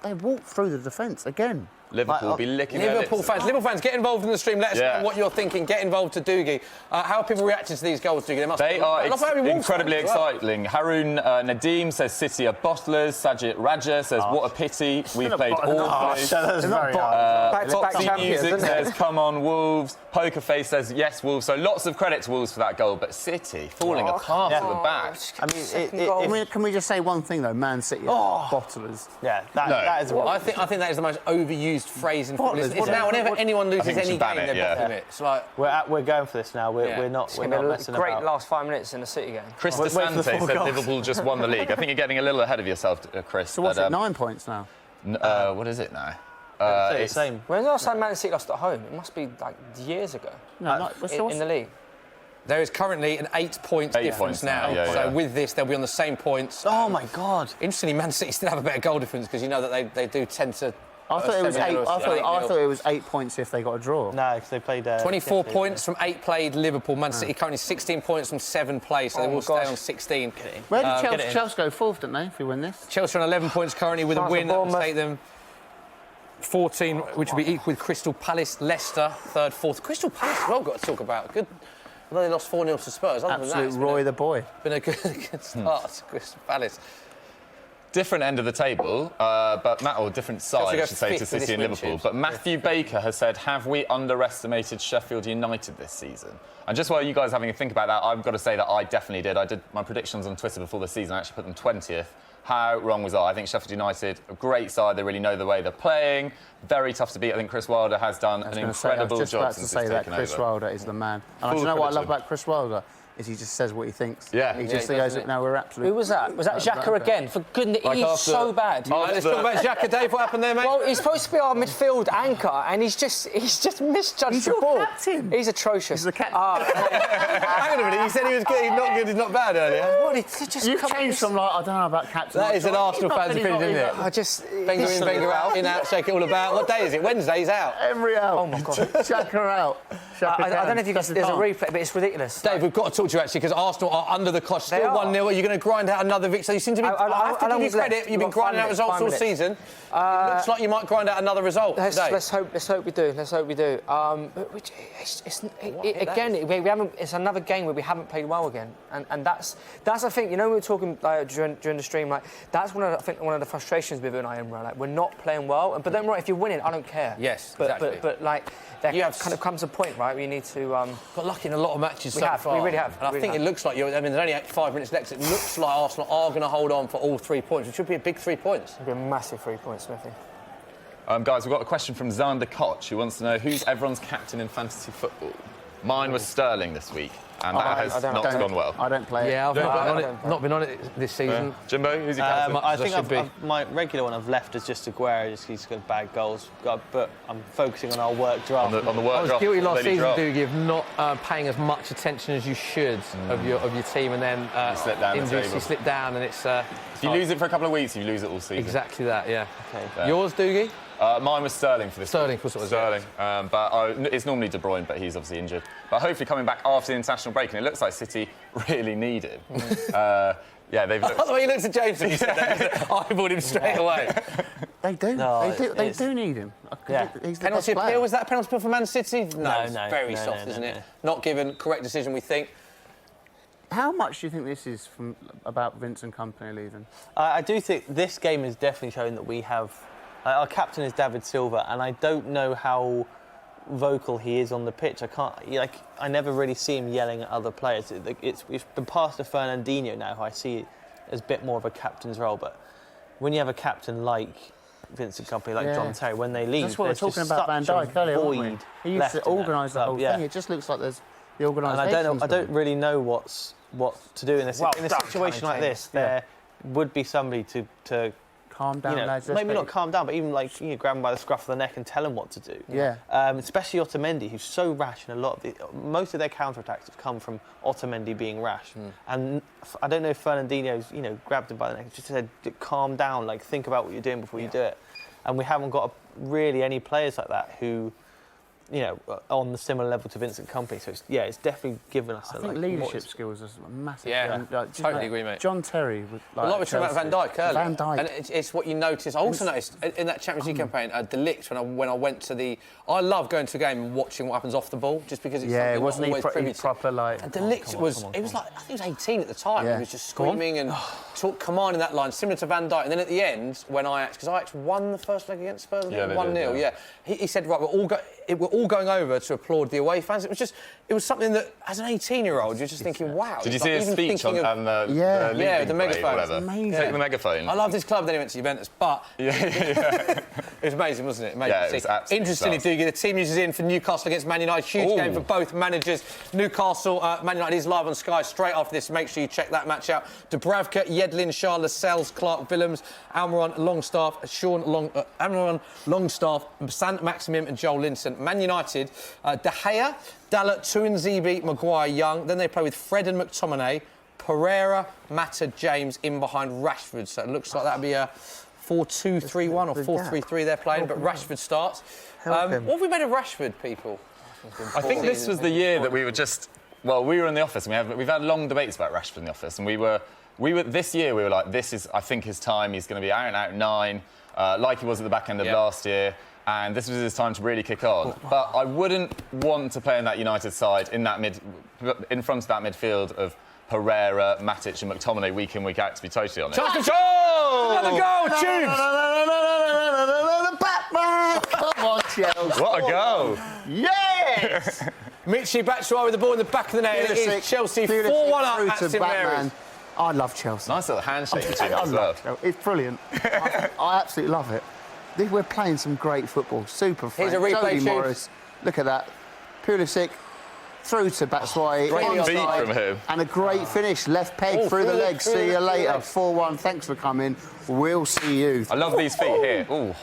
they walked through the defence again. Liverpool will be licking their Liverpool lips. fans, get involved in the stream. Let us know what you're thinking. Get involved to Doogie. How are people reacting to these goals, Doogie? They are incredibly incredibly exciting. Haroon Nadeem says City are bottlers. Sajid Raja says, what a pity. We've played awfully. That's very Back-to-back Foxy champions, Music isn't it? says, come on, Wolves. Pokerface says, yes, Wolves. So lots of credit to Wolves for that goal, but City falling apart at the back. I mean, can we just say one thing though? Man City are bottlers. Yeah, that is what I think that is the most overused phrase in football. It's What- now whenever anyone loses think we any should ban game, it, they're yeah. bottling it. It's like we're going for this now. We're not It's going to be a messing great about. last 5 minutes in the City game. Chris Wait for the DeSante four said goals. Liverpool just won the league. I think you're getting a little ahead of yourself, Chris. So what's but, it? 9 points now. what is it now? It's the It's same. When was the last time Man City lost at home? It must be like years ago No, in the league. there is currently an 8-point difference points now. now, yeah, so yeah. with this, they'll be on the same points. Oh my God. Interestingly, Man City still have a better goal difference because you know that they do tend to. I thought it was 8. I 7-0. thought it was 8 points if they got a draw. No, because they played. 24 yesterday. points from 8 played Liverpool. Man City currently 16 points from 7 played, so they will stay on 16. Where did get it in. Chelsea go fourth, didn't they? If we win this. Chelsea on 11 points currently with a France win. and That will Bournemouth. take them 14, which will be equal with Crystal Palace, Leicester, third, fourth. Crystal Palace as well got to talk about. Good. Although they lost 4-0 to Spurs. Other than that, Absolute it's Roy the boy. been a good start to Crystal Palace. different end of the table, but or different side, Chelsea I go should say, to fifth with City this and win, Liverpool. Chiefs. But Matthew Baker has said, have we underestimated Sheffield United this season? And just while you guys are having a think about that, I've got to say that I definitely did. I did my predictions on Twitter before the season. I actually put them 20th. How wrong was I? I think Sheffield United, a great side. They really know the way they're playing. Very tough to beat. I think Chris Wilder has done an incredible I was just job about to since say he's that taken Chris over. Wilder is the man. And do Full you know what I credit love to him. about Chris Wilder? Is he just says what he thinks. Yeah. He Yeah, just he goes, does, no, we're absolutely... Who was that? Was that Xhaka again? For goodness, Like he's after- so bad. Let's talk about Xhaka, Dave. What happened there, mate? Well, he's supposed to be our midfield anchor, and he's just misjudged He's the your ball. captain. He's atrocious. He's the captain. Hang on a minute. You said he was good. He's not good. He's not bad earlier. What, it's just You've come- changed from, like, I don't know about captain. That is an Arsenal fan's opinion, isn't it? I just Wenger in, Wenger out, in, out, shake it all about. What day is it? Wednesday, he's out. Emery out. Oh, my God. Shaka out. Shaka I don't know if you guys. Shaka There's a can't. replay, but it's ridiculous. Dave, we've got to talk to you actually because Arsenal are under the cosh. They Still are. 1-0. Are you going to grind out another victory? So you seem to be. I have to give you credit. You've been grinding out results all season. It looks like you might grind out another result today. Let's hope we do. Let's hope we do. But it's another game where we haven't played well again, and that's I think, you know, we were talking during the stream, like that's one of the frustrations with Unai Emery, like we're not playing well. But then, right, if you're winning, I don't care. Yes, but exactly. but like there You have kind of comes a point, right, where you need to. Got lucky in a lot of matches We so have, far. we really have, And I we think really it looks like you're. I mean, there's only 5 minutes left. It looks like Arsenal are going to hold on for all 3 points, which should be a big 3 points. It'll be a massive 3 points, Smithy. Guys, we've got a question from Xander Koch, who wants to know who's everyone's captain in fantasy football. Mine was Sterling this week, and that has not gone well. I don't play it. Yeah, I've not been on it this season. Jimbo, who's your captain? I think should be. my regular one I've left is just Aguero. Just he's got bad goals. But I'm focusing on our work draft. on the work I was draft, guilty last daily season, draft. Doogie, of not paying as much attention as you should of your team, and then slipped down the injuries, table. you slip down, and it's If you lose it for a couple of weeks, you lose it all season. exactly that. Yeah. Okay. Yeah. Yours, Doogie? Mine was Sterling for this Sterling, week. of course it was, Sterling. It's normally De Bruyne, but he's obviously injured. But hopefully coming back after the international break, and it looks like City really need him. Yeah, they've looked... By the way, he looks at James and he said that. I eyeballed him straight away. They do. No, They it's- do need him. Yeah. He's the Penalty best player. appeal, was that a penalty appeal for Man City? No, it's no, very no, soft, no, isn't no, it? no. Not given, correct decision, we think. How much do you think this is about Vince and company leaving? I do think this game has definitely shown that we have Our captain is David Silva, and I don't know how vocal he is on the pitch. I never really see him yelling at other players. It's been passed to Fernandinho now, who I see as a bit more of a captain's role. But when you have a captain like Vincent Kompany, like John Terry, when they leave, That's what we're talking about Van Dijk earlier, weren't we? He used to organise the whole thing. It just looks like there's the organisation. And I don't really know what to do in a situation like this. There would be somebody to calm down, lads. Maybe not calm down, but even grab him by the scruff of the neck and tell him what to do. Yeah. Especially Otamendi, who's so rash, and most of their counter-attacks have come from Otamendi being rash. And I don't know if Fernandinho's grabbed him by the neck, just said, calm down, think about what you're doing before you do it. And we haven't got really any players like that who, on the similar level to Vincent Kompany. So it's definitely given us. I think leadership skills are massive. Yeah, totally agree, mate. John Terry was a lot of talking about Van Dijk earlier. Van Dijk. And it's what you notice. I also noticed in that Champions League campaign, De Ligt, when I went to I love going to a game and watching what happens off the ball, just because it's something wasn't not always privy to. proper And De Ligt was, I think he was 18 at the time. Yeah. He was just screaming and commanding that line, similar to Van Dijk. And then at the end, when because Ajax won the first leg against Spurs, 1-0. Yeah, he said, right, we're all going over to applaud the away fans. It was something that, as an 18-year-old, you're just thinking, wow. Did you see his speech on the megaphone? Take the megaphone. I love this club. Then he went to Juventus, but it was amazing, wasn't it? Amazing. Yeah, it was absolutely. Interestingly, Dougie, the team news is in for Newcastle against Man United. Huge game for both managers. Newcastle, Man United is live on Sky straight after this. Make sure you check that match out. Dubravka, Yedlin, Shah, Lascelles, Clark, Willems, Almiron, Longstaff, Almiron, Longstaff, Saint-Maximin and Joel Linton. Man United, De Gea, Dalot, Tuanzebe, Maguire, Young. Then they play with Fred and McTominay, Pereira, Mata, James in behind Rashford. So it looks like that'd be a 4-2-3-1 or 4-3-3 they're playing, but Rashford starts. What have we made of Rashford, people? I think this was the year that we were just... Well, we were in the office and we've had long debates about Rashford in the office, and we were this year we were like, this is, I think, his time. He's going to be out and out 9, like he was at the back end of last year. And this was his time to really kick on. But I wouldn't want to play in that United side in front of that midfield of Pereira, Matic and McTominay week in, week out, to be totally honest. Chance control! Another goal, Tubes! The Batman! Come on, Chelsea. What a goal! Yes! Michy Batshuayi with the ball in the back of the net. It is Chelsea 4-1 up at St Mary's. I love Chelsea. Nice little handshake between them as well. It's brilliant. I absolutely love it. We're playing some great football. Super fun. Here's a replay, Jody Morris. Look at that. Pulisic through to Batshuayi. Great beat from him. And a great finish. Left peg through the legs. See you later. 4-1. Thanks for coming. We'll see you. I love these feet here. Ooh.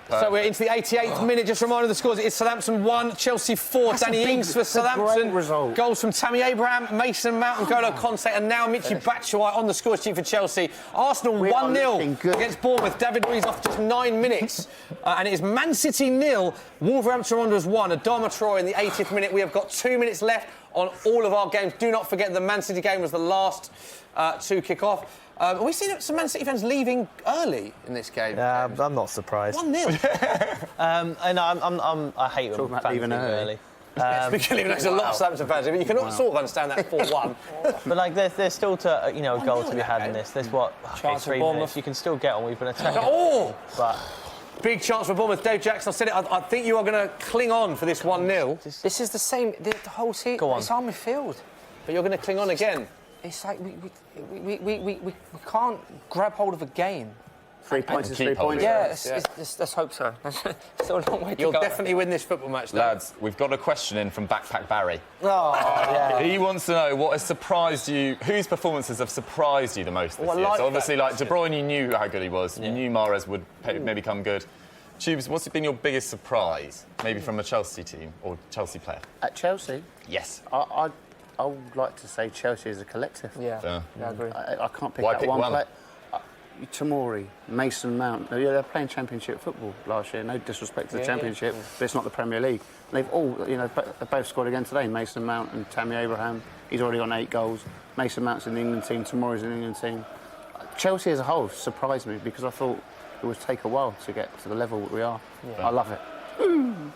So we're into the 88th minute. Just a reminder of the scores. It's Southampton 1, Chelsea 4. Danny Ings for Southampton. Result. Goals from Tammy Abraham, Mason Mount and Golo Conte. And now Michy Batshuayi on the score sheet for Chelsea. Arsenal 1-0 against Bournemouth. David Luiz off just 9 minutes. And it is Man City 0, Wolverhampton Wanderers 1. Adama Traore in the 80th minute. We have got 2 minutes left on all of our games. Do not forget the Man City game was the last to kick off. Are we seeing some Man City fans leaving early in this game? Yeah, I'm not surprised. 1-0. I hate when fans leaving early. There's a lot of Southampton fans, but you can sort of understand that 4-1. But there's still a goal to be had in this. There's Chance for 3 Bournemouth. minutes. You can still get on. We've been attacking. But big chance for Bournemouth. Dave Jackson, I said it. I think you are going to cling on for this 1-0. This is the same. The whole season. Go on. It's our midfield. But you're going to cling on again. It's like we can't grab hold of a game. 3 points is 3 keep holding points. Yeah, let's hope so. Still a long way to You'll go. definitely win this football match, though. Lads, we've got a question in from Backpack Barry. Yeah. He wants to know what has surprised you, whose performances have surprised you the most this year. like So obviously, that De Bruyne, you knew how good he was. You knew Mahrez would maybe come good. Tubes, what's been your biggest surprise, maybe from a Chelsea team or Chelsea player? At Chelsea, Yes. I would like to say Chelsea as a collective. Yeah, I agree. I can't pick Why out pick one one? player. Tomori, Mason Mount. Yeah, they're playing Championship football last year. No disrespect to the Championship, but it's not the Premier League. They've all, they both scored again today. Mason Mount and Tammy Abraham. He's already on 8 goals. Mason Mount's in the England team. Tomori's in the England team. Chelsea as a whole surprised me because I thought it would take a while to get to the level that we are. I love it.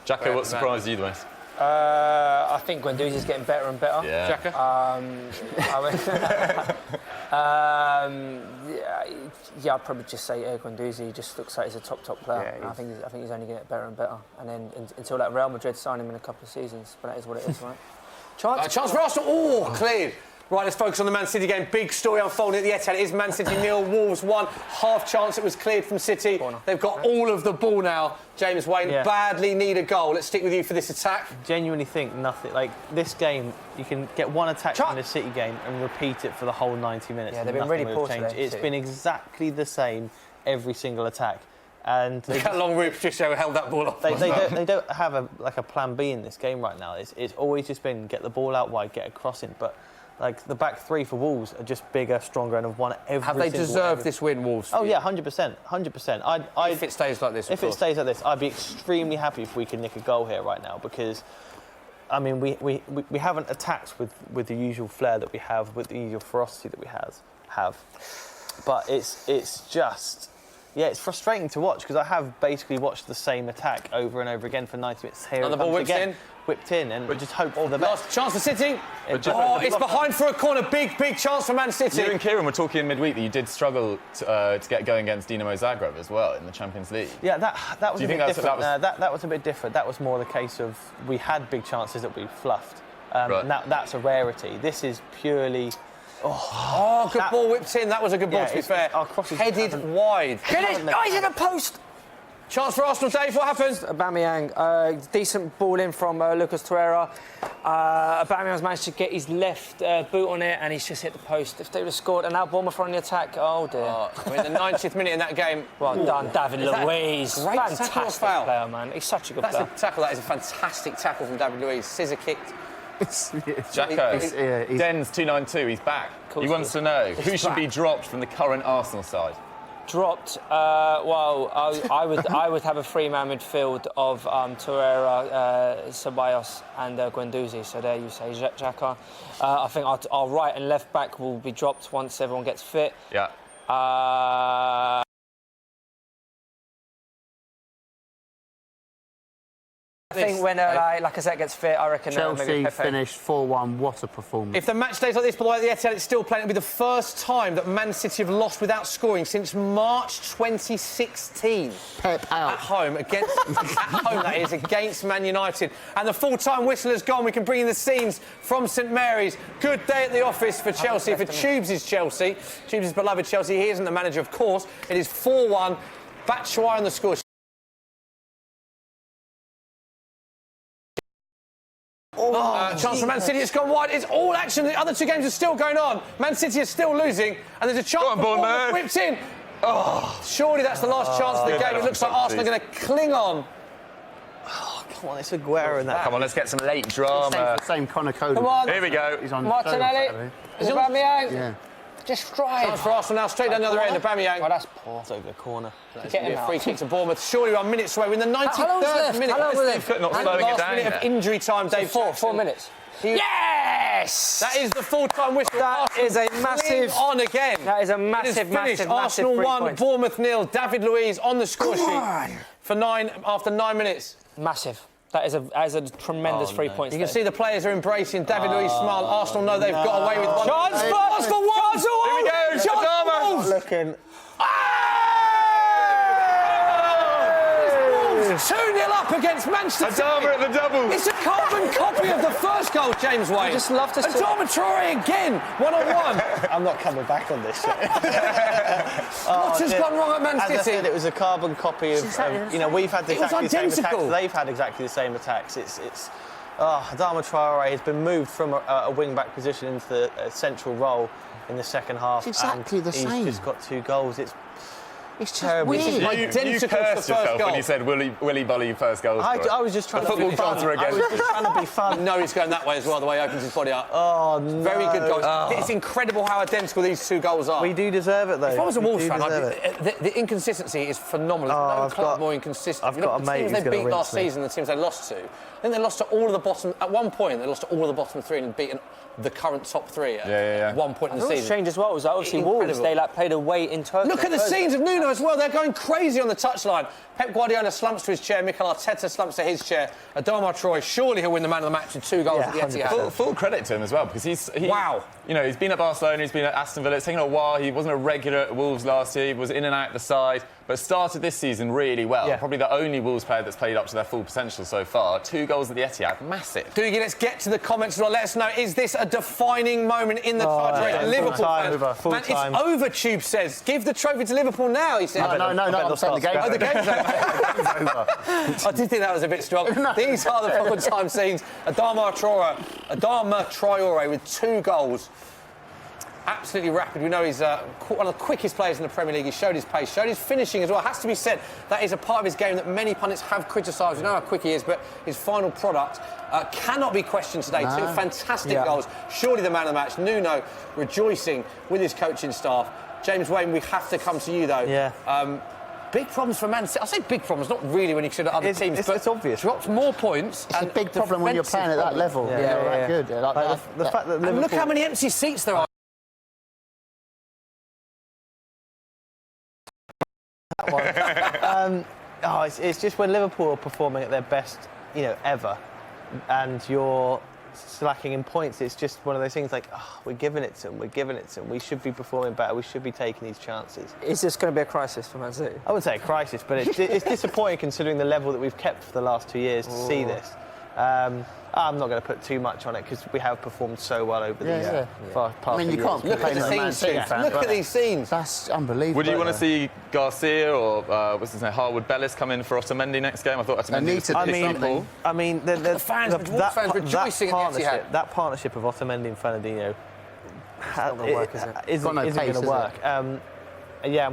Jacko, what surprised you the most? I think Guendouzi's getting better and better. Yeah. Xhaka? I'd probably just say Guendouzi. He just looks like he's a top player. Yeah, I think he's only going to get better and better. And then until that Real Madrid sign him in a couple of seasons, but that is what it is, right? Chance for Arsenal. Oh, cleared. Right, let's focus on the Man City game. Big story unfolding at the Etihad. It is Man City 0, Wolves 1. Half chance it was cleared from City. They've got all of the ball now. James Wayne badly need a goal. Let's stick with you for this attack. Genuinely think nothing. Like, this game, you can get one attack from the City game and repeat it for the whole 90 minutes. Yeah, they've been really poor today. It's been exactly the same every single attack. And look how long Rui Patricio held that ball off. They don't have a plan B in this game right now. It's always just been get the ball out wide, get a crossing. But like the back three for Wolves are just bigger, stronger, and have won every. Have they deserved this win, Wolves? Oh yeah, 100%. If it stays like this, if it stays like this, I'd be extremely happy if we can nick a goal here right now because, I mean, we haven't attacked with the usual flair that we have, with the usual ferocity that we have. But it's just. Yeah, it's frustrating to watch because I have basically watched the same attack over and over again for 90 minutes. Here the ball whipped in, and we just hope for the best. Last chance for City. It's behind for a corner. Big chance for Man City. You and Kieran were talking in midweek that you did struggle to get going against Dinamo Zagreb as well in the Champions League. Yeah, that was a bit different. That was a bit different. That was more the case of we had big chances that we fluffed. And that's a rarity. This is purely... good ball whipped in. That was a good ball, to be fair. Our crosses headed wide. He's in the post. Chance for Arsenal, Dave. What happens? Aubameyang, decent ball in from Lucas Torreira. Aubameyang's managed to get his left boot on it, and he's just hit the post. If they would have scored, and now Bournemouth are on the attack. Oh dear. We're in the 90th minute in that game. Well done, David Luiz. Great Fantastic player, man. He's such a good player. That's a tackle. That is a fantastic tackle from David Luiz. Scissor kicked. Jacko, Den's 292. He's back. He wants to know who should be dropped from the current Arsenal side. Dropped. I would have a three-man midfield of Torreira, Ceballos, and Guendouzi. So there you say, Xhaka. I think our right and left back will be dropped once everyone gets fit. Yeah. I think when Lacazette gets fit, I reckon Chelsea maybe Pepe. finished 4-1. What a performance. If the match stays like this, by the way, at the Etihad, it's still playing. It'll be the first time that Man City have lost without scoring since March 2016. Pep out. At home, that is, against Man United. And the full-time whistle has gone. We can bring in the scenes from St Mary's. Good day at the office for Chelsea, for Tubes' Chelsea. Tubes' beloved Chelsea. He isn't the manager, of course. It is 4-1. Batshuayi on the score. Chance for Man City, it's gone wide. It's all action. The other two games are still going on. Man City is still losing, and there's a chance for Bournemouth whipped in. Surely that's the last chance of the game. It looks like Arsenal are going to cling on. Come on, it's Aguero in that. Come on, let's get some late drama. Same Connor Cody. Come on. Here we go. He's on Martinelli. Aubameyang. Yeah. Just stride. Chance for Arsenal now, straight down the other end. Aubameyang. Oh, that's poor. It's over the corner. Get him out. Free kick to Bournemouth. Surely we're minutes away. We're in the 93rd minute. How long was left? Not slowing it Last down minute of yet. injury time, Dave. 4 minutes. Yes! That is the full-time whistle. That is a massive... on again. That is a massive, massive Arsenal 1, points. Bournemouth 0. David Luiz on the score sheet for after 9 minutes. Massive. That is a tremendous 3 points. You can see the players are embracing David Luiz smile. Arsenal know they've got away with one. Chance for one! Here we go! Chance for Looking. 2-0 up against Manchester City. Adama at the double. It's a carbon copy of the first goal, James Wayne. I just love to see... Adama Traore again, 1-on-1. I'm not coming back on this. What has gone wrong at Man City? As I said, it was a carbon copy of... we've had exactly the same attacks. They've had exactly the same attacks. Adama Traore has been moved from a wing-back position into the central role in the second half. It's exactly the same. He's just got 2 goals. It's terrible. weird. You cursed yourself when you said Willy Bolly first goal. I was just trying to be fun. I was just trying to be fun. No, he's going that way as well, the way he opens his body up. Oh, no. Very good goals. It's incredible how identical these 2 goals are. We do deserve it, though. If I was a Wolves fan, the inconsistency is phenomenal. No club more inconsistent. I've got a mate who's going to the teams they beat rinse last season, the teams they lost to, then they lost to all of the bottom... At one point, they lost to all of the bottom 3 and beaten the current top 3 at one point in the season. Strange as well was obviously Wolves. They played away in Turkey. Look at the scenes of Nuno Nuno as well. They're going crazy on the touchline. Pep Guardiola slumps to his chair. Mikel Arteta slumps to his chair. Adama Traore, surely he'll win the man of the match with 2 goals at the Etihad. Full credit to him as well, because he's been at Barcelona, he's been at Aston Villa. It's taken a while. He wasn't a regular at Wolves last year. He was in and out the side, but started this season really well. Yeah. Probably the only Wolves player that's played up to their full potential so far. 2 goals at the Etihad, massive. Doogie, let's get to the comments as well. Let us know, is this a defining moment in the title race? Liverpool fans. Man, it's over, Tube says. Give the trophy to Liverpool now, he said. No, I'm saying the game's Oh, the game's over. I did think that was a bit strong. These are the full time scenes. Adama Traore with 2 goals. Absolutely rapid. We know he's one of the quickest players in the Premier League. He showed his pace, showed his finishing as well. Has to be said, that is a part of his game that many pundits have criticised. We know how quick he is, but his final product cannot be questioned today. 2 fantastic goals. Surely the man of the match. Nuno rejoicing with his coaching staff. James Wayne, we have to come to you though. Yeah. Big problems for Man City. I say big problems, not really when you consider other teams, but it's obvious. Drops more points. It's a big problem when you're playing at that level. That good. The fact that And look how many empty seats there are. It's just when Liverpool are performing at their best, ever, and you're slacking in points. It's just one of those things like, we're giving it to them. We should be performing better. We should be taking these chances. Is this going to be a crisis for Man City? I wouldn't say a crisis, but it's disappointing considering the level that we've kept for the last 2 years to see this. I'm not going to put too much on it because we have performed so well over these past I mean, you can't complain as a Man City fan. Look at these scenes. That's unbelievable. Would you want to see Garcia or what's his name, Harwood Bellis come in for Otamendi next game? I thought Otamendi was something. I mean, the fans rejoicing at the Etihad. That partnership of Otamendi and Fernandinho isn't going to work. And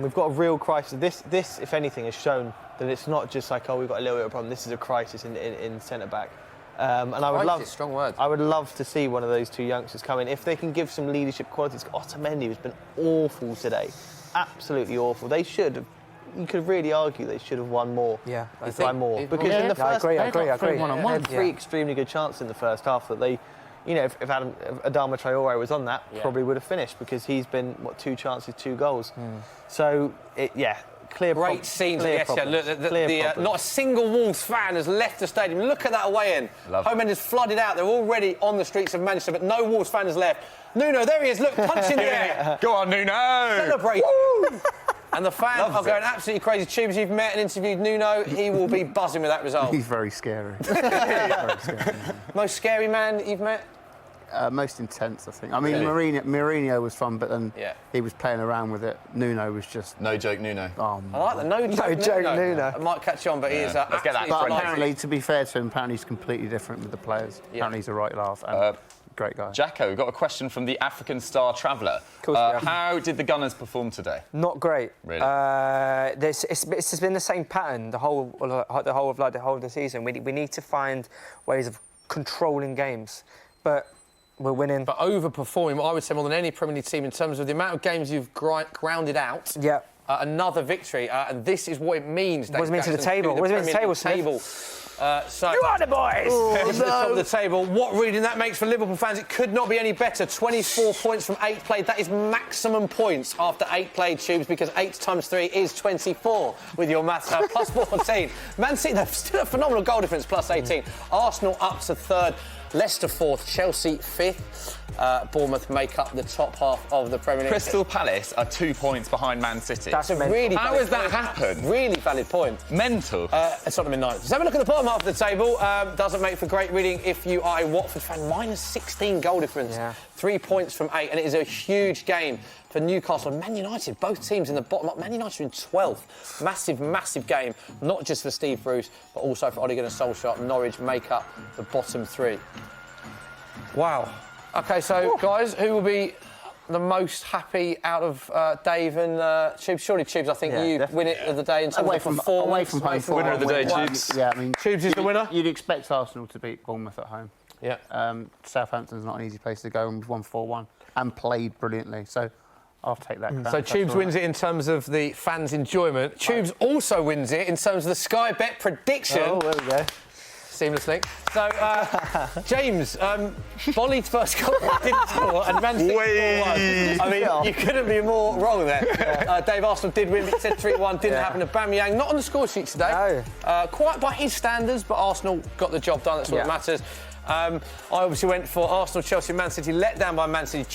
we've got a real crisis. This, if anything, has shown that it's not just like, we've got a little bit of a problem. This is a crisis in centre back. And I would love to see one of those 2 youngsters come in if they can give some leadership qualities. Otamendi has been awful today, absolutely awful. They should have. You could really argue they should have won more. Yeah, by more because in the first, I agree. Had 3 extremely good chances in the first half that they. If Adama Traore was on that, probably would have finished because he's been 2 chances, 2 goals. So Great scenes at the Etihad. Not a single Wolves fan has left the stadium. Look at that away end. Home end is flooded out. They're already on the streets of Manchester, but no Wolves fan has left. Nuno, there he is. Look, punch in the air. Go on, Nuno. Celebrate. And the fans are going absolutely crazy. Tubes, you've met and interviewed Nuno. He will be buzzing with that result. He's very scary. Most scary man you've met? Most intense, I think. I mean, Mourinho was fun, but then he was playing around with it. Nuno was just... No joke, Nuno. I like the no joke Nuno. I might catch on, but he is Let's get that. But apparently, to be fair to him, apparently he's completely different with the players. Apparently he's a right laugh. And great guy. Jacko, we've got a question from the African Star Traveller. How did the Gunners perform today? Not great. Really? It's been the same pattern the whole of the season. We need to find ways of controlling games, but we're winning. But overperforming, I would say, more than any Premier League team in terms of the amount of games you've grounded out. Yeah. Another victory, and this is what it means. What does it mean to the table? What does it mean to the table, So, you are the boys! To the top of the table. What reading that makes for Liverpool fans, it could not be any better. 24 points from 8 played. That is maximum points after 8 played, Tubes, because 8 times 3 is 24 with your maths. Plus 14. Man City, they've still a phenomenal goal difference, plus 18. Arsenal up to 3rd. Leicester 4th, Chelsea 5th. Bournemouth make up the top half of the Premier League. Crystal Palace are 2 points behind Man City. That's a really How has that happened? Really valid point. Mental. It's Tottenham and 9th. Let's have a look at the bottom half of the table. Doesn't make for great reading if you are a Watford fan. Minus 16 goal difference. 3 points from 8, and it is a huge game for Newcastle and Man United. Both teams in the bottom up. Man United in 12th. Massive, massive game. Not just for Steve Bruce, but also for Ole Gunnar Solskjaer. Norwich make up the bottom 3. Wow. OK, so, guys, who will be the most happy out of Dave and Tubes? Surely Tubes, I think you win it of the day in terms of performance. Away from home. Winner of the day, Tubes. Yeah, I mean... Tubes is the winner? You'd expect Arsenal to beat Bournemouth at home. Yeah. Southampton's not an easy place to go, and we've won 4-1 and played brilliantly. So I'll take that. So Tubes wins it in terms of the fans' enjoyment. Tubes also wins it in terms of the Sky Bet prediction. Oh, there we go. Seamless link. So, James, volleyed first goal, didn't score, and Man City 4-1. I mean, you couldn't be more wrong there. Dave, Arsenal did win, but said 3-1, didn't happen to Aubameyang. Not on the score sheet today. No. Quite by his standards, but Arsenal got the job done. That's what matters. I obviously went for Arsenal, Chelsea, Man City, let down by Man City.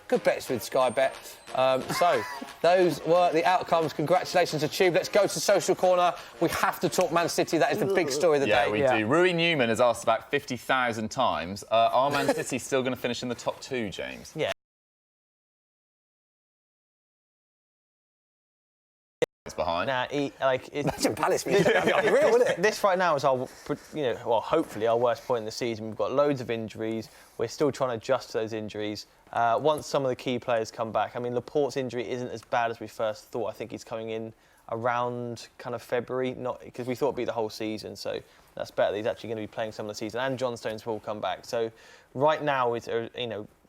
Good bets with Sky Bet. So, those were the outcomes. Congratulations to Tube. Let's go to Social Corner. We have to talk Man City. That is the big story of the day. Yeah, we do. Rui Newman has asked about 50,000 times. Are Man City still going to finish in the top 2, James? Yeah. It's behind. Nah, Imagine Palace. That'd be unreal, wouldn't it? This right now is our, hopefully our worst point in the season. We've got loads of injuries. We're still trying to adjust to those injuries. Once some of the key players come back, I mean, Laporte's injury isn't as bad as we first thought. I think he's coming in around kind of February, not because we thought it'd be the whole season. So that's better that he's actually going to be playing some of the season. And John Stones will come back. So right now it's a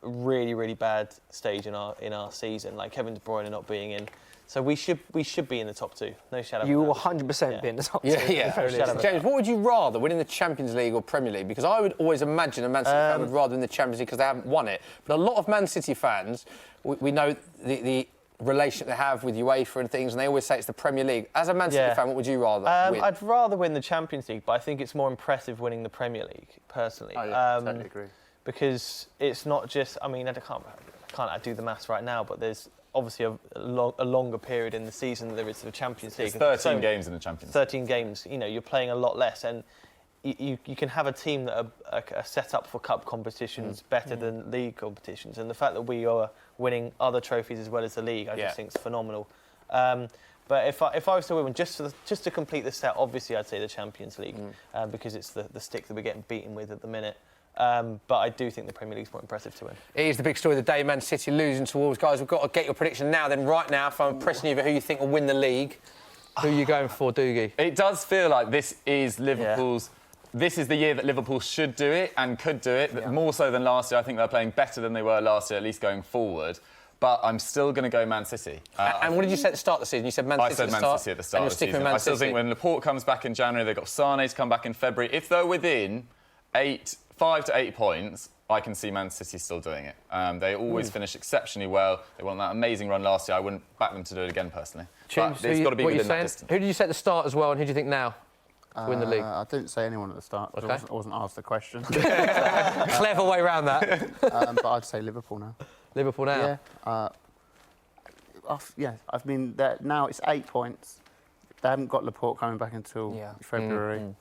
really, really bad stage in our season. Like Kevin De Bruyne not being in. So we should be in the top 2. No shadow. You will 100% be in the top 2. Yeah. James, what would you rather, winning the Champions League or Premier League? Because I would always imagine a Man City fan would rather win the Champions League because they haven't won it. But a lot of Man City fans, we know the relationship they have with UEFA and things, and they always say it's the Premier League. As a Man City fan, what would you rather win? I'd rather win the Champions League, but I think it's more impressive winning the Premier League, personally. Oh, yeah, totally agree. Because it's not just, I mean, I can't do the maths right now, but there's obviously a longer period in the season than there is for the Champions League. It's 13 games in the Champions League. 13 games, you're playing a lot less, and you can have a team that are set up for cup competitions better than league competitions, and the fact that we are winning other trophies as well as the league, I just think is phenomenal. But if I was to win just to complete the set, obviously I'd say the Champions League because it's the stick that we're getting beaten with at the minute. But I do think the Premier League's more impressive to win. It is the big story of the day, Man City losing to Wolves. Guys, we've got to get your prediction now. Then right now, if I'm pressing you for who you think will win the league, who are you going for, Doogie? It does feel like this is Liverpool's... This is the year that Liverpool should do it and could do it, but more so than last year. I think they're playing better than they were last year, at least going forward. But I'm still going to go Man City. And what did you say at the start of the season? You said Man City I said Man City at the start of the season. I still think when Laporte comes back in January, they've got Sane to come back in February. If they're within 5 to 8 points, I can see Man City still doing it. They always finish exceptionally well. They won that amazing run last year. I wouldn't back them to do it again, personally. James, it's got to be within that distance. Who did you say at the start as well, and who do you think now to win the league? I didn't say anyone at the start. Okay. I wasn't asked the question. Clever way around that. But I'd say Liverpool now. Liverpool now? Yeah. I mean, now it's 8 points. They haven't got Laporte coming back until February.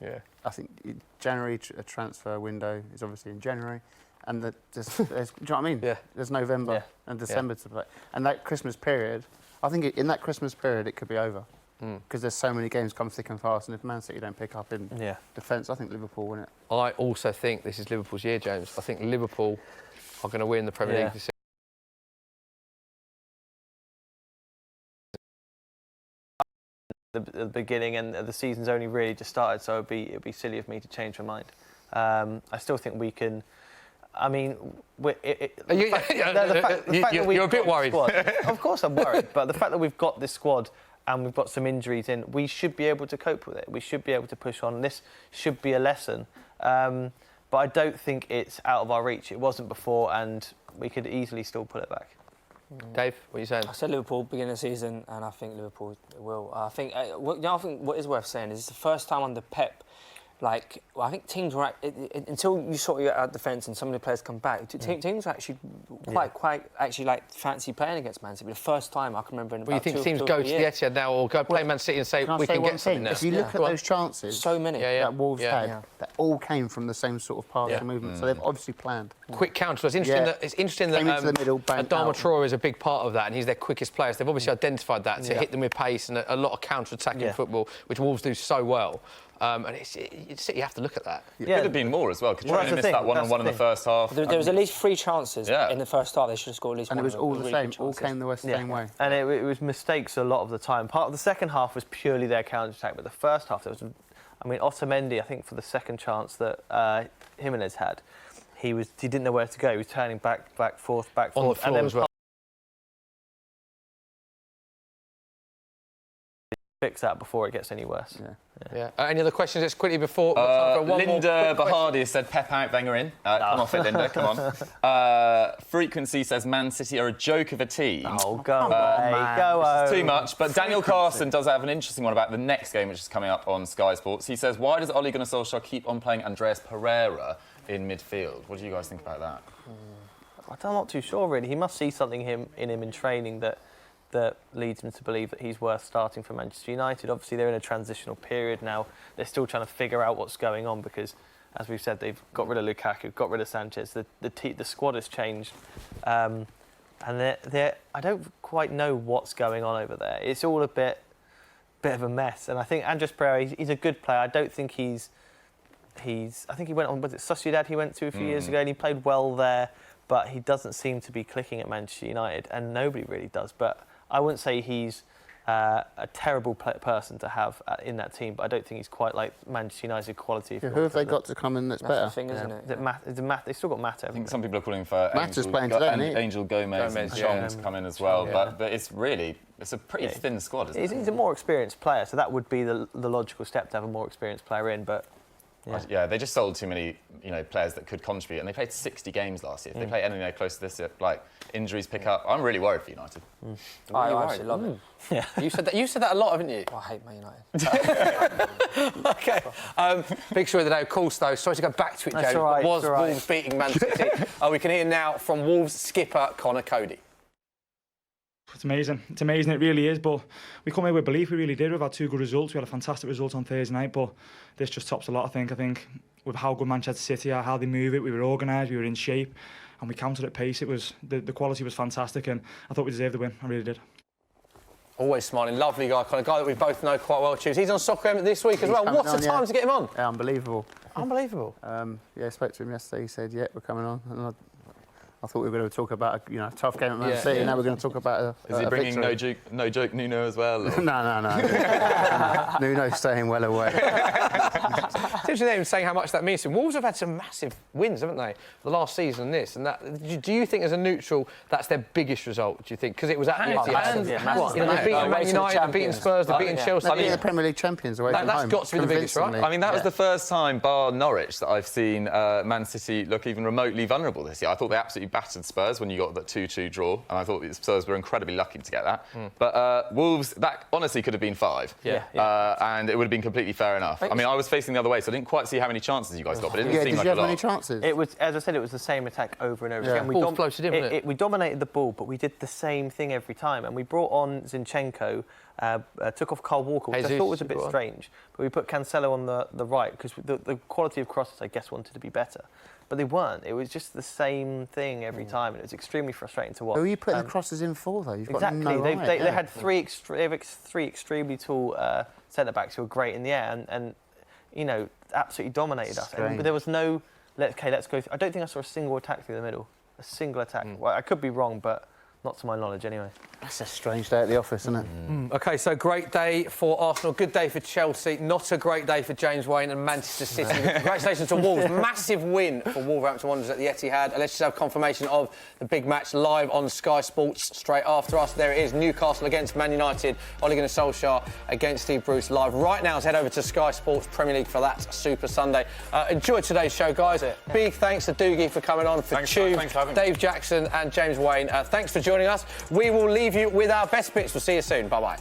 I think January, a transfer window is obviously in January. And there's do you know what I mean? Yeah. There's November and December to play. And that Christmas period, I think in that Christmas period it could be over. Because there's so many games come thick and fast. And if Man City don't pick up in defence, I think Liverpool win it. I also think this is Liverpool's year, James. I think Liverpool are going to win the Premier League this season. The beginning and the season's only really just started, so it'd be silly of me to change my mind. I still think we can. I mean, you're a bit worried. Of course, I'm worried, but the fact that we've got this squad and we've got some injuries in, we should be able to cope with it. We should be able to push on. This should be a lesson, but I don't think it's out of our reach. It wasn't before, and we could easily still pull it back. Dave, what are you saying? I said Liverpool beginning of the season, and I think Liverpool will. I think what is worth saying is it's the first time under Pep. Like, I think teams were until you sort out defence and some of the players come back. Teams were actually quite actually like fancy playing against Man City. The first time I can remember in about 2 or 3 years. You think teams go to the Etihad now or go play Man City and say we can get something now? If you look at those chances, so many that Wolves had, that all came from the same sort of passing movement. So they've obviously planned. Quick counter. It's interesting that Adama Traore is a big part of that, and he's their quickest players. They've obviously identified that to hit them with pace and a lot of counter-attacking football, which Wolves do so well. And you have to look at that. It could have been more as well. Katrina missed that one-on-one in the first half. There was at least 3 chances in the first half. They should have scored at least one. And it was all the same. All came the same way. And it was mistakes a lot of the time. Part of the second half was purely their counter-attack, but the first half, there was... I mean, Otamendi, I think, for the second chance that Jimenez had, he didn't know where to go. He was turning back, forth. On the floor as well. fix that before it gets any worse. Yeah. Any other questions just quickly before? Linda Bahardi has said Pep out, Wenger in. Come off it, Linda, come on. Frequency says Man City are a joke of a team. Oh, go away, go It's too much. But Daniel Carson does have an interesting one about the next game, which is coming up on Sky Sports. He says, why does Ole Gunnar Solskjaer keep on playing Andreas Pereira in midfield? What do you guys think about that? I'm not too sure, really. He must see something in him in training that leads him to believe that he's worth starting for Manchester United. Obviously, they're in a transitional period now. They're still trying to figure out what's going on because, as we've said, they've got rid of Lukaku, got rid of Sanchez. The squad has changed, and I don't quite know what's going on over there. It's all a bit of a mess. And I think Andres Pereira, he's a good player. I don't think I think he went on, was it Sociedad he went to a few years ago, and he played well there, but he doesn't seem to be clicking at Manchester United, and nobody really does. But I wouldn't say he's a terrible person to have in that team, but I don't think he's quite like Manchester United quality. Who have they got to come in that's better? Thing, isn't it? They've still got Matt. I think some people are calling for Angel Gomez and Chong to come in as well, but it's a pretty thin squad, isn't it? He's a more experienced player, so that would be the logical step to have a more experienced player in, but... Yeah, they just sold too many, players that could contribute, and they played 60 games last year. If they play anywhere close to this, injuries pick up. I'm really worried for United. I actually love it. Yeah. You said that a lot, haven't you? I hate Man United. OK. Big story of the day, of course, though. Sorry to go back to it, That's Joe. all right, Was it's all right. Wolves beating Man City? We can hear now from Wolves skipper Conor Cody. It's amazing. It's amazing. It really is. But we come here with belief. We really did. We've had 2 good results. We had a fantastic result on Thursday night. But this just tops a lot, I think. I think with how good Manchester City are, how they move it, we were organised, we were in shape, and we countered at pace. It was the quality was fantastic, and I thought we deserved the win. I really did. Always smiling, lovely guy, kind of guy that we both know quite well. He's on Soccer Element this week as well. What a time to get him on! Yeah, unbelievable. Unbelievable. I spoke to him yesterday. He said, "Yeah, we're coming on." And I thought we were going to talk about a tough game at Man City, and now we're going to talk about Is he bringing no joke Nuno as well? Or? No. Nuno's staying well away. It's interesting saying how much that means to him. Wolves have had some massive wins, haven't they, the last season and this. And that, do you think, as a neutral, that's their biggest result, do you think? Because it was at Etihad. They've beaten Man United, they've beaten Spurs, they've beaten Chelsea. They're the Premier League champions away from home. That's got to be the biggest, right? I mean, that was the first time, bar Norwich, that I've seen Man City look even remotely vulnerable this year. I thought they absolutely battered Spurs when you got that 2-2 draw, and I thought Spurs were incredibly lucky to get that. But Wolves, that honestly could have been 5. And it would have been completely fair enough. I mean, I was facing the other way, so I didn't quite see how many chances you guys got, but it didn't seem like a lot. Did you have many chances? It was, as I said, it was the same attack over and over again. Ball floated in, wasn't it? We dominated the ball, but we did the same thing every time. And we brought on Zinchenko, took off Kyle Walker, which I thought was a bit strange. But we put Cancelo on the right, because the quality of crosses, I guess, wanted to be better. But they weren't. It was just the same thing every time, and it was extremely frustrating to watch. Who are you putting the crosses in for, though? You've got no right. They had three extremely tall centre-backs who were great in the air and absolutely dominated us. And there was no, let's go. I don't think I saw a single attack through the middle. A single attack. Well, I could be wrong, but not to my knowledge anyway. That's a strange day at the office, isn't it? OK, so great day for Arsenal, good day for Chelsea, not a great day for James Wayne and Manchester City. Congratulations to Wolves. Massive win for Wolverhampton Wanderers at the Etihad. And let's just have confirmation of the big match live on Sky Sports straight after us. There it is, Newcastle against Man United. Ole Gunnar Solskjaer against Steve Bruce live right now. Let's head over to Sky Sports Premier League for that Super Sunday. Enjoy today's show, guys. Big thanks to Doogie for coming on, for Tube, Dave Jackson and James Wayne. Thanks for joining us. We will leave you with our best bits. We'll see you soon. Bye-bye.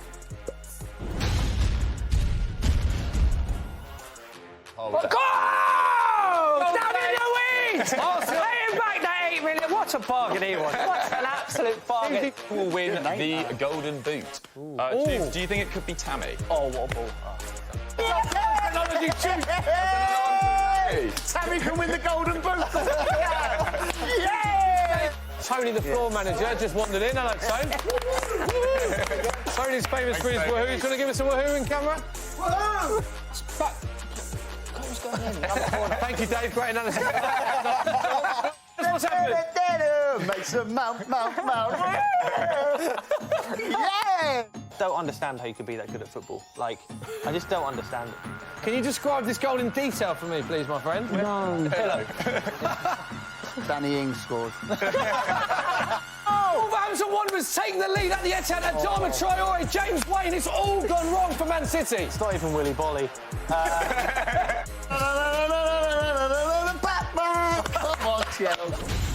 Go! Down in the weeds! Paying back that 8 million. What a bargain he was. What an absolute bargain. Who will win the Golden Boot? Do you think it could be Tammy? Oh, what a ball. Tammy can win the Golden Boot! Tony, the floor manager, just wandered in. Hello, Tony. Tony's famous for his woohoo. He's going to give us a woohoo in camera. Woohoo! Thank you, Dave. Great analysis. What's happening? Make some mount. Yeah! Don't understand how you could be that good at football. I just don't understand it. Can you describe this goal in detail for me, please, my friend? No. Hello. Danny Ings scored. Wolverhampton Wolverhampton Wanderers take the lead at the Etihad. Adama Traore, James Wayne. It's all gone wrong for Man City. It's not even Willy Bolly. Come on, Chelsea.